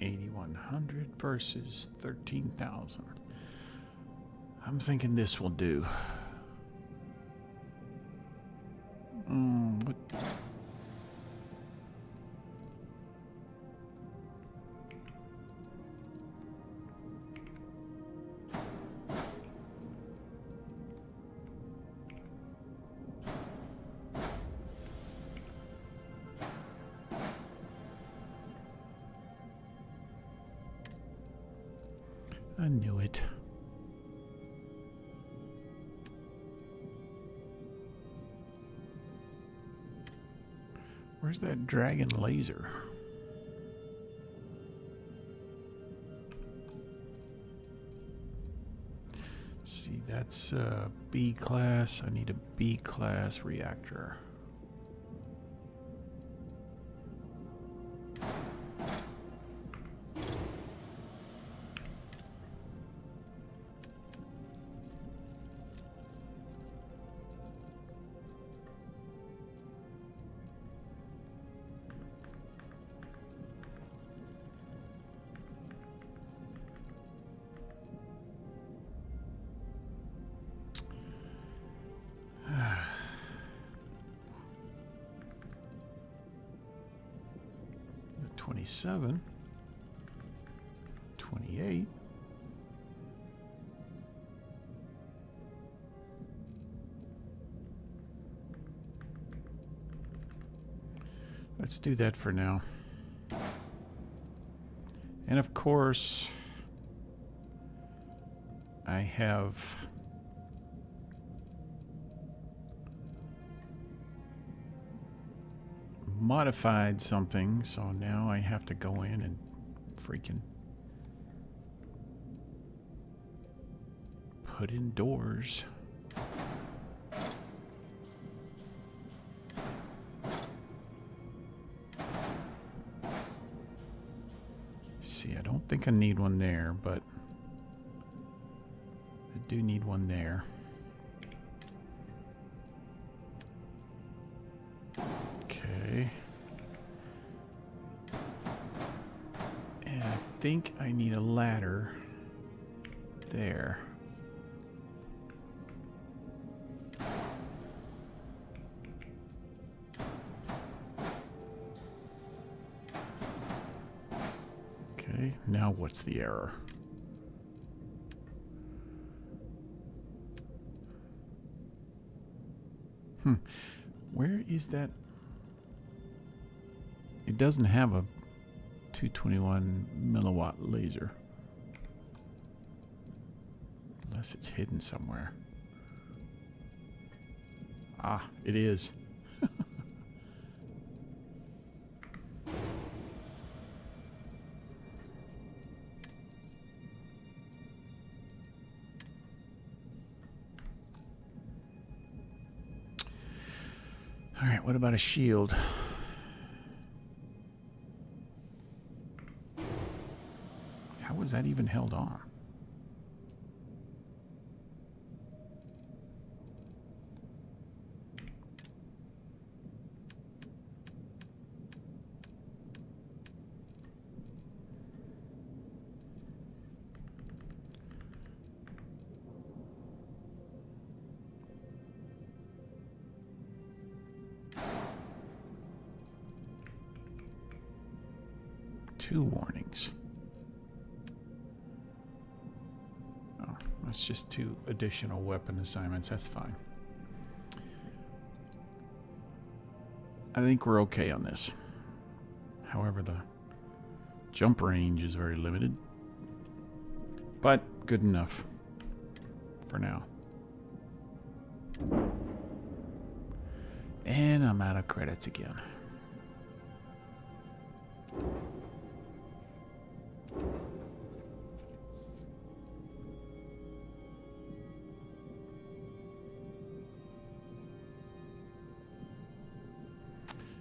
$8,100 versus 13,000. I'm thinking this will do. What? I knew it. Where's that dragon laser? See, that's B class. I need a B class reactor. 27. 28. Let's do that for now. And of course, I have modified something, so now I have to go in and freaking put in doors. See, I don't think I need one there, but I do need one there. Okay. And I think I need a ladder there. Okay, now what's the error? Where is that? It doesn't have a 221 milliwatt laser. Unless it's hidden somewhere. Ah, it is. All right, what about a shield? How was that even held on? Two warnings. Oh, that's just two additional weapon assignments. That's fine. I think we're okay on this. However, the jump range is very limited. But good enough for now. And I'm out of credits again.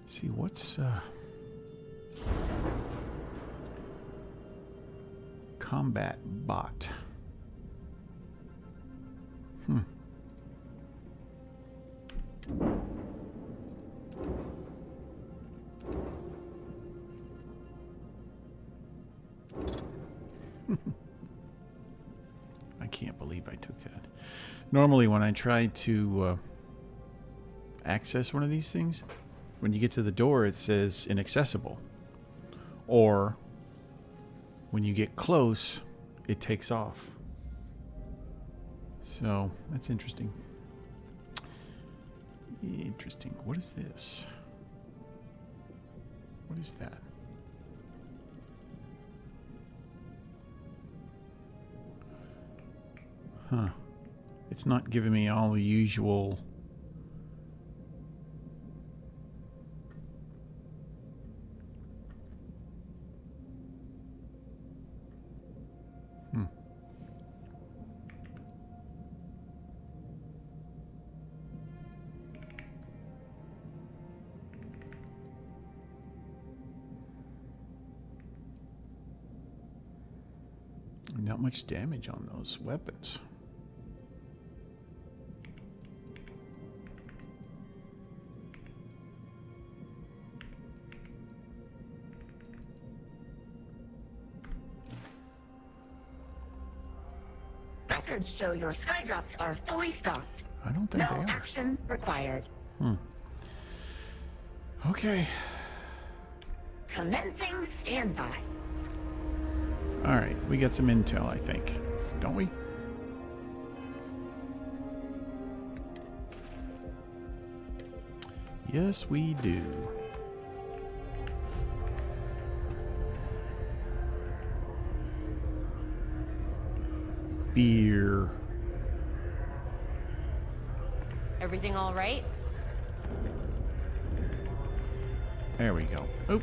See what's combat bot. I can't believe I took that. Normally when I try to access one of these things, when you get to the door, it says inaccessible. Or when you get close, it takes off. So that's interesting. Interesting. What is this? What is that? Huh. It's not giving me all the usual... Not much damage on those weapons. Records show your skydrops are fully stocked. I don't think they No are. action required. Okay. Commencing standby. All right, we got some intel, I think, don't we? Yes, we do. Beer. Everything all right? There we go. Oh,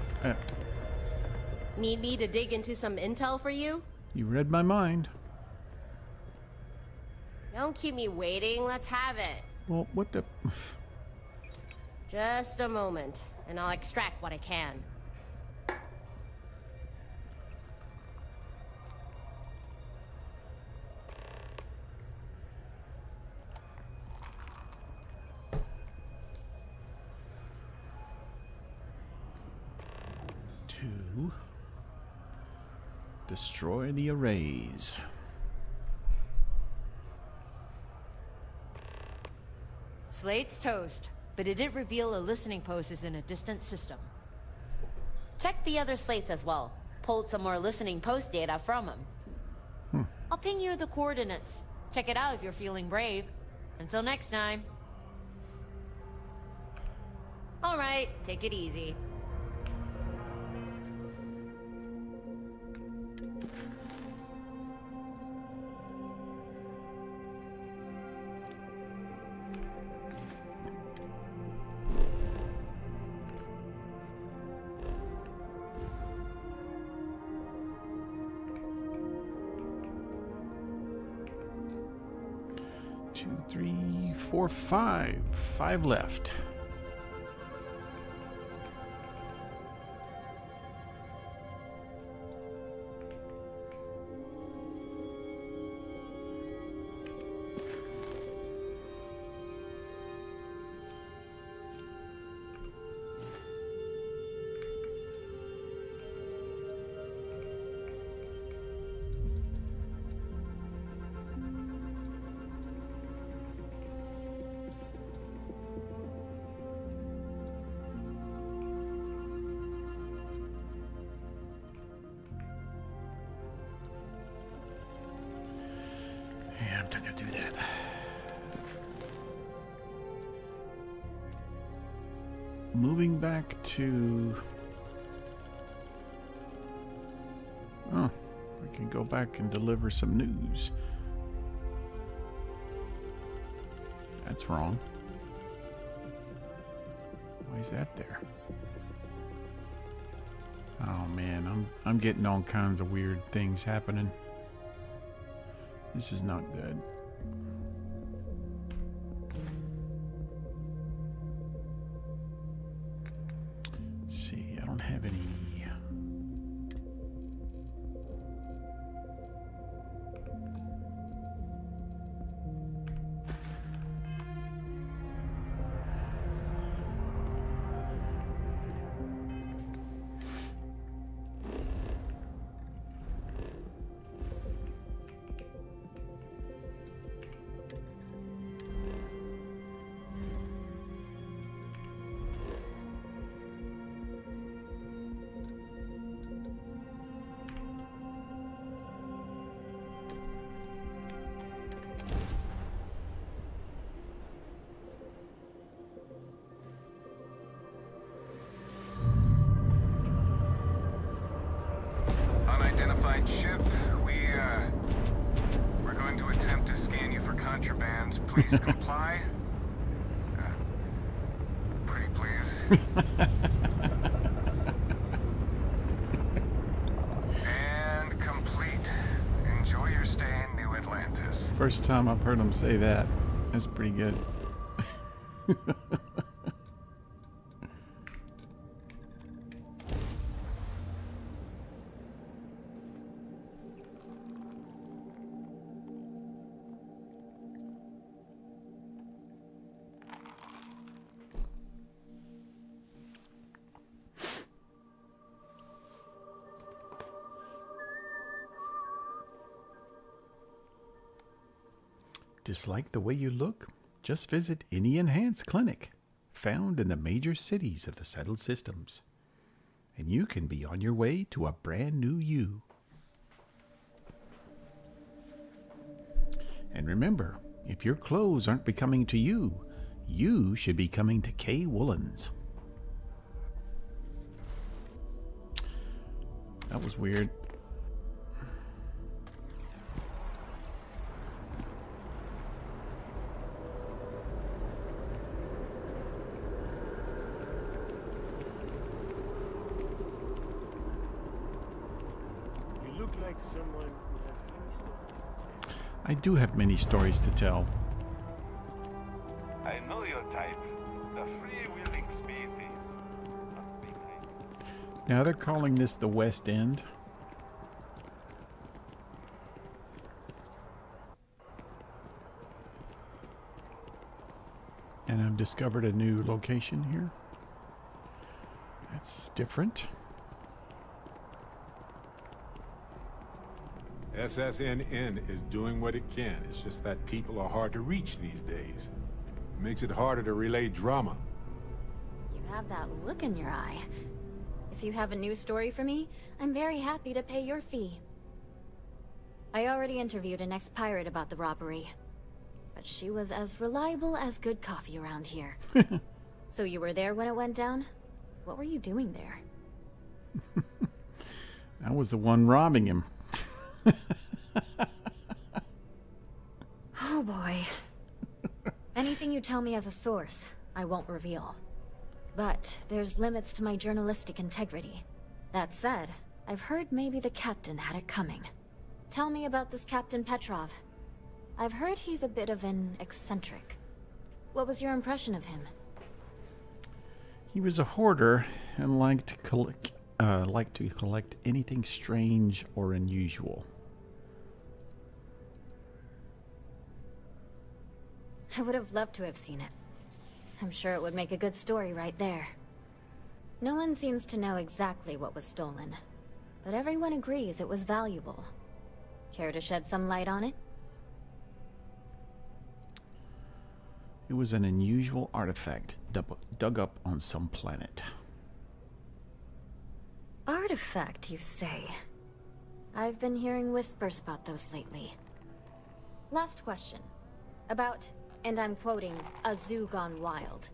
Need me to dig into some intel for you? you read my mind. Don't keep me waiting. Let's have it. Well, what the... Just a moment, and I'll extract what I can. To destroy the arrays. Slate's toast, but it did reveal a listening post is in a distant system. Check the other slates as well. Pulled some more listening post data from them. I'll ping you the coordinates. Check it out if you're feeling brave. Until next time. All right, take it easy. Two, three, four, five. Five left. Yeah, I'm not gonna do that. Moving back to... Oh, I can go back and deliver some news. That's wrong. Why is that there? Oh man, I'm getting all kinds of weird things happening. This is not good. Let's see, I don't have any. Unidentified ship. We're going to attempt to scan you for contraband. Please comply. Pretty please. And complete. Enjoy your stay in New Atlantis. First time I've heard him say that. That's pretty good. Dislike the way you look? Just visit any enhanced clinic found in the major cities of the settled systems. and you can be on your way to a brand new you. And remember, if your clothes aren't becoming to you, you should be coming to K Woolens. That was weird. You look like someone who has many stories to tell. I do have many stories to tell. I know your type. The free-wheeling species. Must be nice. Now they're calling this the West End. And I've discovered a new location here. That's different. SSNN is doing what it can. It's just that people are hard to reach these days. It makes it harder to relay drama. You have that look in your eye. If you have a new story for me, I'm very happy to pay your fee. I already interviewed an ex-pirate about the robbery, but she was as reliable as good coffee around here. So you were there when it went down? What were you doing there? I was the one robbing him. Oh boy. Anything you tell me as a source, I won't reveal. But there's limits to my journalistic integrity. That said, I've heard maybe the captain had it coming. Tell me about this Captain Petrov. I've heard he's a bit of an eccentric. What was your impression of him? He was a hoarder and liked to collect anything strange or unusual. I would have loved to have seen it. I'm sure it would make a good story right there. No one seems to know exactly what was stolen, but everyone agrees it was valuable. Care to shed some light on it? It was an unusual artifact dug up on some planet. Artifact, you say? I've been hearing whispers about those lately. Last question. About, and I'm quoting, a zoo gone wild.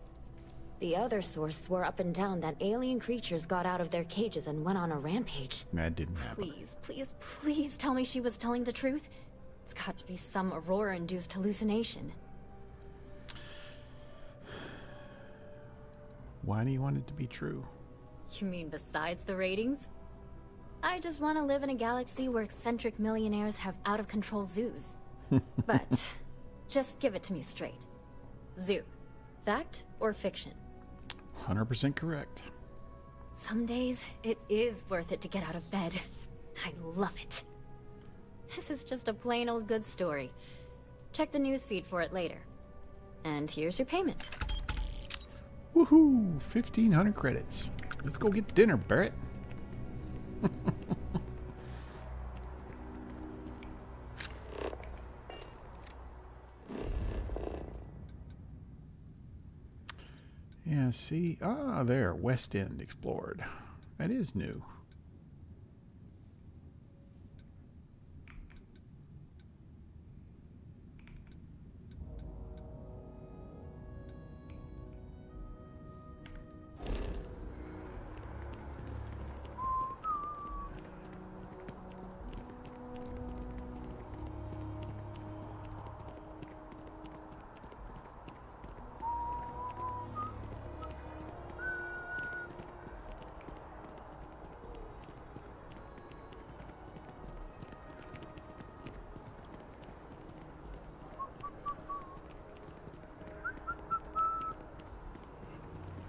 The other source swore up and down that alien creatures got out of their cages and went on a rampage. That didn't happen. Please, please, please tell me she was telling the truth. It's got to be some Aurora-induced hallucination. Why do you want it to be true? You mean besides the ratings? I just want to live in a galaxy where eccentric millionaires have out-of-control zoos. But, just give it to me straight. Zoo. Fact or fiction? 100% correct. Some days, it is worth it to get out of bed. I love it. This is just a plain old good story. Check the newsfeed for it later. And here's your payment. Woohoo! 1,500 credits. Let's go get dinner, Barrett. Yeah, see? Ah, there. West End explored. That is new.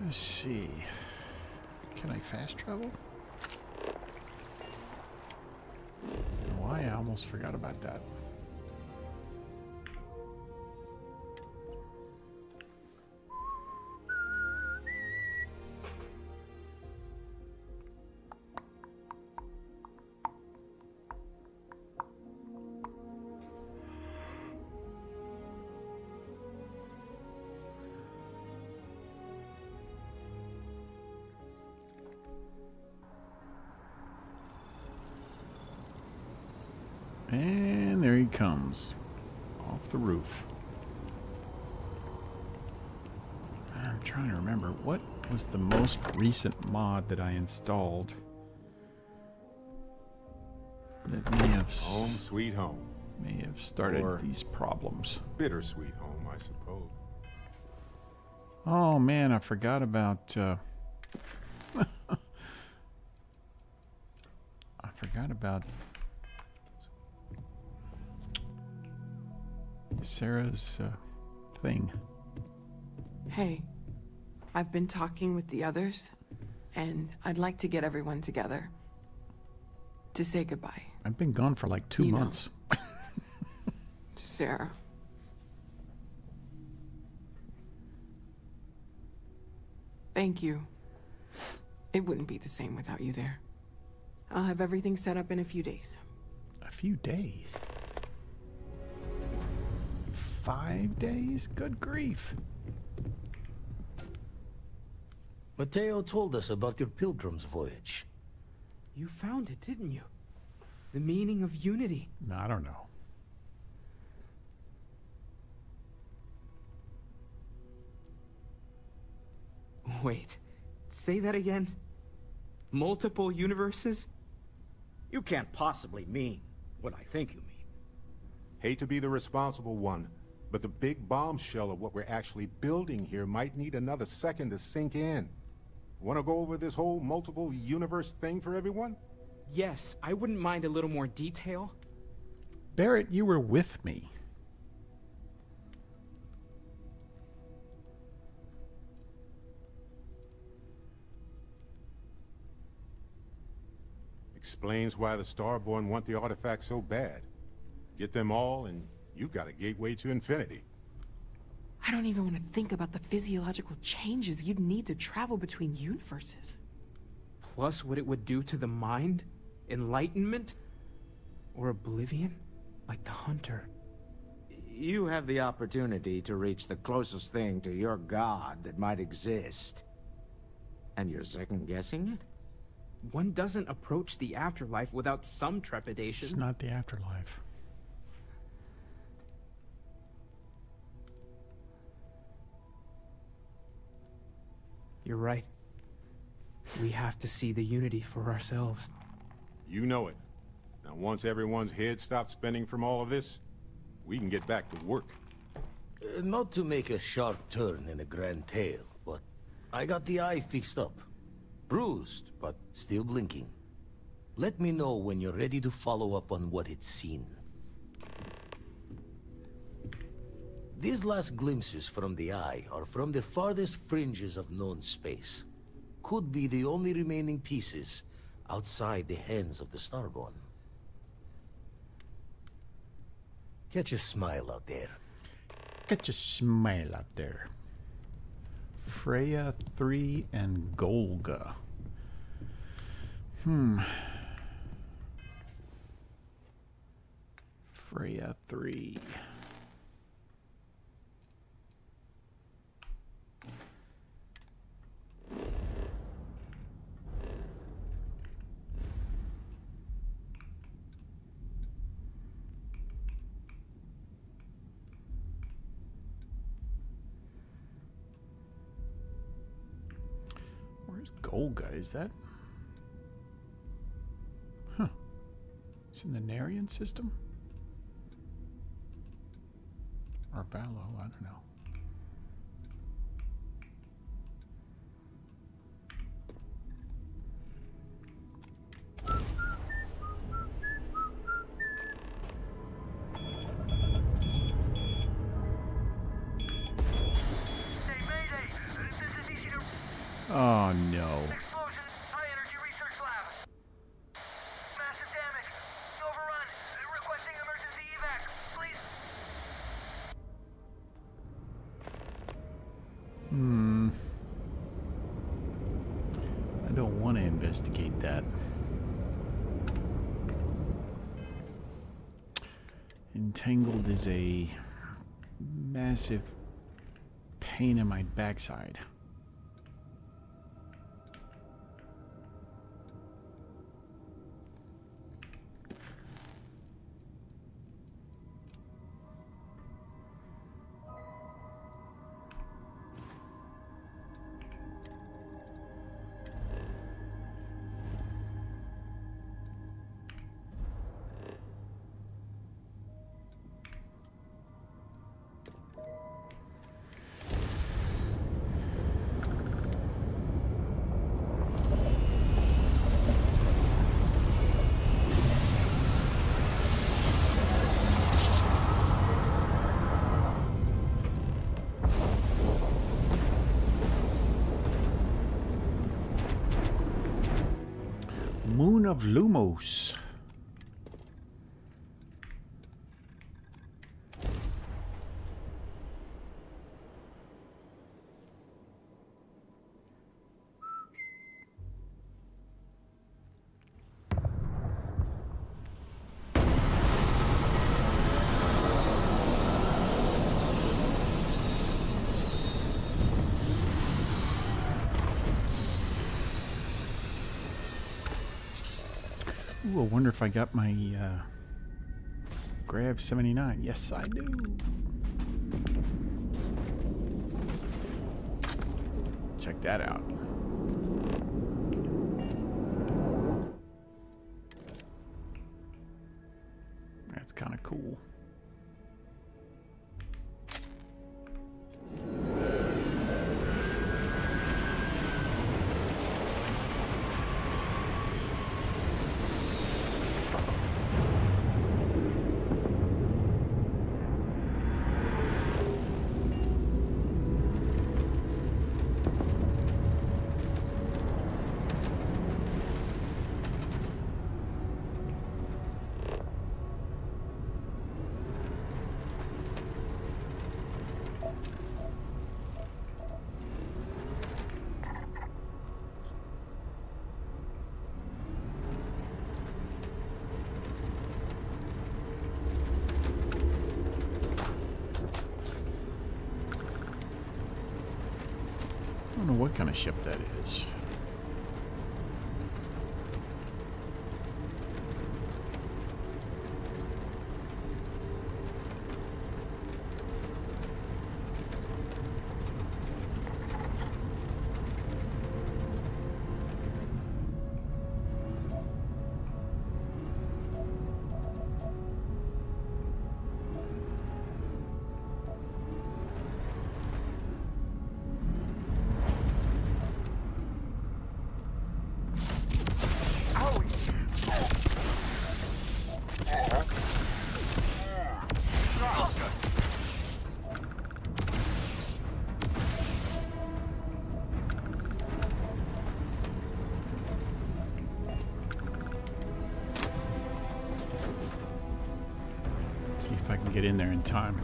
Let's see. Can I fast travel? Why? I almost forgot about that. And there he comes. Off the roof. I'm trying to remember. What was the most recent mod that I installed that may have... Home sweet home. May have started Or these problems. bittersweet home, I suppose. Oh man, I forgot about I forgot about Sarah's thing. Hey, I've been talking with the others, and I'd like to get everyone together to say goodbye I've been gone for like 2 months. to Sarah. Thank you. It wouldn't be the same without you there. I'll have everything set up in a few days. A few days? 5 days? Good grief. Mateo told us about your pilgrim's voyage. You found it, didn't you? The meaning of unity. No, I don't know. Wait, say that again? Multiple universes? You can't possibly mean what I think you mean. Hate to be the responsible one, but the big bombshell of what we're actually building here might need another second to sink in. Want to go over this whole multiple universe thing for everyone? Yes, I wouldn't mind a little more detail. Barrett, you were with me. Explains why the Starborn want the artifact so bad. Get them all, and you've got a gateway to infinity. I don't even want to think about the physiological changes you'd need to travel between universes. Plus what it would do to the mind? Enlightenment? Or oblivion? Like the Hunter. You have the opportunity to reach the closest thing to your god that might exist. And you're second-guessing it? One doesn't approach the afterlife without some trepidation. It's not the afterlife. You're right. We have to see the unity for ourselves. You know it. Now, once everyone's head stops spinning from all of this, we can get back to work. Not to make a sharp turn in a grand tale, but I got the eye fixed up. Bruised, but still blinking. Let me know when you're ready to follow up on what it's seen. These last glimpses from the eye are from the farthest fringes of known space. Could be the only remaining pieces outside the hands of the Starborn. Catch a smile out there. Catch a smile out there. Freya 3 and Golga. Freya 3. Where's Golga? Is that? Huh. It's in the Narian system? Or Valo, I don't know. Oh no. I don't want to investigate that. Entangled is a massive pain in my backside. Moon of Lumos. Ooh, I wonder if I got my Grav 79. Yes, I do. Check that out. That's kind of cool. I don't know what kind of ship that is. See if I can get in there in time.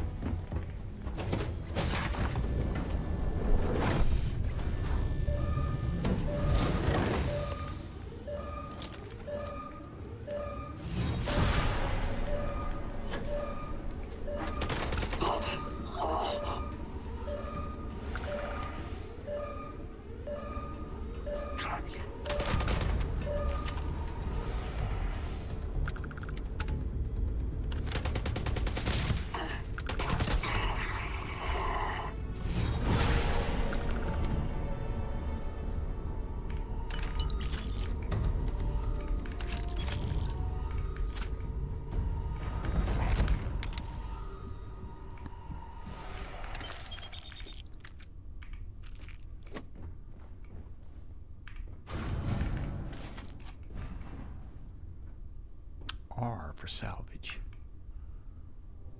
R for salvage.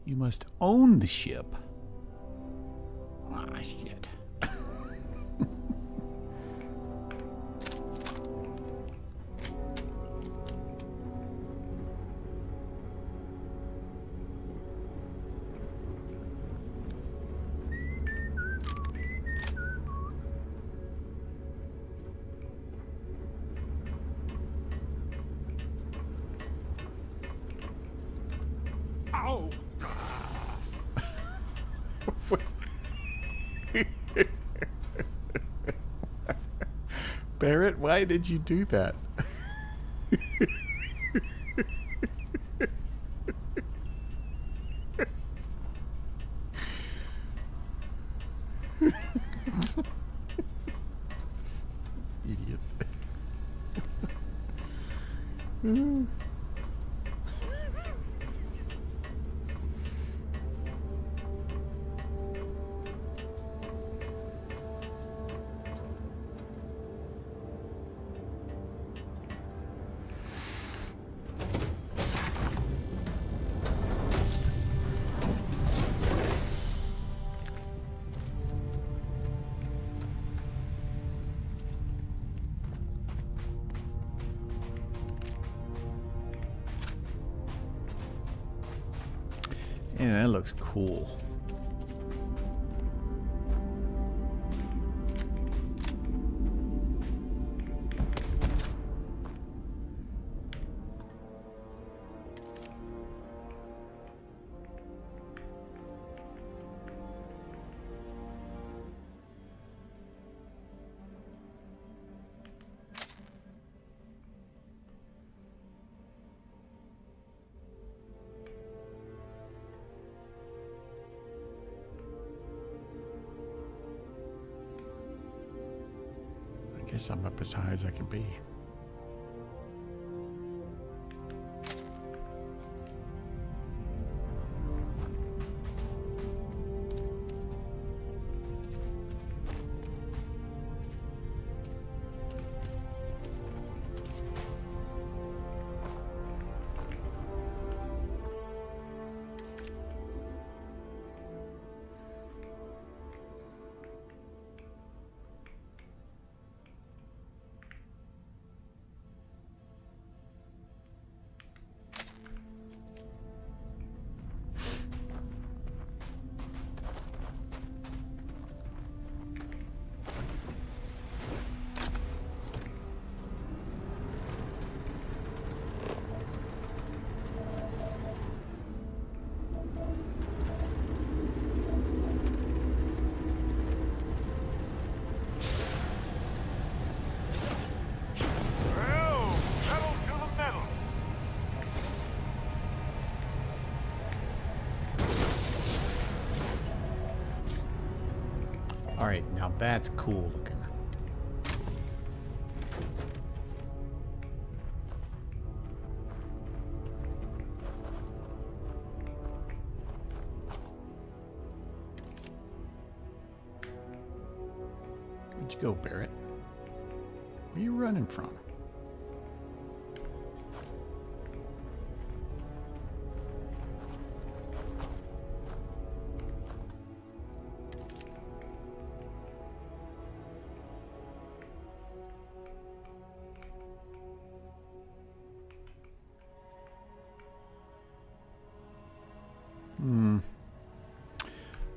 You must own the ship. Ah, shit. Ow! Barrett, why did you do that? Idiot. Yeah, that looks cool. I guess I'm up as high as I can be. All right, now that's cool looking. Where'd you go, Barrett? Where are you running from?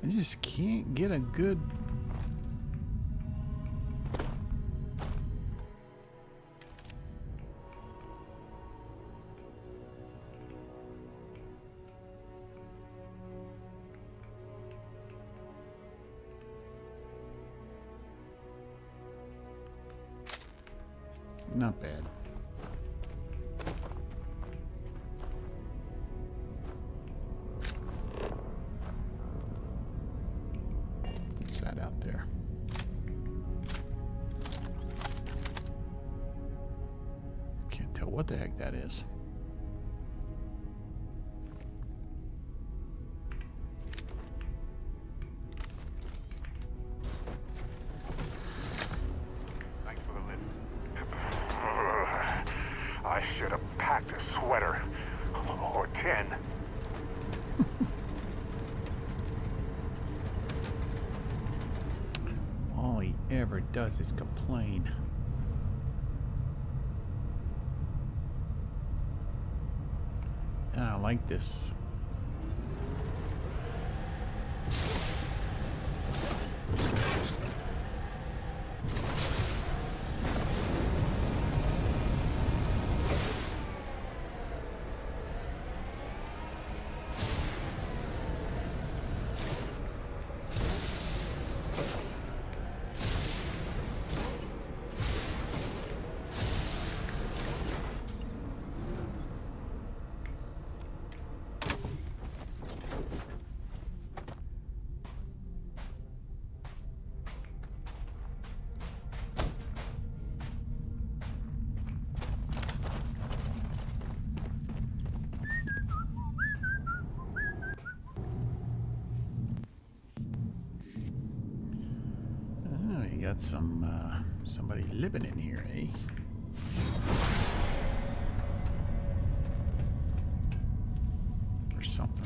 I just can't get a good... Not bad. What's that out there? Can't tell what the heck that is. Thanks for the lift. I should have packed a sweater. Or 10. All he ever does is complain. And I like this. Oh, you got somebody living in here, eh? Or something.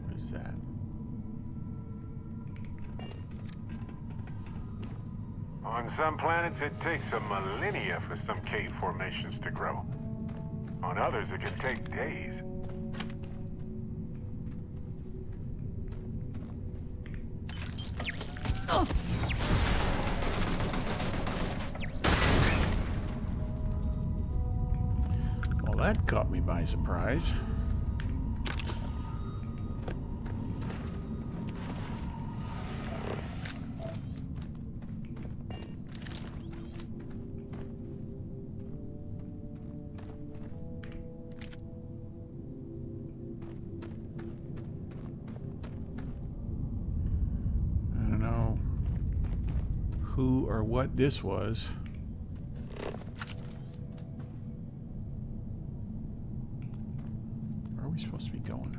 What is that? On some planets, it takes a millennia for some cave formations to grow. On others, it can take days. that caught me by surprise. I don't know who or what this was. Where are we supposed to be going?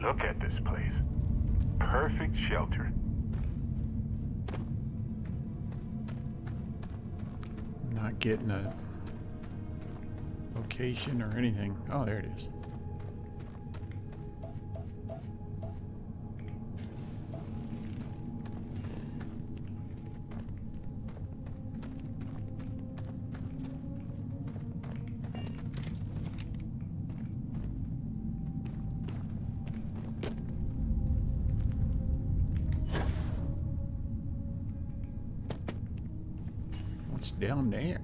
Look at this place. Perfect shelter. Not getting a location or anything. Oh, there it is. What's down there?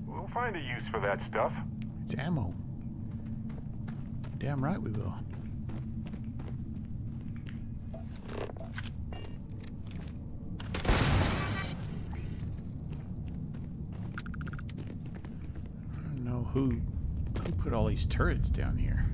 We'll find a use for that stuff. It's ammo. Damn right we will. I don't know who put all these turrets down here.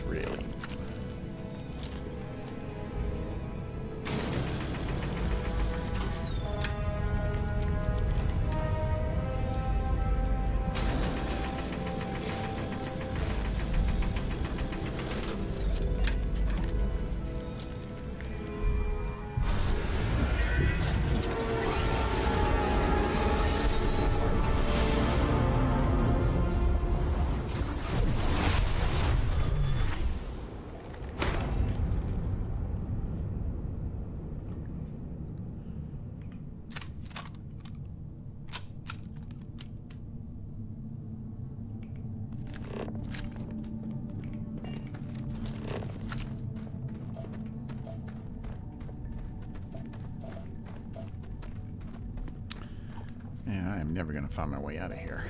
Really. Yeah, I am never going to find my way out of here.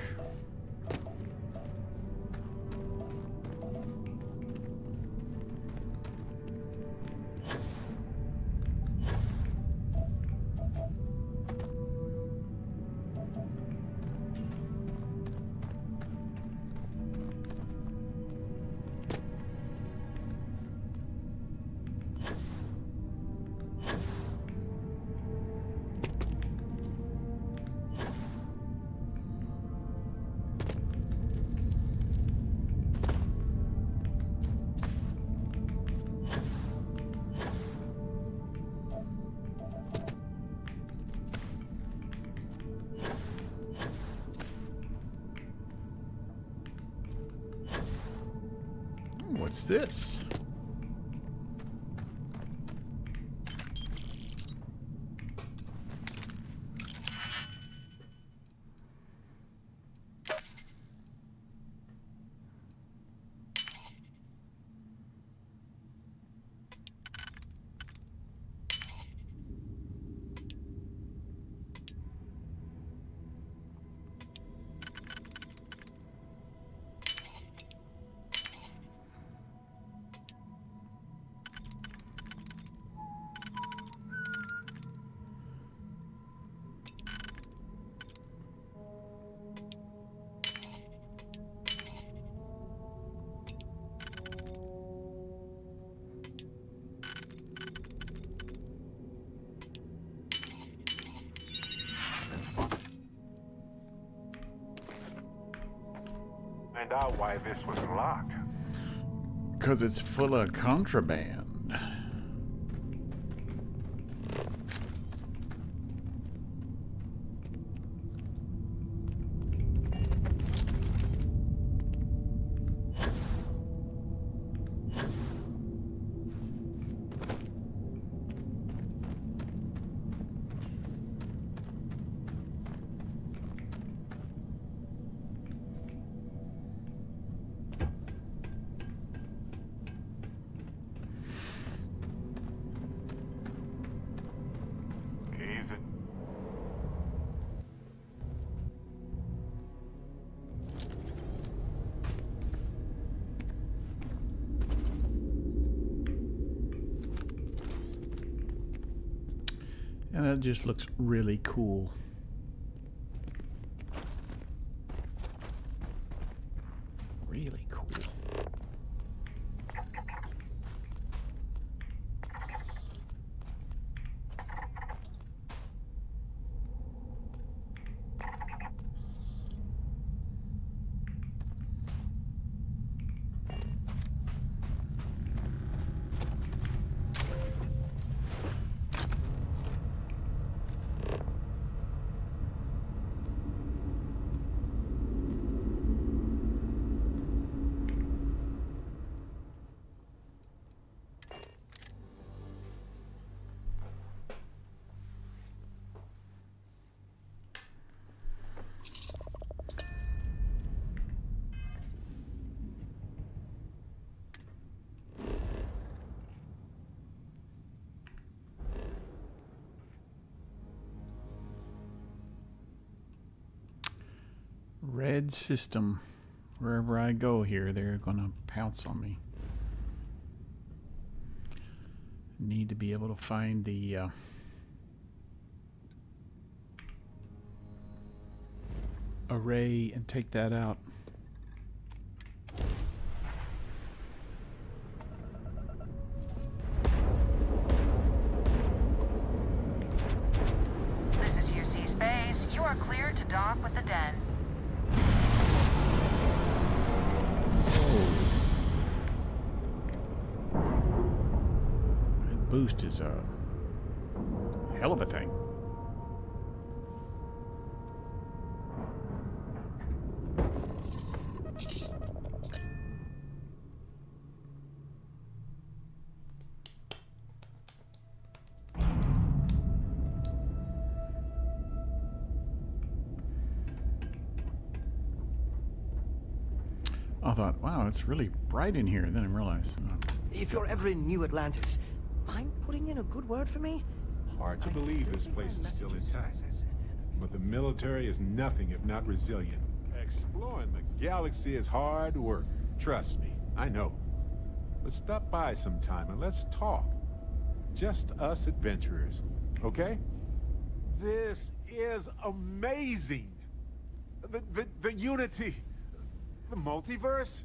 What's this? Find out why this was locked. Because it's full of contraband. Keys it. And that just looks really cool. Really cool. Red system. Wherever I go here, they're gonna pounce on me. Need to be able to find the array and take that out. This is UC Space. You are cleared to dock with the den. That boost is a hell of a thing. I thought, wow, it's really bright in here. Then I realized. If you're ever in New Atlantis, mind putting in a good word for me? Hard to believe this place is still intact. But the military is nothing if not resilient. Exploring the galaxy is hard work. Trust me, I know. But stop by sometime and let's talk. Just us adventurers, okay? This is amazing! The unity, the multiverse,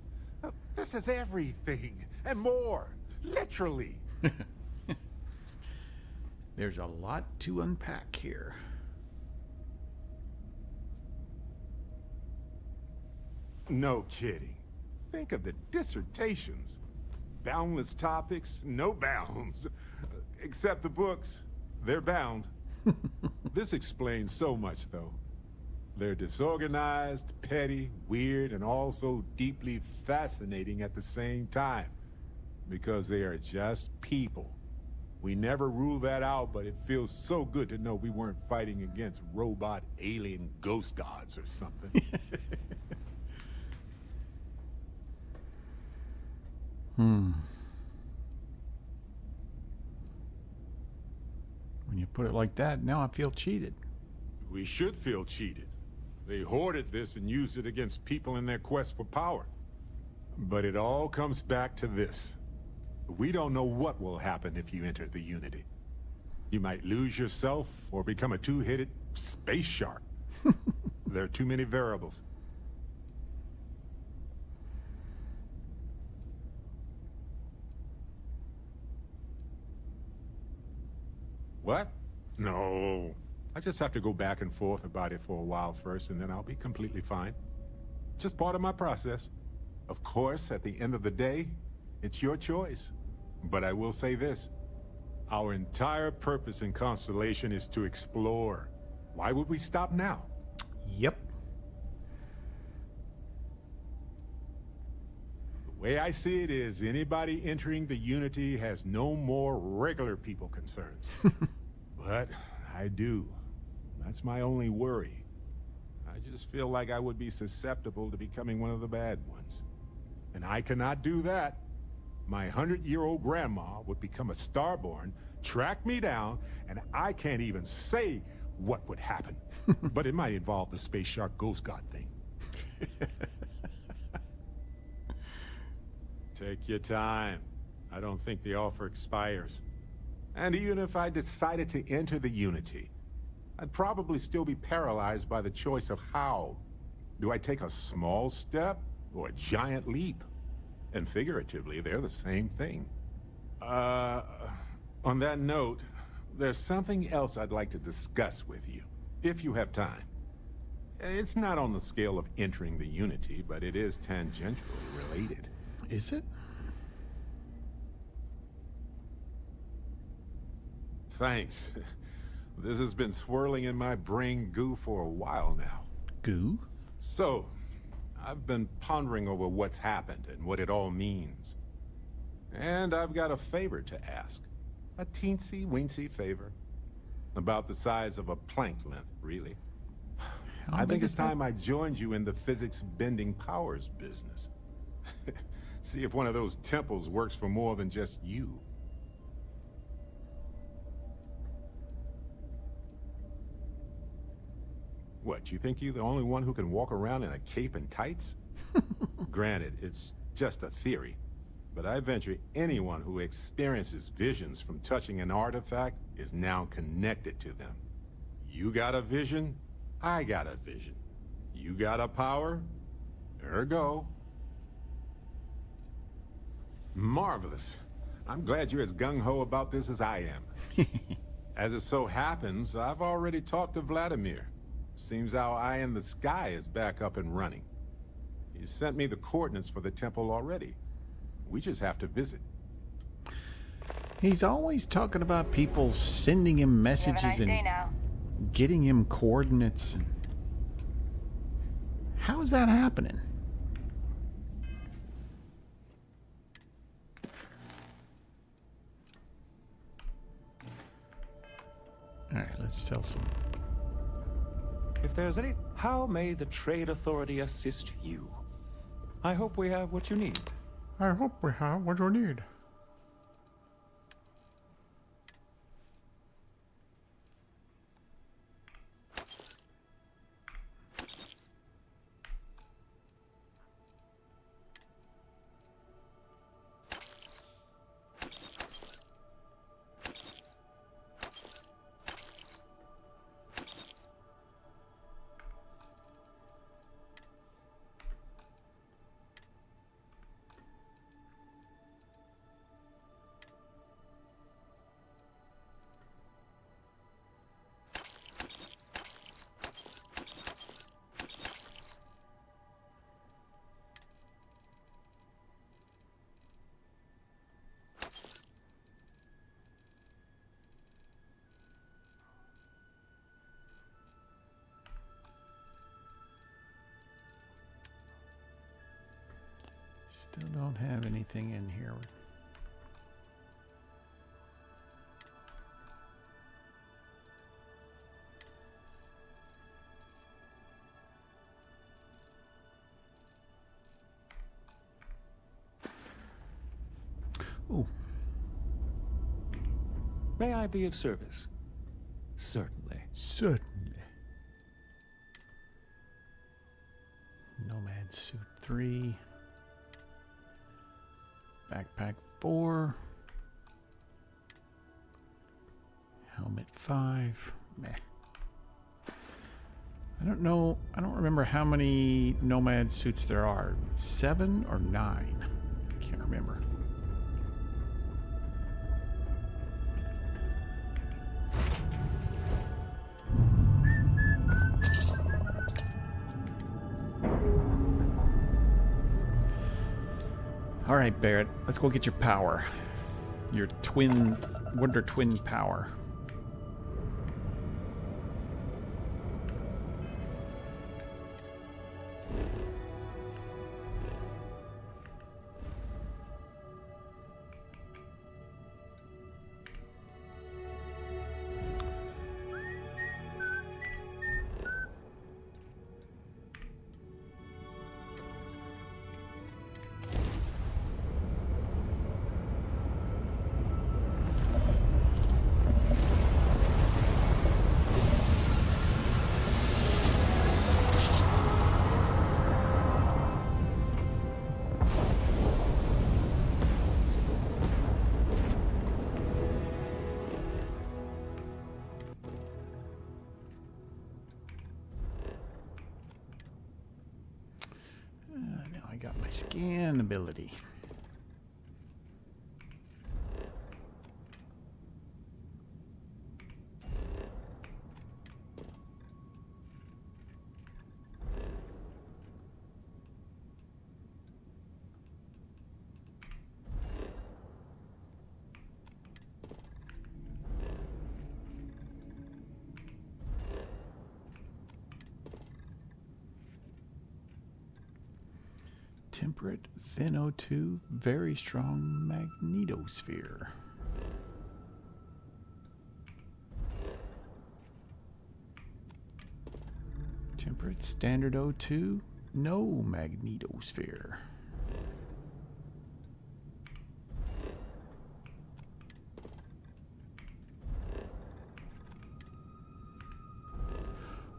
this is everything and more, literally. There's a lot to unpack here. No kidding. Think of the dissertations. Boundless topics, no bounds. Except the books, they're bound. This explains so much, though. They're disorganized, petty, weird, and also deeply fascinating at the same time. Because they are just people. We never rule that out, but it feels so good to know we weren't fighting against robot alien ghost gods or something. When you put it like that, now I feel cheated. We should feel cheated. They hoarded this and used it against people in their quest for power. But it all comes back to this. We don't know what will happen if you enter the Unity. You might lose yourself or become a two-headed space shark. There are too many variables. What? No. I just have to go back and forth about it for a while first, and then I'll be completely fine. Just part of my process. Of course, at the end of the day, it's your choice. But I will say this. Our entire purpose in Constellation is to explore. Why would we stop now? Yep. The way I see it is, anybody entering the Unity has no more regular people concerns. But I do. That's my only worry. I just feel like I would be susceptible to becoming one of the bad ones. And I cannot do that. My 100-year-old grandma would become a starborn, track me down, and I can't even say what would happen. But it might involve the space shark ghost god thing. Take your time. I don't think the offer expires. And even if I decided to enter the Unity, I'd probably still be paralyzed by the choice of how. Do I take a small step or a giant leap? And figuratively, they're the same thing. On that note, there's something else I'd like to discuss with you, if you have time. It's not on the scale of entering the Unity, but it is tangentially related. Is it? Thanks. This has been swirling in my brain goo for a while now. Goo? So, I've been pondering over what's happened and what it all means. And I've got a favor to ask. A teensy-weensy favor. About the size of a plank length, really. I think it's time I joined you in the physics-bending powers business. See if one of those temples works for more than just you. What, you think you're the only one who can walk around in a cape and tights? Granted, it's just a theory, but I venture anyone who experiences visions from touching an artifact is now connected to them. You got a vision, I got a vision. You got a power, ergo. Marvelous. I'm glad you're as gung-ho about this as I am. As it so happens, I've already talked to Vladimir. Seems our eye in the sky is back up and running. He sent me the coordinates for the temple already. We just have to visit. He's always talking about people sending him messages and getting him coordinates. How is that happening? All right, let's tell some. If there's any... How may the Trade Authority assist you? I hope we have what you need. I hope we have what you need. Still don't have anything in here. Oh. May I be of service? Certainly. Certainly. Nomad suit 3. Backpack 4. Helmet 5. Meh. I don't know. I don't remember how many Nomad suits there are. 7 or 9? I can't remember. All right, Barrett. Let's go get your power. Your twin, Wonder Twin power. Now I got my scan ability. Temperate, thin O2, very strong magnetosphere. Temperate, standard O2, no magnetosphere.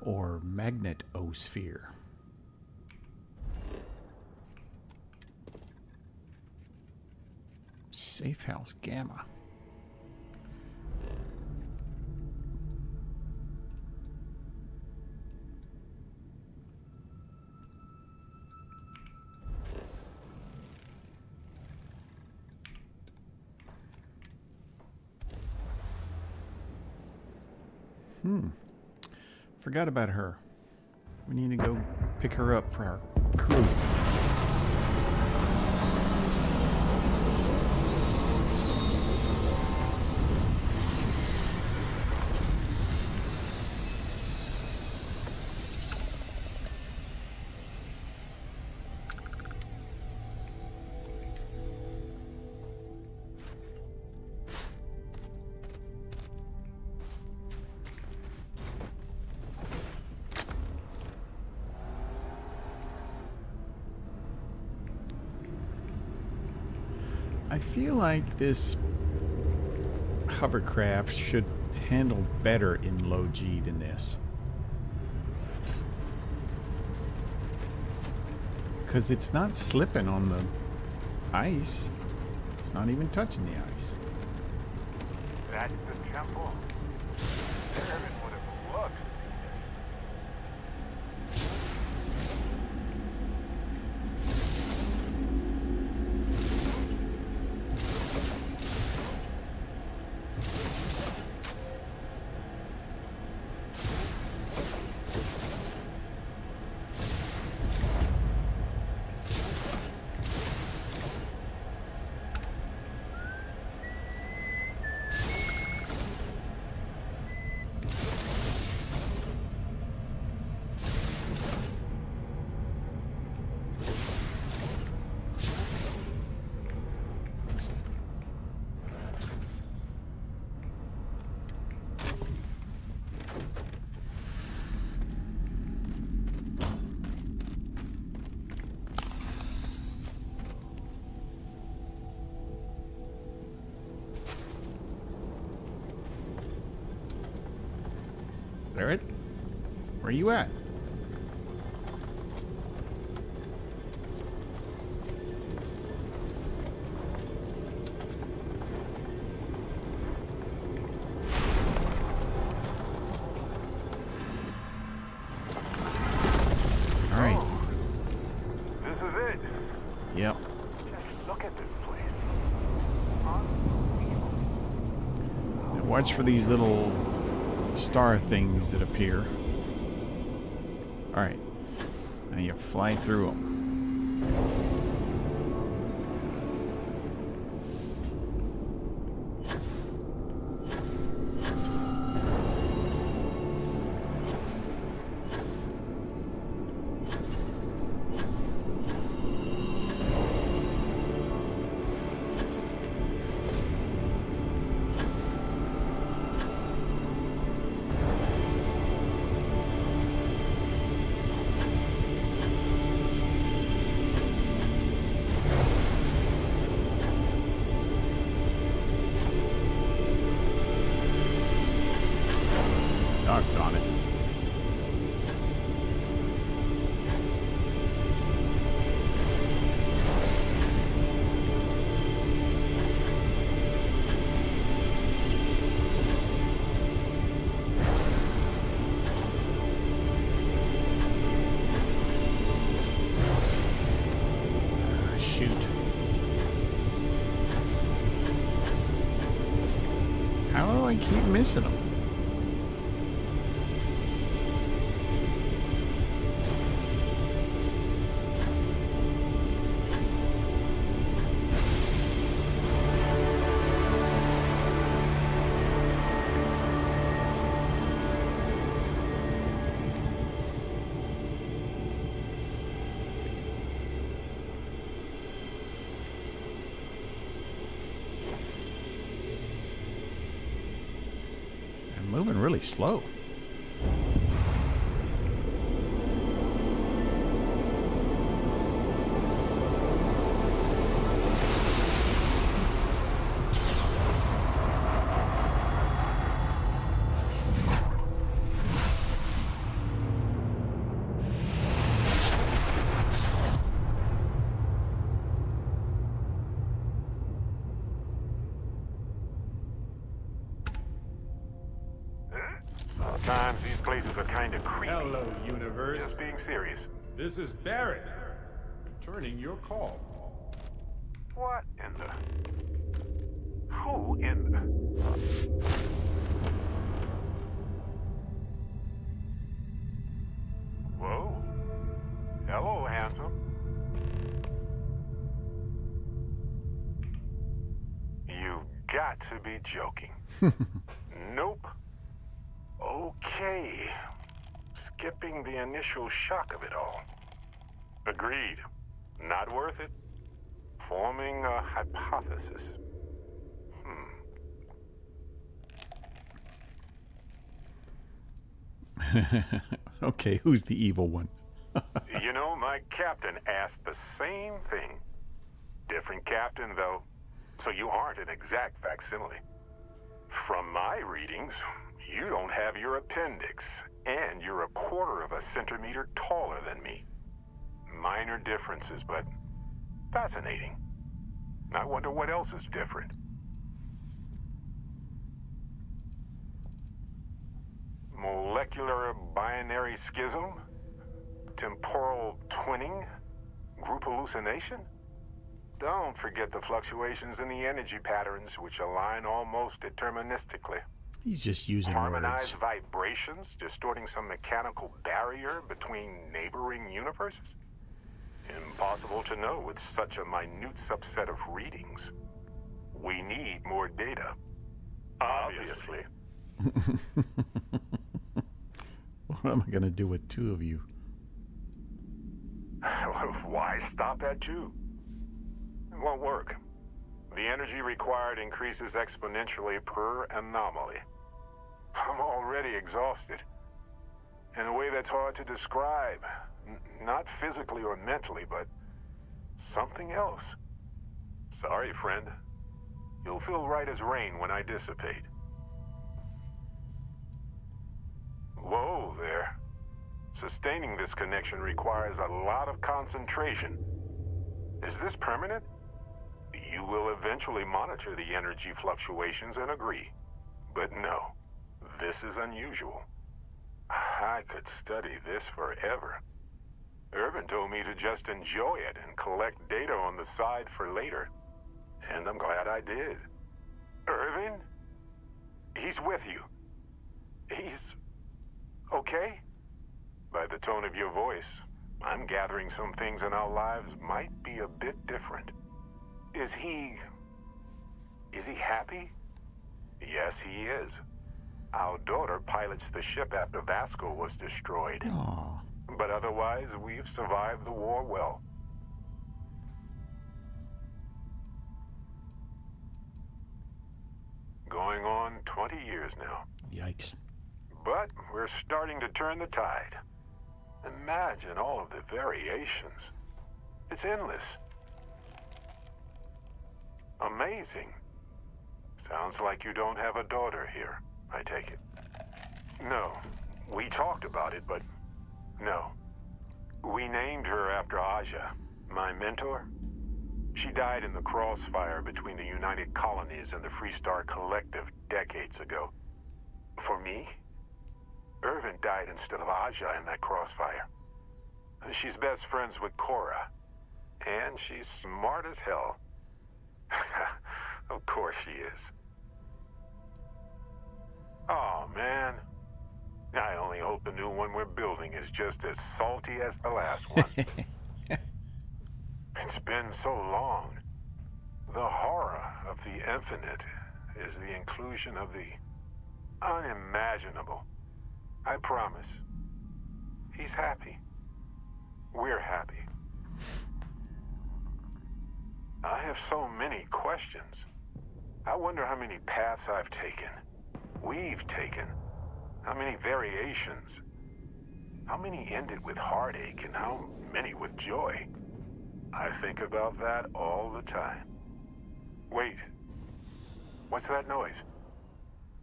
Or magnetosphere. Safe House Gamma. Forgot about her. We need to go pick her up for our crew. I feel like this hovercraft should handle better in low G than this. Because it's not slipping on the ice. It's not even touching the ice. That's the temple. Torin would have loved to see this. Barrett? Where you at? All right. This is it. Yep. Just look at this place. Now watch for these little star things that appear. All right. Now you fly through them. Doggone it. Shoot. How do I keep missing them? I'm moving really slow. Sometimes these places are kind of creepy. Hello, universe. Just being serious. This is Barrett. Returning your call. What in the... Who in the... Whoa. Hello, handsome. You've got to be joking. Nope. Okay. Skipping the initial shock of it all. Agreed. Not worth it. Forming a hypothesis. Okay, who's the evil one? You know, my captain asked the same thing. Different captain, though. So you aren't an exact facsimile. From my readings, you don't have your appendix, and you're a quarter of a centimeter taller than me. Minor differences, but fascinating. I wonder what else is different. Molecular binary schism? Temporal twinning? Group hallucination? Don't forget the fluctuations in the energy patterns, which align almost deterministically. He's just using Harmonized words. vibrations, distorting some mechanical barrier between neighboring universes? Impossible to know with such a minute subset of readings. We need more data. Obviously. What am I going to do with two of you? Why stop at two? It won't work. The energy required increases exponentially per anomaly. I'm already exhausted. In a way that's hard to describe. Not physically or mentally, but something else. Sorry, friend. You'll feel right as rain when I dissipate. Whoa there. Sustaining this connection requires a lot of concentration. Is this permanent? You will eventually monitor the energy fluctuations and agree. But no, this is unusual. I could study this forever. Irvin told me to just enjoy it and collect data on the side for later. And I'm glad I did. Irvin? He's with you. He's... okay? By the tone of your voice, I'm gathering some things in our lives might be a bit different. Is he happy? Yes, he is. Our daughter pilots the ship after Vasco was destroyed. Aww. But otherwise, we've survived the war well. Going on 20 years now. Yikes. But we're starting to turn the tide. Imagine all of the variations. It's endless. Amazing. Sounds like you don't have a daughter here, I take it. No, we talked about it, but no. We named her after Aja, my mentor. She died in the crossfire between the United Colonies and the Freestar Collective decades ago. For me, Irvin died instead of Aja in that crossfire. She's best friends with Cora, and she's smart as hell. Of course she is. Oh, man. I only hope the new one we're building is just as salty as the last one. It's been so long. The horror of the infinite is the inclusion of the unimaginable. I promise. He's happy. We're happy. I have so many questions. I wonder how many paths I've taken. We've taken. How many variations? How many ended with heartache and how many with joy? I think about that all the time. Wait. What's that noise?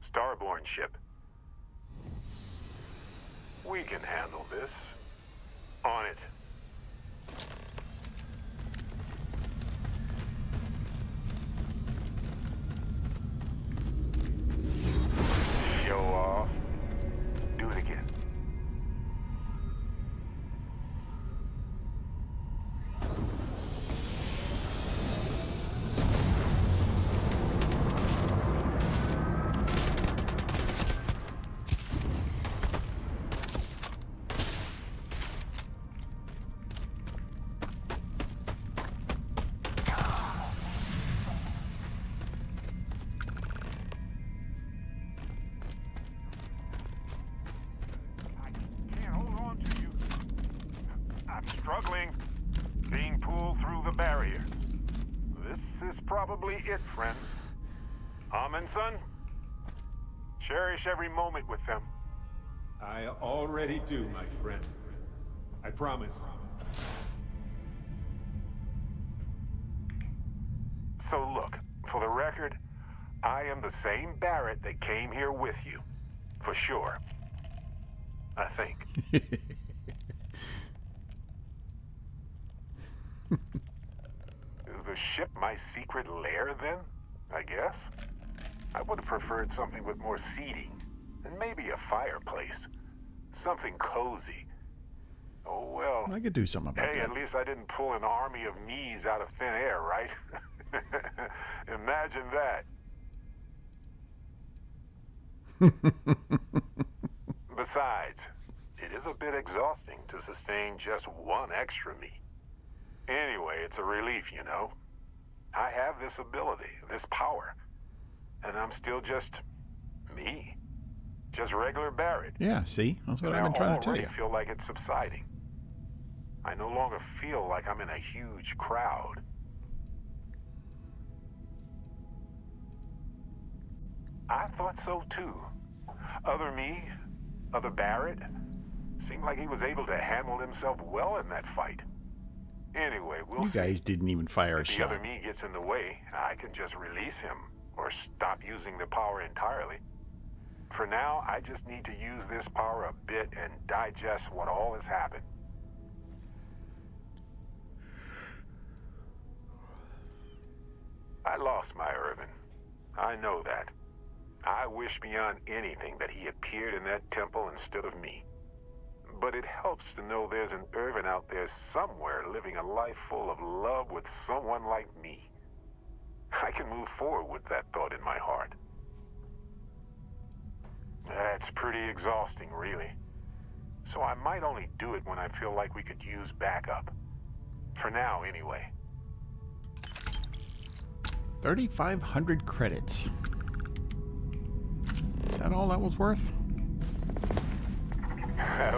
Starborn ship. We can handle this. On it. Show off. Do it again. Struggling, being pulled through the barrier. This is probably it, friends. Son, cherish every moment with them. I already do, my friend. I promise. So look, for the record, I am the same Barrett that came here with you. For sure. I think. Is the ship my secret lair, then? I guess? I would have preferred something with more seating. And maybe a fireplace. Something cozy. Oh, well. I could do something about hey, that. at least I didn't pull an army of knees out of thin air, right? Imagine that. Besides, it is a bit exhausting to sustain just one extra me. Anyway, it's a relief, you know. I have this ability, this power. And I'm still just me. Just regular Barrett. Yeah, see? That's what I've been trying to tell you. I already feel like it's subsiding. I no longer feel like I'm in a huge crowd. I thought so too. Other me, other Barrett, seemed like he was able to handle himself well in that fight. Anyway, we'll You see. guys didn't even fire a If the shot. other me gets in the way, I can just release him or stop using the power entirely. For now, I just need to use this power a bit and digest what all has happened. I lost my Irvin. I know that. I wish beyond anything that he appeared in that temple instead of me. But it helps to know there's an Irvin out there somewhere living a life full of love with someone like me. I can move forward with that thought in my heart. That's pretty exhausting, really. So I might only do it when I feel like we could use backup. For now, anyway. 3,500 credits. Is that all that was worth?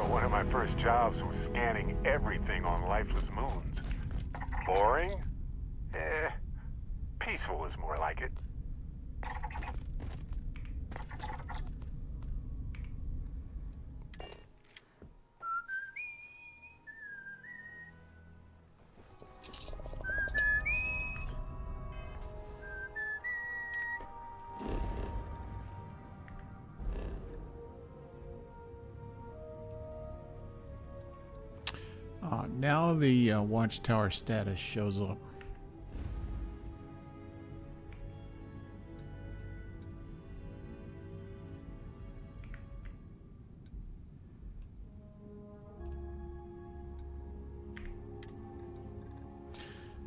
One of my first jobs was scanning everything on lifeless moons. Boring? Peaceful is more like it. Now the watchtower status shows up.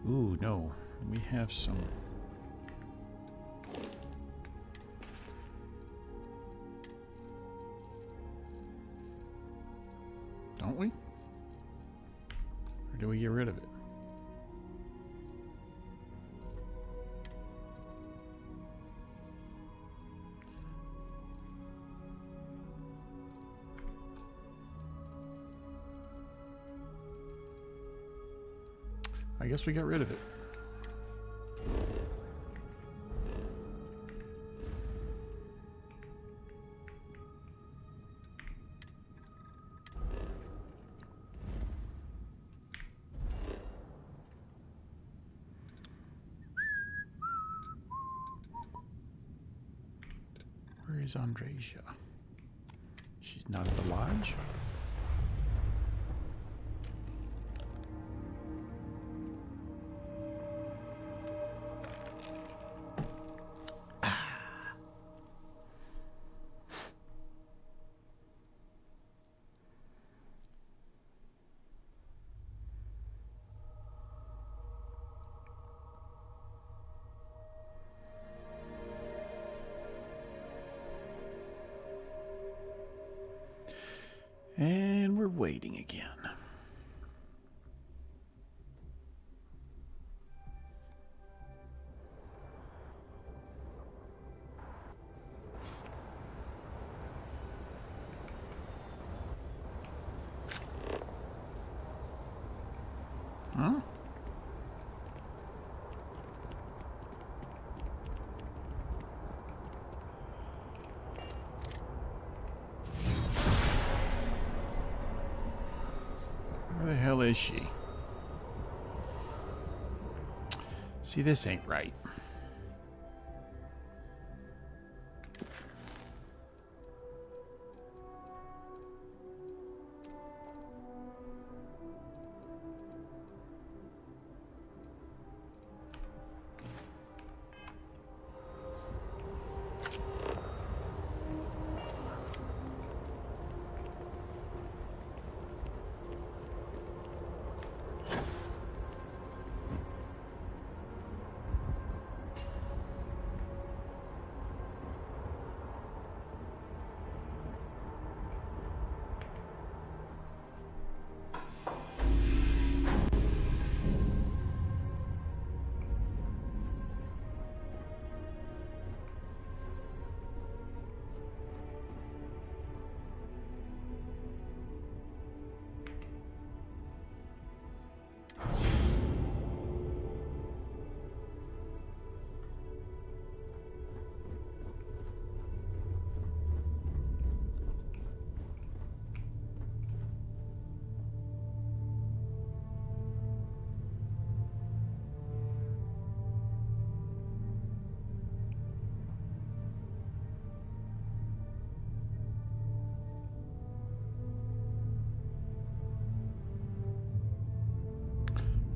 Ooh, no. We have some... Don't we? Or do we get rid of it? I guess we got rid of it. Where is Andresia? She's not at the lodge. And we're waiting again. Huh? Where the hell is she? See, this ain't right.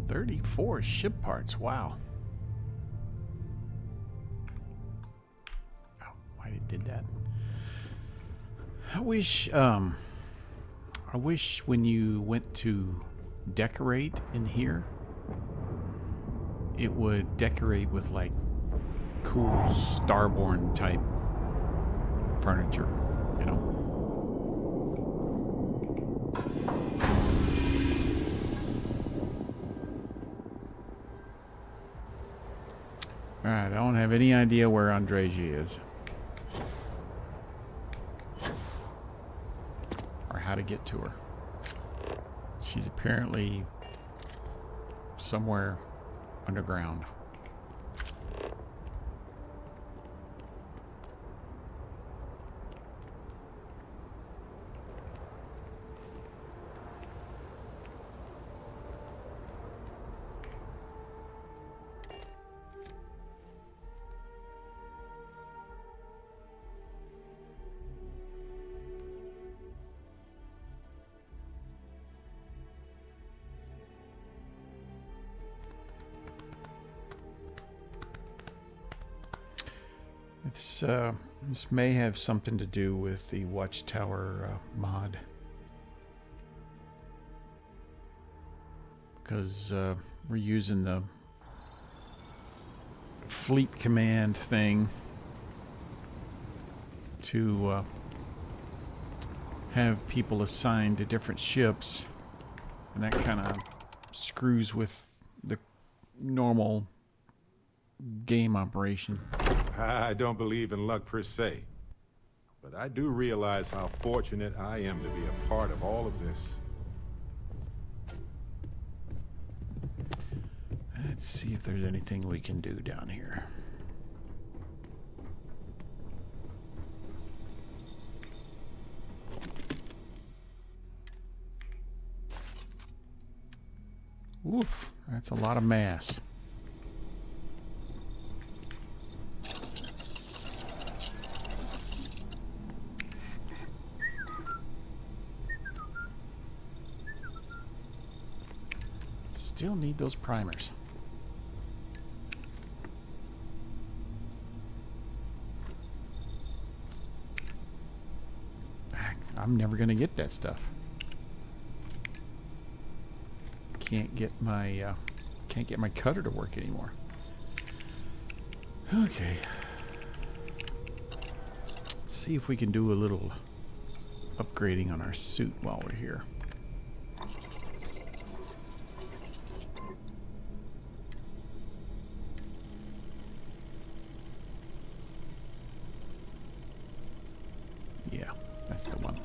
34 ship parts. Wow. Oh, why they did that? I wish when you went to decorate in here, it would decorate with like cool Starborn type furniture, you know? Alright, I don't have any idea where Andreji is. Or how to get to her. She's apparently somewhere underground. This may have something to do with the Watchtower mod. Because we're using the fleet command thing to have people assigned to different ships. And that kind of screws with the normal game operation. I don't believe in luck per se, but I do realize how fortunate I am to be a part of all of this. Let's see if there's anything we can do down here. Oof, that's a lot of mass. Still need those primers. I'm never gonna get that stuff. Can't get my cutter to work anymore. Okay. Let's see if we can do a little upgrading on our suit while we're here. Yeah, that's the one.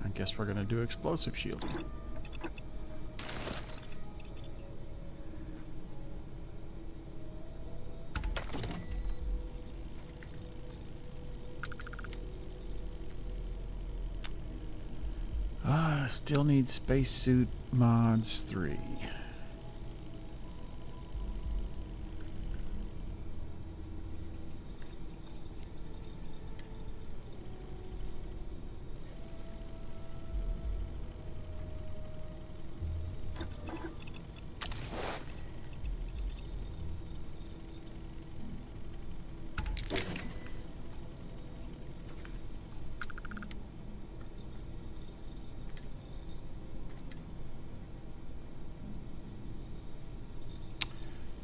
I guess we're gonna do explosive shielding. Still need spacesuit mods 3.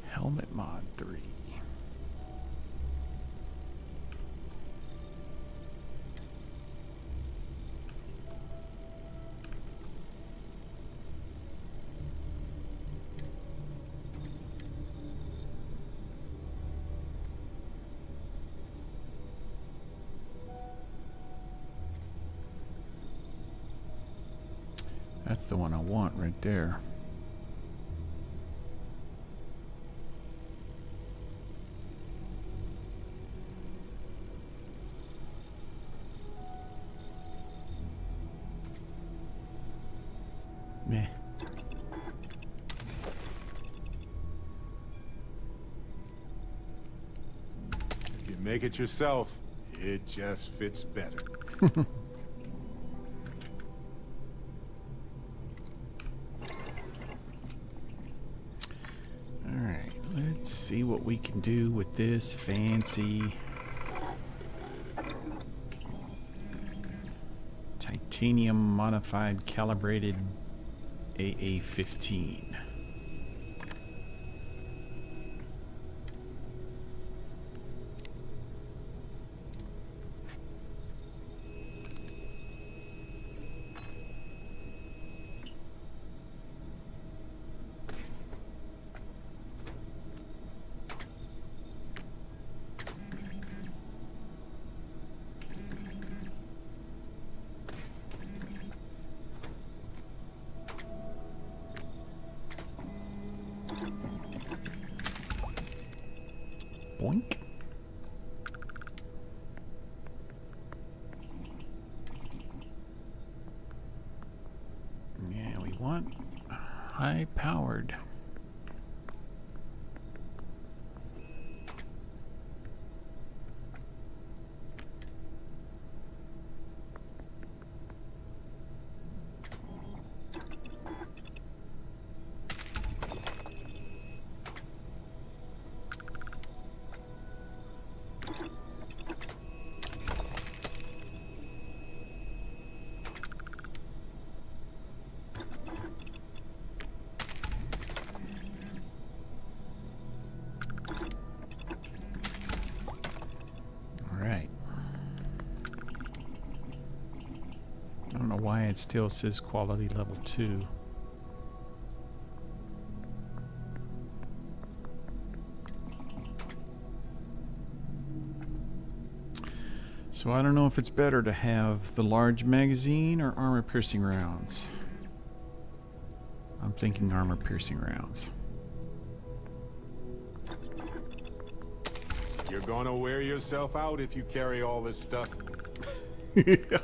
Helmet mod 3. That's the one I want right there. Meh. Make it yourself. It just fits better. Alright, let's see what we can do with this fancy titanium modified calibrated AA-15. Boink. Yeah, we want high powered. I don't know why it still says quality level 2. So I don't know if it's better to have the large magazine or armor-piercing rounds. I'm thinking armor-piercing rounds. You're gonna wear yourself out if you carry all this stuff.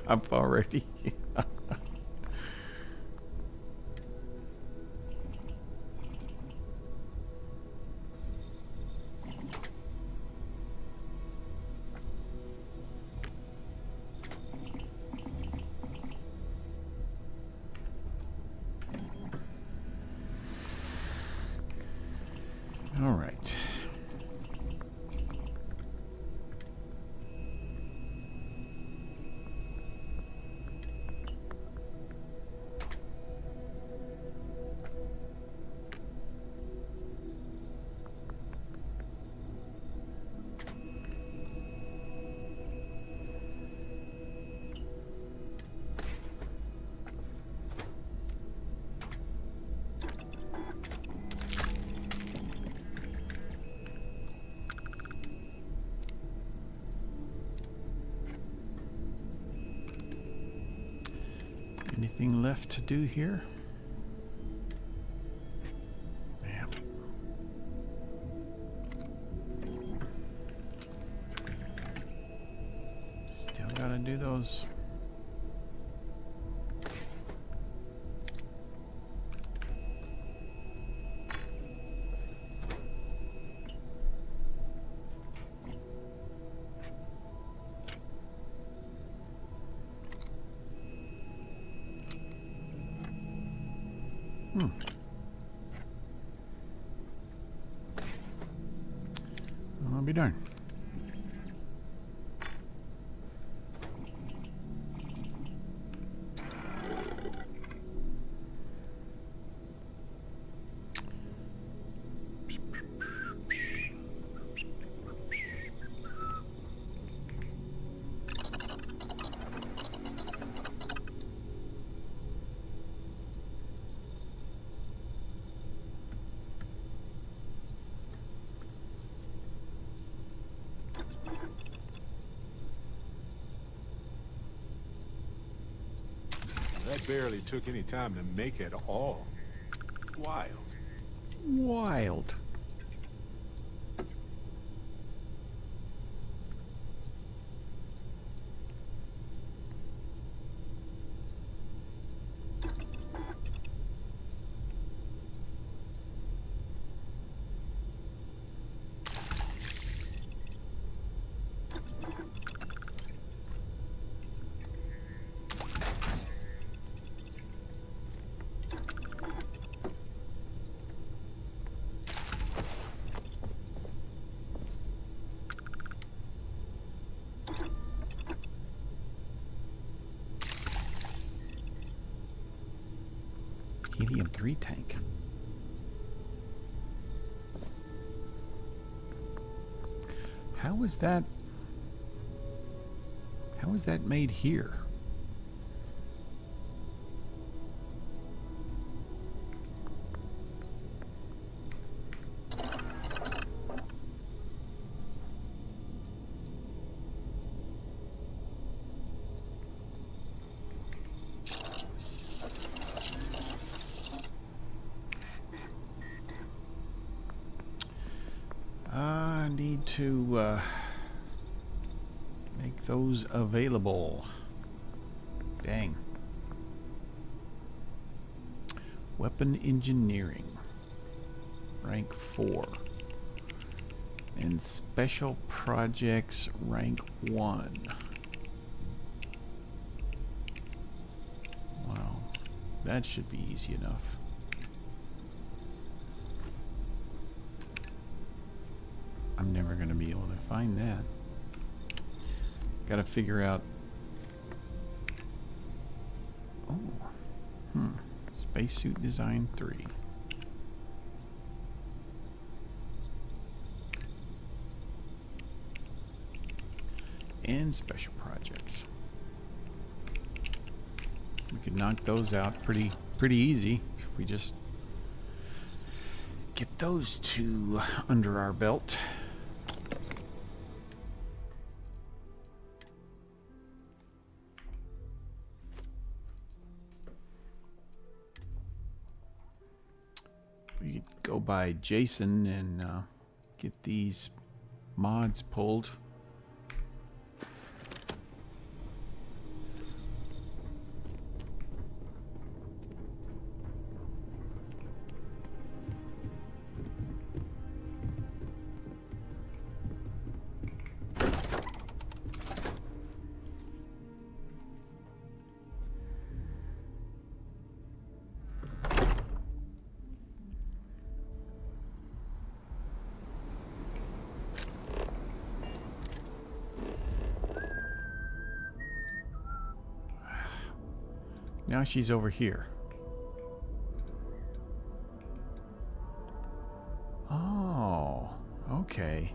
I'm already. All right. Anything left to do here? Yeah. Still gotta do those. I'll be darned. That barely took any time to make at all. Wild. Wild. Helium-3 tank. How is that made here? I need to make those available. Dang. Weapon engineering, rank 4. And special projects, rank 1. Wow, that should be easy enough. I'm never going to be able to find that. Got to figure out. Oh, Spacesuit Design 3. And special projects. We could knock those out pretty easy if we just get those two under our belt. We could go by Jason and get these mods pulled. Now she's over here. Oh, okay.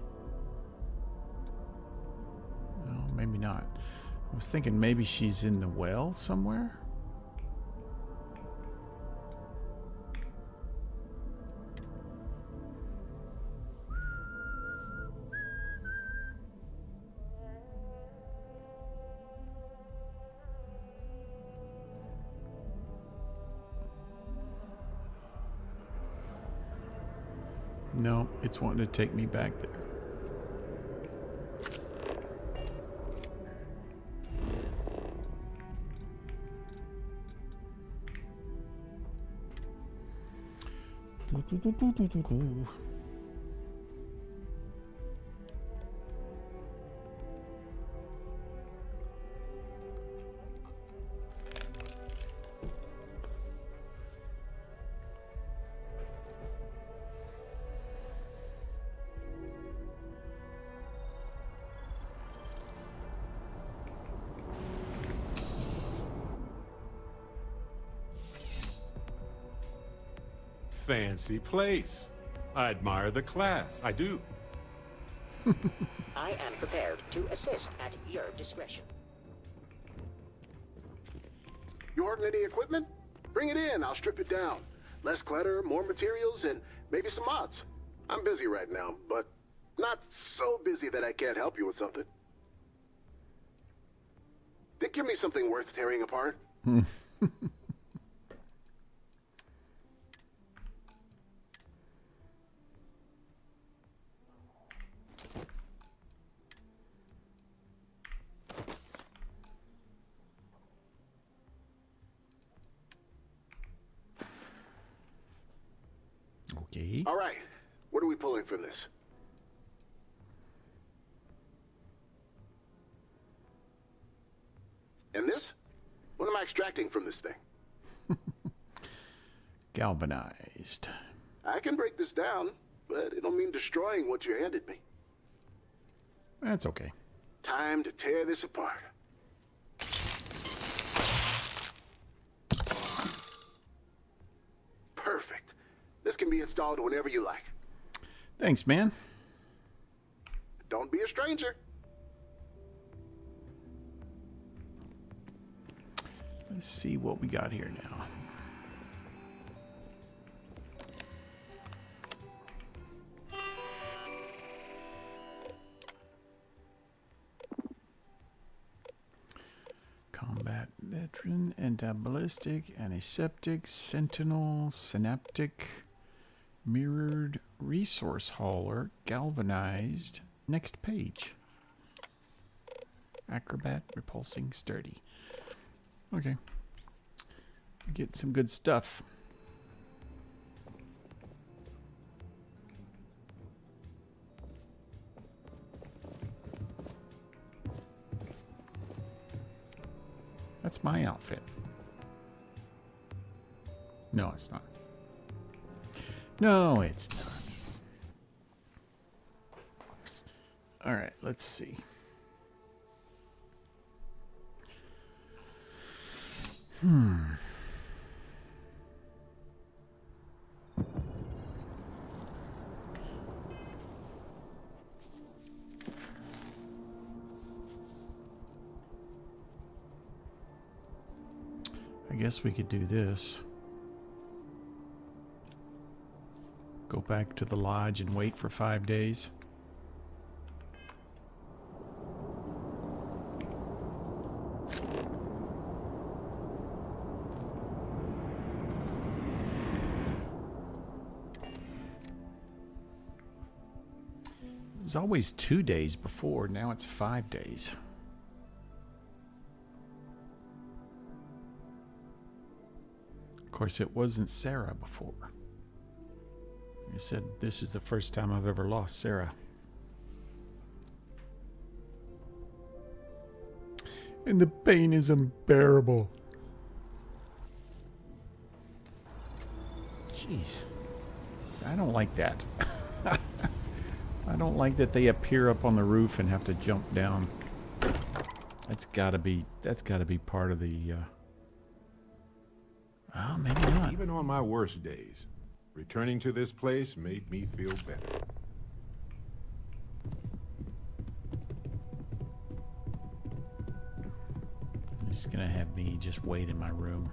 Well, maybe not. I was thinking maybe she's in the well somewhere. No, it's wanting to take me back there. Fancy place. I admire the class. I do. I am prepared to assist at your discretion. You ordering any equipment? Bring it in, I'll strip it down. Less clutter, more materials, and maybe some mods. I'm busy right now, but not so busy that I can't help you with something. Then give me something worth tearing apart. Okay. All right, what are we pulling from this? And this? What am I extracting from this thing? Galvanized. I can break this down, but it don't mean destroying what you handed me. That's okay. Time to tear this apart. can be installed whenever you like. Thanks, man. Don't be a stranger. Let's see what we got here now. Combat veteran, anti-ballistic, antiseptic, sentinel, synaptic, mirrored, resource hauler, galvanized. Next page. Acrobat, repulsing, sturdy. Okay. Get some good stuff. That's my outfit. No, it's not. No, it's not. All right, let's see. I guess we could do this. Go back to the lodge and wait for 5 days. It was always 2 days before, now it's 5 days. Of course, it wasn't Sarah before. I said, this is the first time I've ever lost Sarah. And the pain is unbearable. Jeez. I don't like that. I don't like that they appear up on the roof and have to jump down. That's gotta be part of the oh, maybe not. Even on my worst days, returning to this place made me feel better. It's gonna have me just wait in my room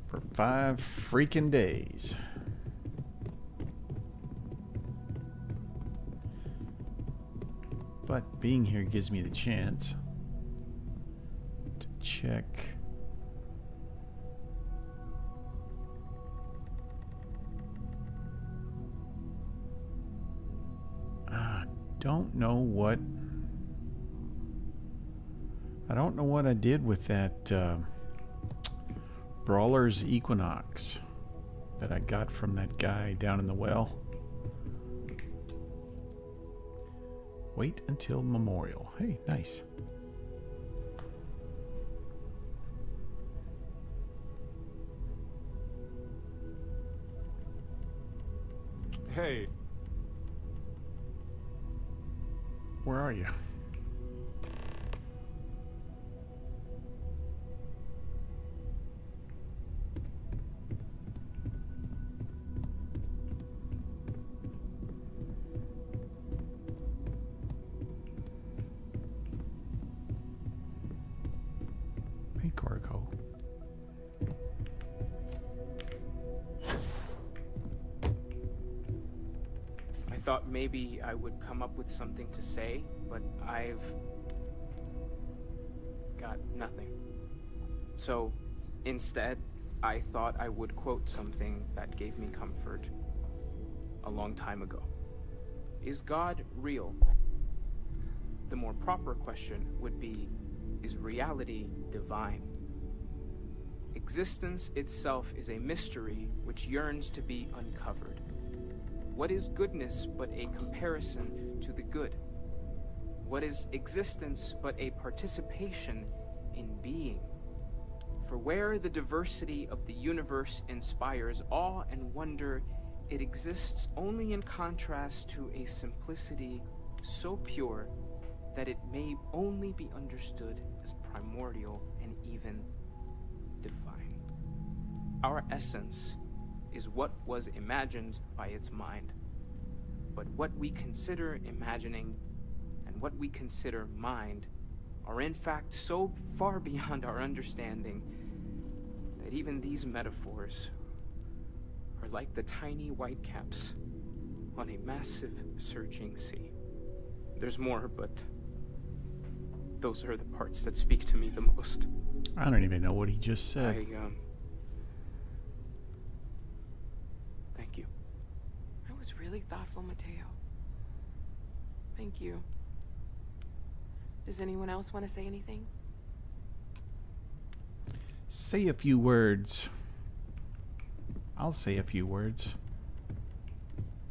for 5 freaking days. But being here gives me the chance to check. I don't know what I did with that Brawler's Equinox that I got from that guy down in the well. Wait until Memorial. Hey, nice. Hey. Where are you? Hey, Corco. I thought maybe I would come up with something to say, but I've got nothing. So instead, I thought I would quote something that gave me comfort a long time ago. Is God real? The more proper question would be, is reality divine? Existence itself is a mystery which yearns to be uncovered. What is goodness but a comparison to the good? What is existence but a participation in being? For where the diversity of the universe inspires awe and wonder, it exists only in contrast to a simplicity so pure that it may only be understood as primordial and even divine. Our essence is what was imagined by its mind. But what we consider imagining and what we consider mind are in fact so far beyond our understanding that even these metaphors are like the tiny white caps on a massive surging sea. There's more, but those are the parts that speak to me the most. I don't even know what he just said. Thank you. That was really thoughtful, Mateo. Thank you. Does anyone else want to say anything? Say a few words. I'll say a few words.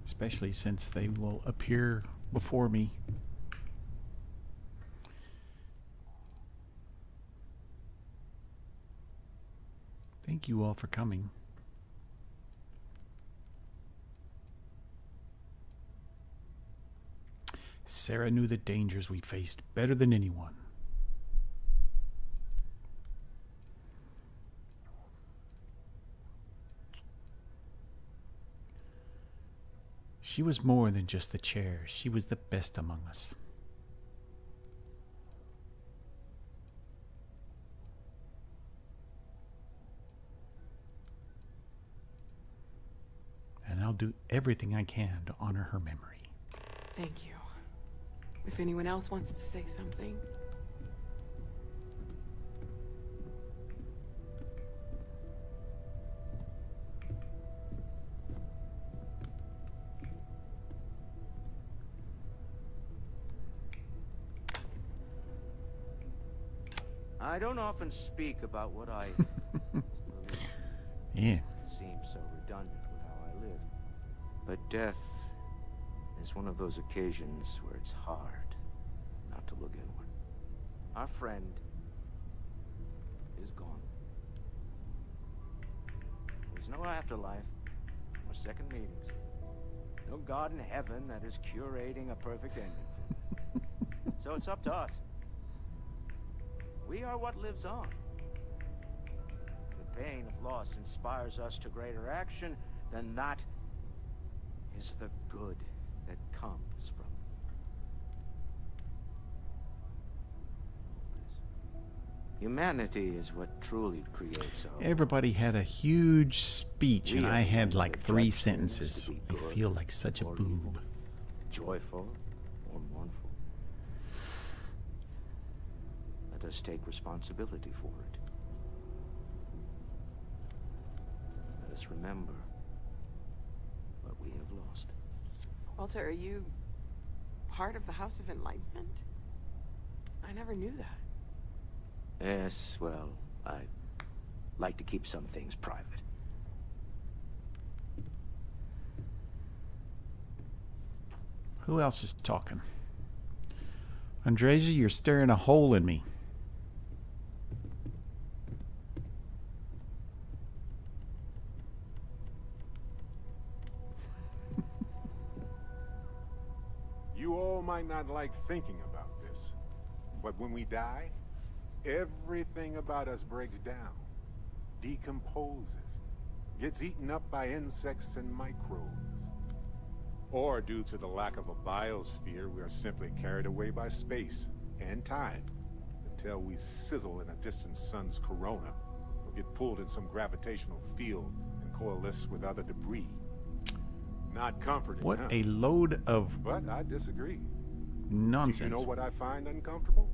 Especially since they will appear before me. Thank you all for coming. Sarah knew the dangers we faced better than anyone. She was more than just the chair. She was the best among us. And I'll do everything I can to honor her memory. Thank you. If anyone else wants to say something. I don't often speak about what I yeah. It seems so redundant with how I live. But death is one of those occasions where it's hard not to look inward. Our friend is gone. There's no afterlife, no second meetings, no God in heaven that is curating a perfect ending. So it's up to us. We are what lives on. The pain of loss inspires us to greater action, then that is the good that comes from this. Humanity is what truly creates our Everybody had a huge speech, and We are I the had ones like that 3 judge things sentences. to be I good feel like such a or boob. evil, joyful or mournful. Let us take responsibility for it. Let us remember what we have lost. Walter, are you part of the House of Enlightenment? I never knew that. Yes, well, I like to keep some things private. Who else is talking? Andreza, you're staring a hole in me. You all might not like thinking about this, but when we die, everything about us breaks down, decomposes, gets eaten up by insects and microbes. Or due to the lack of a biosphere, we are simply carried away by space and time until we sizzle in a distant sun's corona or get pulled in some gravitational field and coalesce with other debris. Not comforting, What huh? a load of But I disagree. nonsense. Do you know what I find uncomfortable?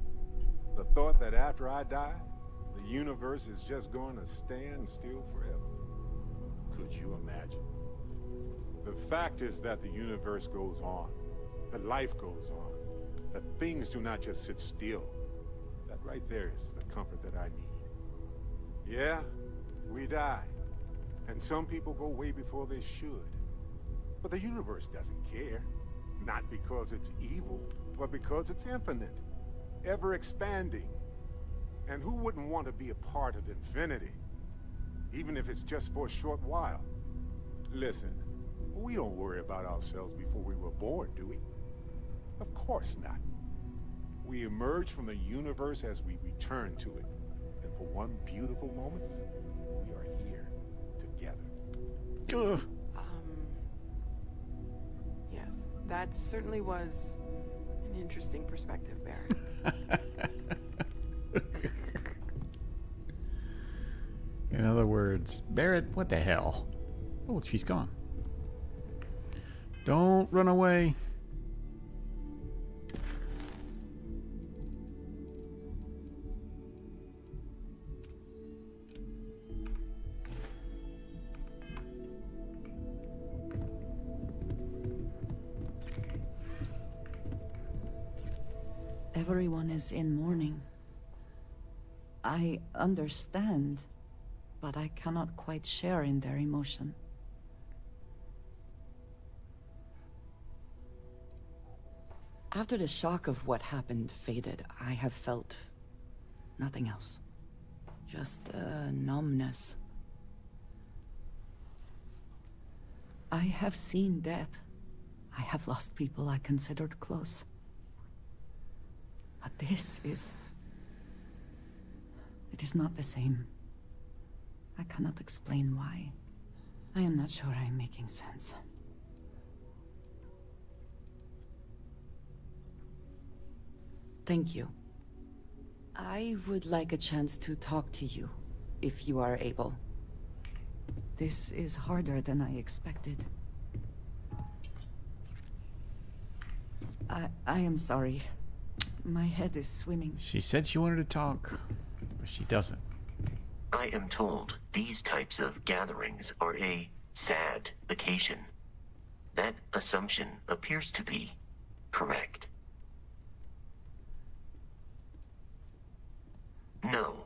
The thought that after I die, the universe is just going to stand still forever. Could you imagine? The fact is that the universe goes on, that life goes on, that things do not just sit still. That right there is the comfort that I need. Yeah, we die, and some people go way before they should. But the universe doesn't care. Not because it's evil, but because it's infinite, ever expanding. And who wouldn't want to be a part of infinity? Even if it's just for a short while. Listen, we don't worry about ourselves before we were born, do we? Of course not. We emerge from the universe as we return to it. And for one beautiful moment, we are here. together. Ugh. Yes, that certainly was an interesting perspective, Barry. In other words, Barrett, what the hell? Oh, she's gone. Don't run away. Everyone is in mourning. I understand, but I cannot quite share in their emotion. After the shock of what happened faded, I have felt nothing else. Just a numbness. I have seen death. I have lost people I considered close. But this is... it is not the same. I cannot explain why. I am not sure I am making sense. Thank you. I would like a chance to talk to you, if you are able. This is harder than I expected. I am sorry. My head is swimming. She said she wanted to talk, but she doesn't. I am told these types of gatherings are a sad occasion. That assumption appears to be correct. No,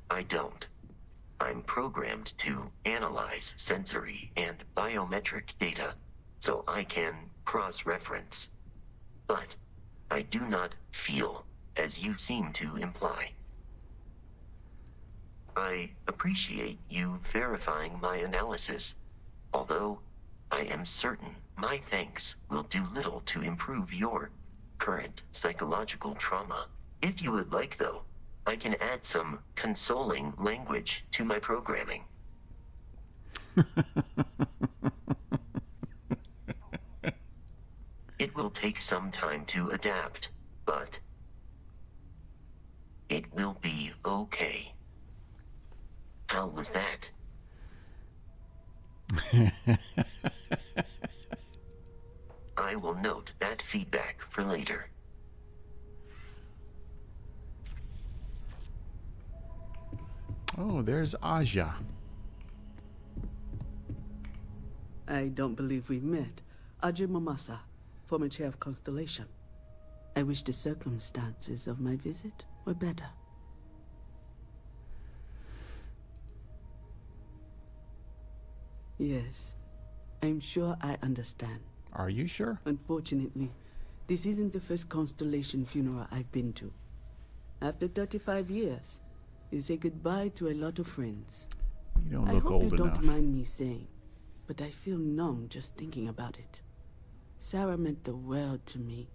I don't. I'm programmed to analyze sensory and biometric data so I can cross-reference. But I do not feel as you seem to imply. I appreciate you verifying my analysis, although I am certain my thanks will do little to improve your current psychological trauma. If you would like, though, I can add some consoling language to my programming. It will take some time to adapt, but it will be okay. How was that? I will note that feedback for later. Oh, there's Aja. I don't believe we've met. Ajay Mamasa, former chair of Constellation. I wish the circumstances of my visit were better. Yes, I'm sure I understand. Are you sure? Unfortunately, this isn't the first Constellation funeral I've been to. After 35 years, you say goodbye to a lot of friends. You don't I look hope old you don't enough. mind me saying, but I feel numb just thinking about it. Sarah meant the world to me.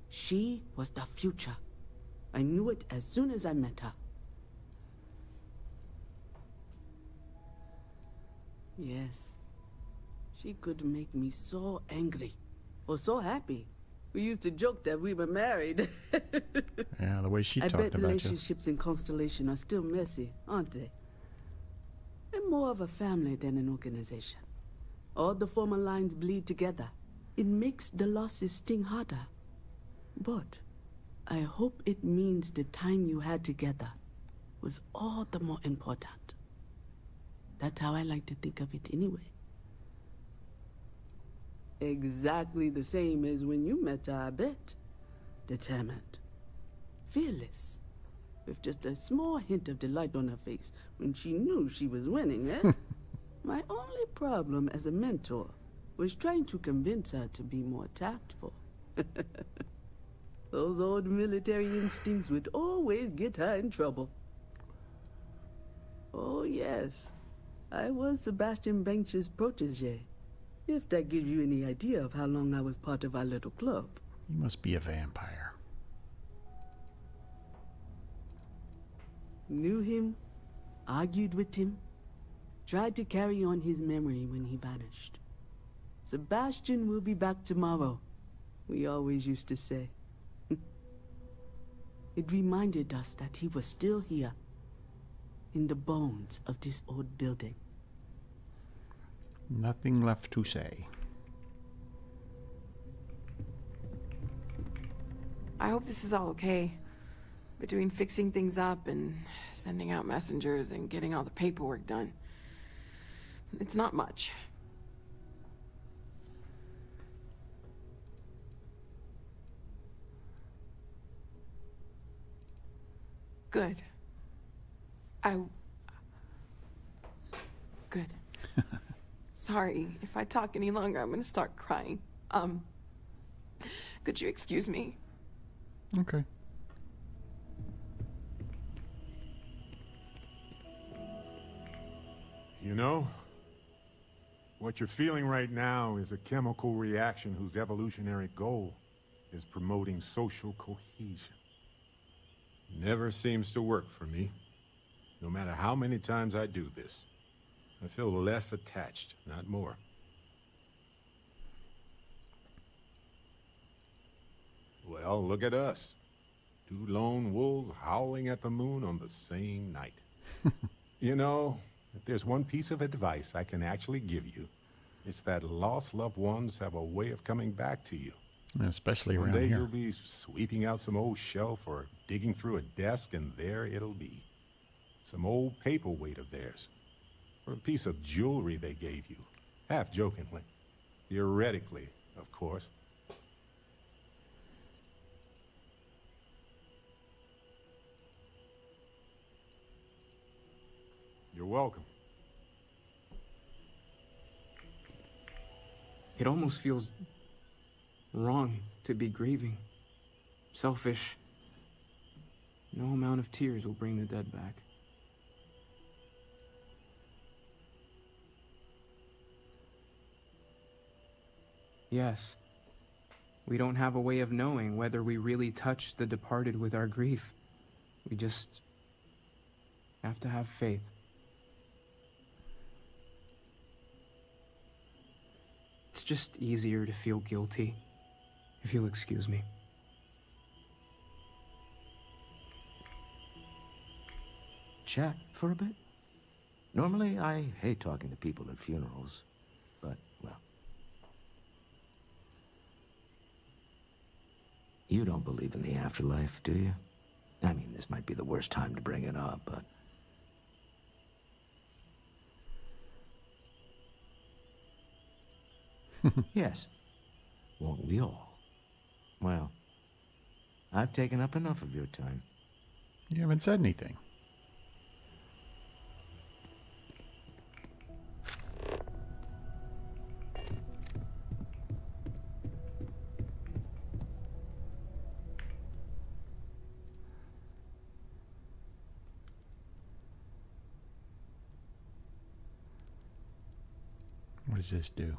She was the future. I knew it as soon as I met her. Yes. She could make me so angry, or so happy. We used to joke that we were married. Yeah, the way she I talked bet about you. relationships in Constellation are still messy, aren't they? They're more of a family than an organization. All the former lines bleed together. It makes the losses sting harder. But I hope it means the time you had together was all the more important. That's how I like to think of it anyway. Exactly the same as when you met her, I bet. Determined. Fearless. With just a small hint of delight on her face when she knew she was winning, eh? My only problem as a mentor was trying to convince her to be more tactful. Those old military instincts would always get her in trouble. Oh yes, I was Sebastian Banks's protege. If that gives you any idea of how long I was part of our little club. You must be a vampire. Knew him, argued with him, tried to carry on his memory when he vanished. Sebastian will be back tomorrow, we always used to say. It reminded us that he was still here, in the bones of this old building. Nothing left to say. I hope this is all okay. Between fixing things up and sending out messengers and getting all the paperwork done. It's not much. Good. Good. Sorry, if I talk any longer, I'm gonna start crying. Could you excuse me? Okay. You know, what you're feeling right now is a chemical reaction whose evolutionary goal is promoting social cohesion. Never seems to work for me. No matter how many times I do this, I feel less attached, not more. Well, look at us. Two lone wolves howling at the moon on the same night. You know, if there's one piece of advice I can actually give you, it's that lost loved ones have a way of coming back to you. Especially One around day here. you'll be sweeping out some old shelf or digging through a desk, and there it'll be. Some old paperweight of theirs. Or a piece of jewelry they gave you. Half jokingly. Theoretically, of course. You're welcome. It almost feels wrong to be grieving. Selfish. No amount of tears will bring the dead back. Yes. We don't have a way of knowing whether we really touched the departed with our grief. We just have to have faith. It's just easier to feel guilty, if you'll excuse me. Chat for a bit? Normally, I hate talking to people at funerals, but, well. You don't believe in the afterlife, do you? I mean, this might be the worst time to bring it up, but... Yes. Won't we all? Well, I've taken up enough of your time. You haven't said anything. What does this do?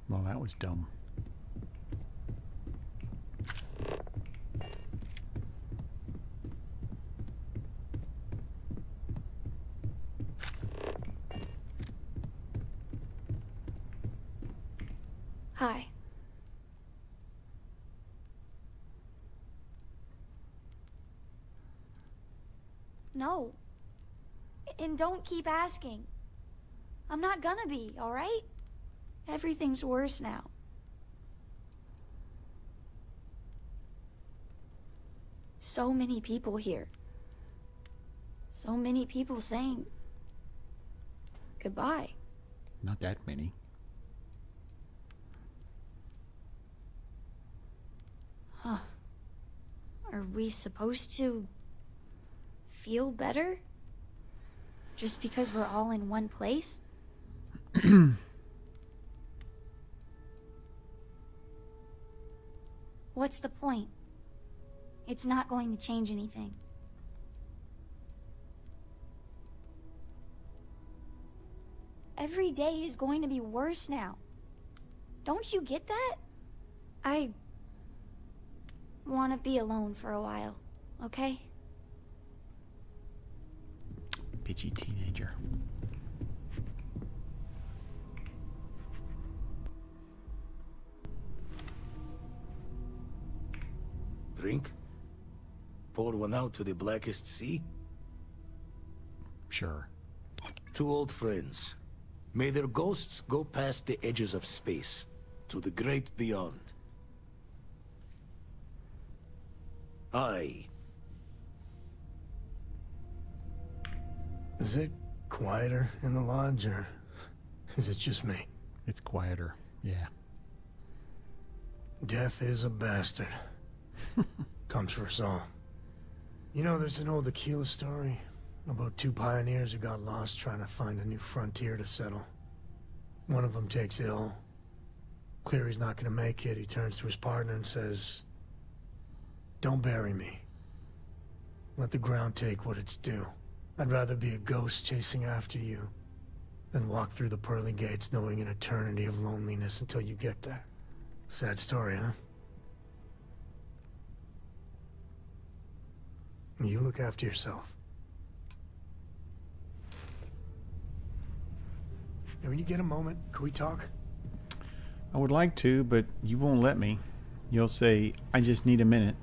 Well, that was dumb. Hi. No. And don't keep asking. I'm not gonna be, all right? Everything's worse now. So many people here. So many people saying goodbye. Not that many. Huh. Are we supposed to feel better? Just because we're all in one place? What's the point? It's not going to change anything. Every day is going to be worse now. Don't you get that? I want to be alone for a while, okay? Bitchy teenager. Drink? Pour one out to the blackest sea? Sure. Two old friends. May their ghosts go past the edges of space, to the great beyond. Is it quieter in the lodge, or is it just me? It's quieter, yeah. Death is a bastard. Comes for us all. You know, there's an old Aquila story about two pioneers who got lost trying to find a new frontier to settle. One of them takes ill. Clear he's not gonna make it, he turns to his partner and says, "Don't bury me. Let the ground take what it's due. I'd rather be a ghost chasing after you than walk through the pearly gates knowing an eternity of loneliness until you get there." Sad story, huh? You look after yourself. And when you get a moment, can we talk? I would like to, but you won't let me. You'll say, "I just need a minute."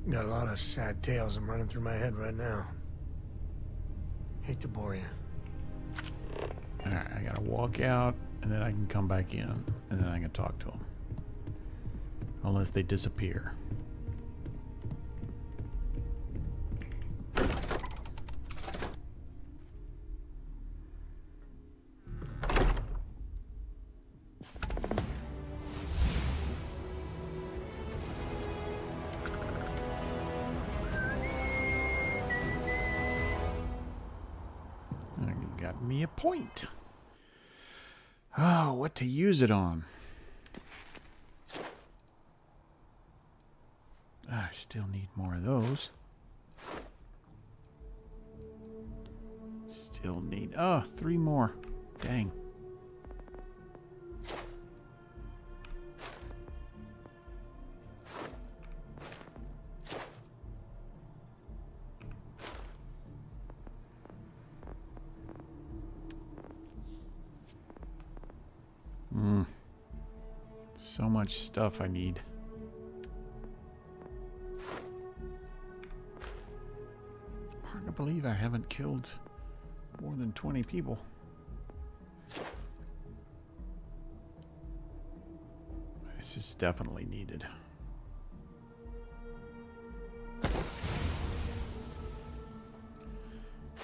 Got a lot of sad tales I'm running through my head right now. Hate to bore you. Alright, I gotta walk out, and then I can come back in, and then I can talk to them. Unless they disappear. Got me a point. Oh, what to use it on? I still need more of those. Still need... Oh, 3 more. Dang. So much stuff I need. Hard to believe I haven't killed more than 20 people. This is definitely needed.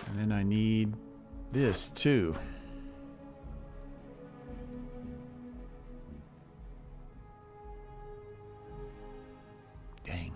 And then I need this too. Dang.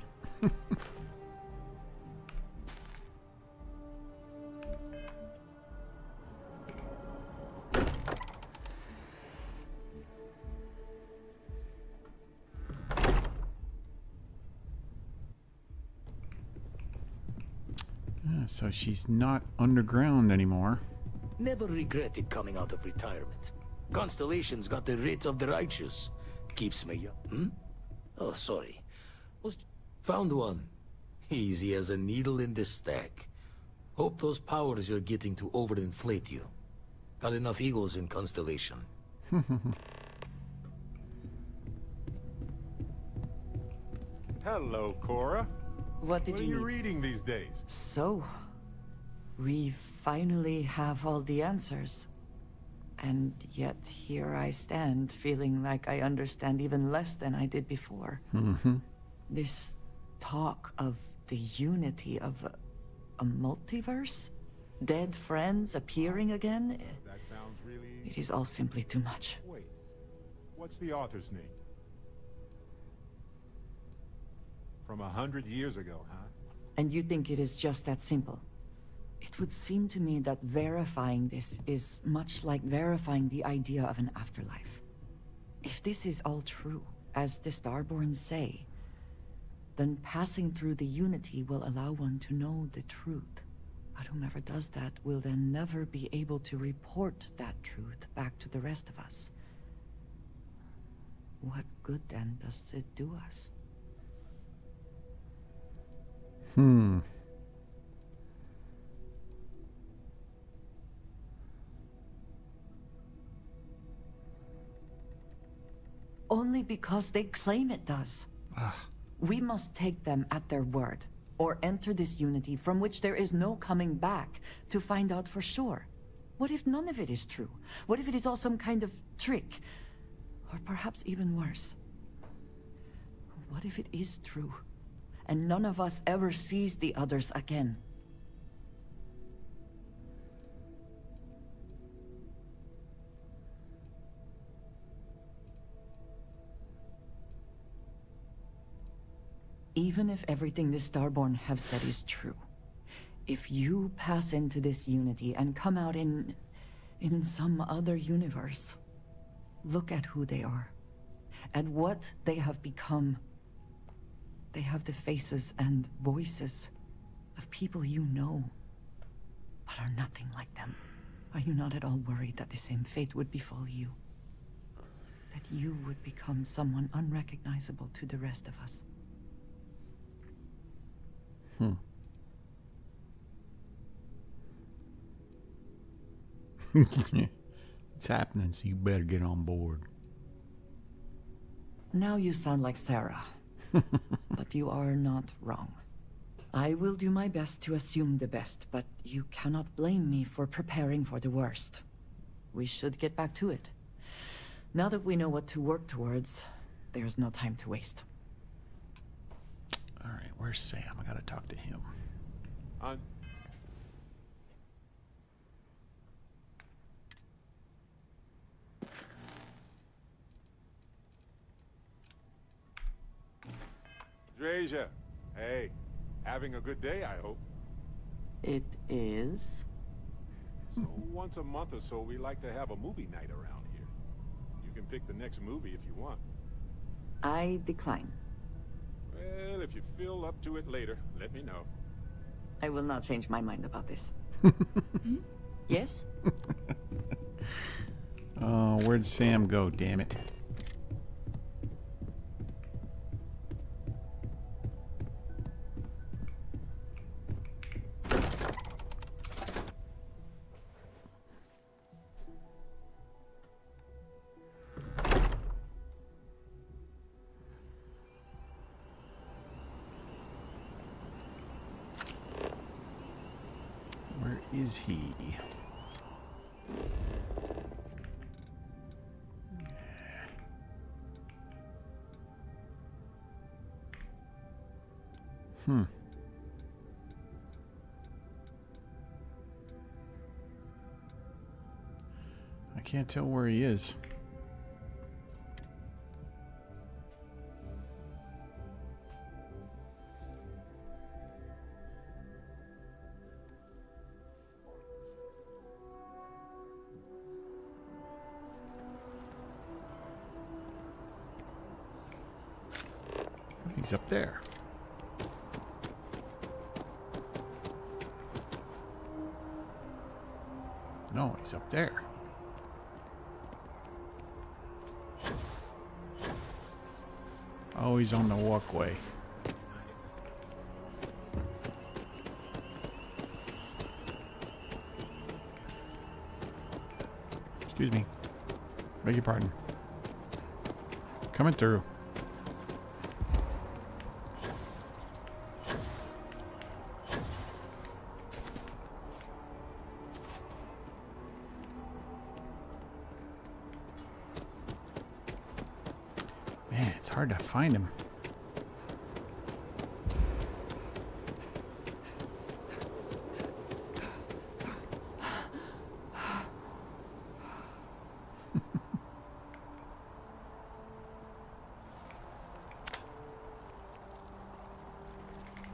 So she's not underground anymore. Never regretted coming out of retirement. Constellation's got the writ of the righteous. Keeps me young. Oh, sorry. Found one. Easy as a needle in the stack. Hope those powers you're getting to overinflate you. Got enough egos in Constellation. Hello, Cora. What did What are you you need? reading these days? So, we finally have all the answers. And yet here I stand, feeling like I understand even less than I did before. This talk of the unity of a multiverse? Dead friends appearing again? That sounds really... It is all simply too much. Wait. What's the author's name? From 100 years ago, huh? And you think it is just that simple? It would seem to me that verifying this is much like verifying the idea of an afterlife. If this is all true, as the Starborn say, then passing through the Unity will allow one to know the truth. But whomever does that will then never be able to report that truth back to the rest of us. What good then does it do us? Only because they claim it does. We must take them at their word, or enter this unity from which there is no coming back to find out for sure. What if none of it is true? What if it is all some kind of trick? Or perhaps even worse. What if it is true, and none of us ever sees the others again? Even if everything the Starborn have said is true, if you pass into this unity and come out in some other universe, look at who they are, at what they have become. They have the faces and voices of people you know, but are nothing like them. Are you not at all worried that the same fate would befall you? That you would become someone unrecognizable to the rest of us? It's happening, so you better get on board. Now you sound like Sarah. But you are not wrong. I will do my best to assume the best, but you cannot blame me for preparing for the worst. We should get back to it. Now that we know what to work towards, there's no time to waste. Alright, where's Sam? I gotta talk to him. Drasia, hey, having a good day, I hope. It is. So once a month or so, we like to have a movie night around here. You can pick the next movie if you want. I decline. Well, if you feel up to it later, let me know. I will not change my mind about this. Yes? Oh, where'd Sam go, damn it? Where is he? I can't tell where he is. He's up there. No, he's up there. Oh, he's on the walkway. Excuse me. Beg your pardon. Coming through. Man, it's hard to find him.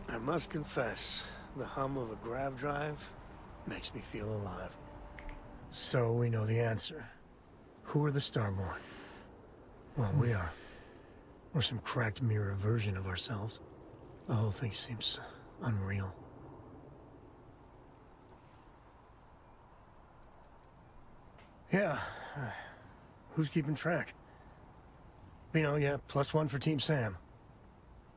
I must confess, the hum of a grav drive makes me feel alive. So we know the answer. Who are the Starborn? Well, we are. We're some cracked mirror version of ourselves. The whole thing seems unreal. Yeah. Who's keeping track? Yeah, +1 for Team Sam.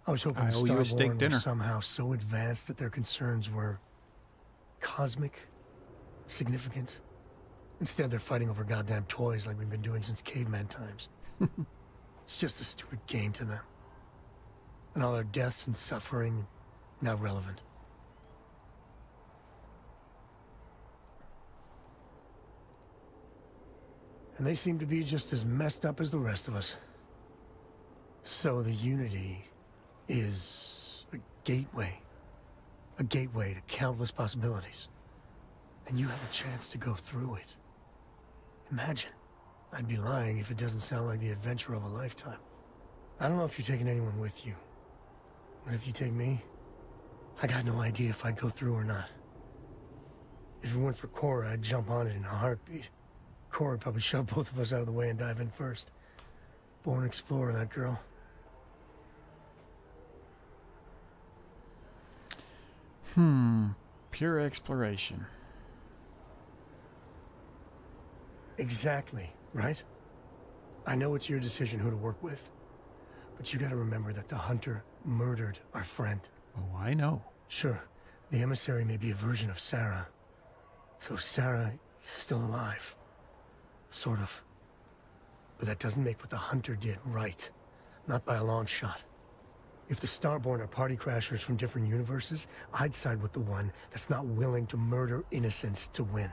I was hoping I the owe you a steak Starborn were dinner. somehow so advanced that their concerns were cosmic, significant. Instead, they're fighting over goddamn toys like we've been doing since caveman times. It's just a stupid game to them. And all our deaths and suffering, not relevant. And they seem to be just as messed up as the rest of us. So the Unity is a gateway. A gateway to countless possibilities. And you have a chance to go through it. Imagine. I'd be lying if it doesn't sound like the adventure of a lifetime. I don't know if you're taking anyone with you. But if you take me, I got no idea if I'd go through or not. If it went for Cora, I'd jump on it in a heartbeat. Cora would probably shove both of us out of the way and dive in first. Born explorer, that girl. Pure exploration. Exactly, right? I know it's your decision who to work with. But you gotta remember that the Hunter murdered our friend. Oh, I know. Sure, the emissary may be a version of Sarah. So Sarah is still alive. Sort of. But that doesn't make what the Hunter did right. Not by a long shot. If the Starborn are party crashers from different universes, I'd side with the one that's not willing to murder innocents to win.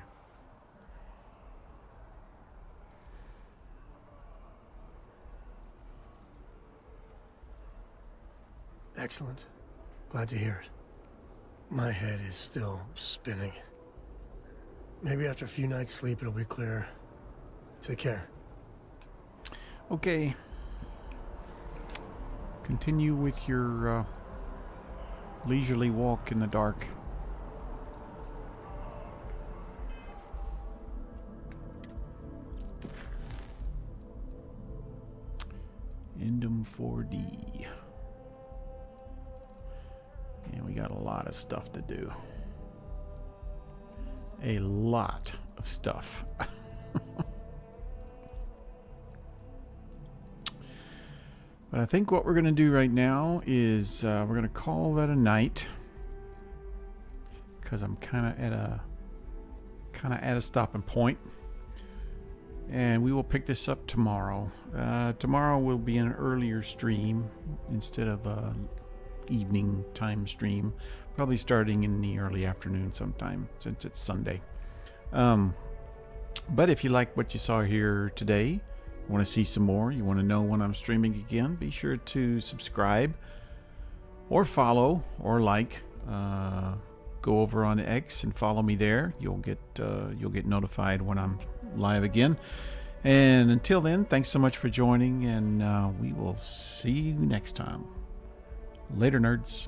Excellent. Glad to hear it. My head is still spinning. Maybe after a few nights' sleep it'll be clearer. Take care. Okay. Continue with your leisurely walk in the dark. Endum 4D. And we got a lot of stuff to do. A lot of stuff. But I think what we're going to do right now is we're going to call that a night, because I'm kind of at a stopping point, and we will pick this up tomorrow. Tomorrow will be an earlier stream instead of a evening time stream, probably starting in the early afternoon sometime since it's Sunday. But if you like what you saw here today, want to see some more, you want to know when I'm streaming again, be sure to subscribe or follow or like. Go over on X and follow me there. You'll get notified when I'm live again. And until then, thanks so much for joining, and we will see you next time. Later, nerds.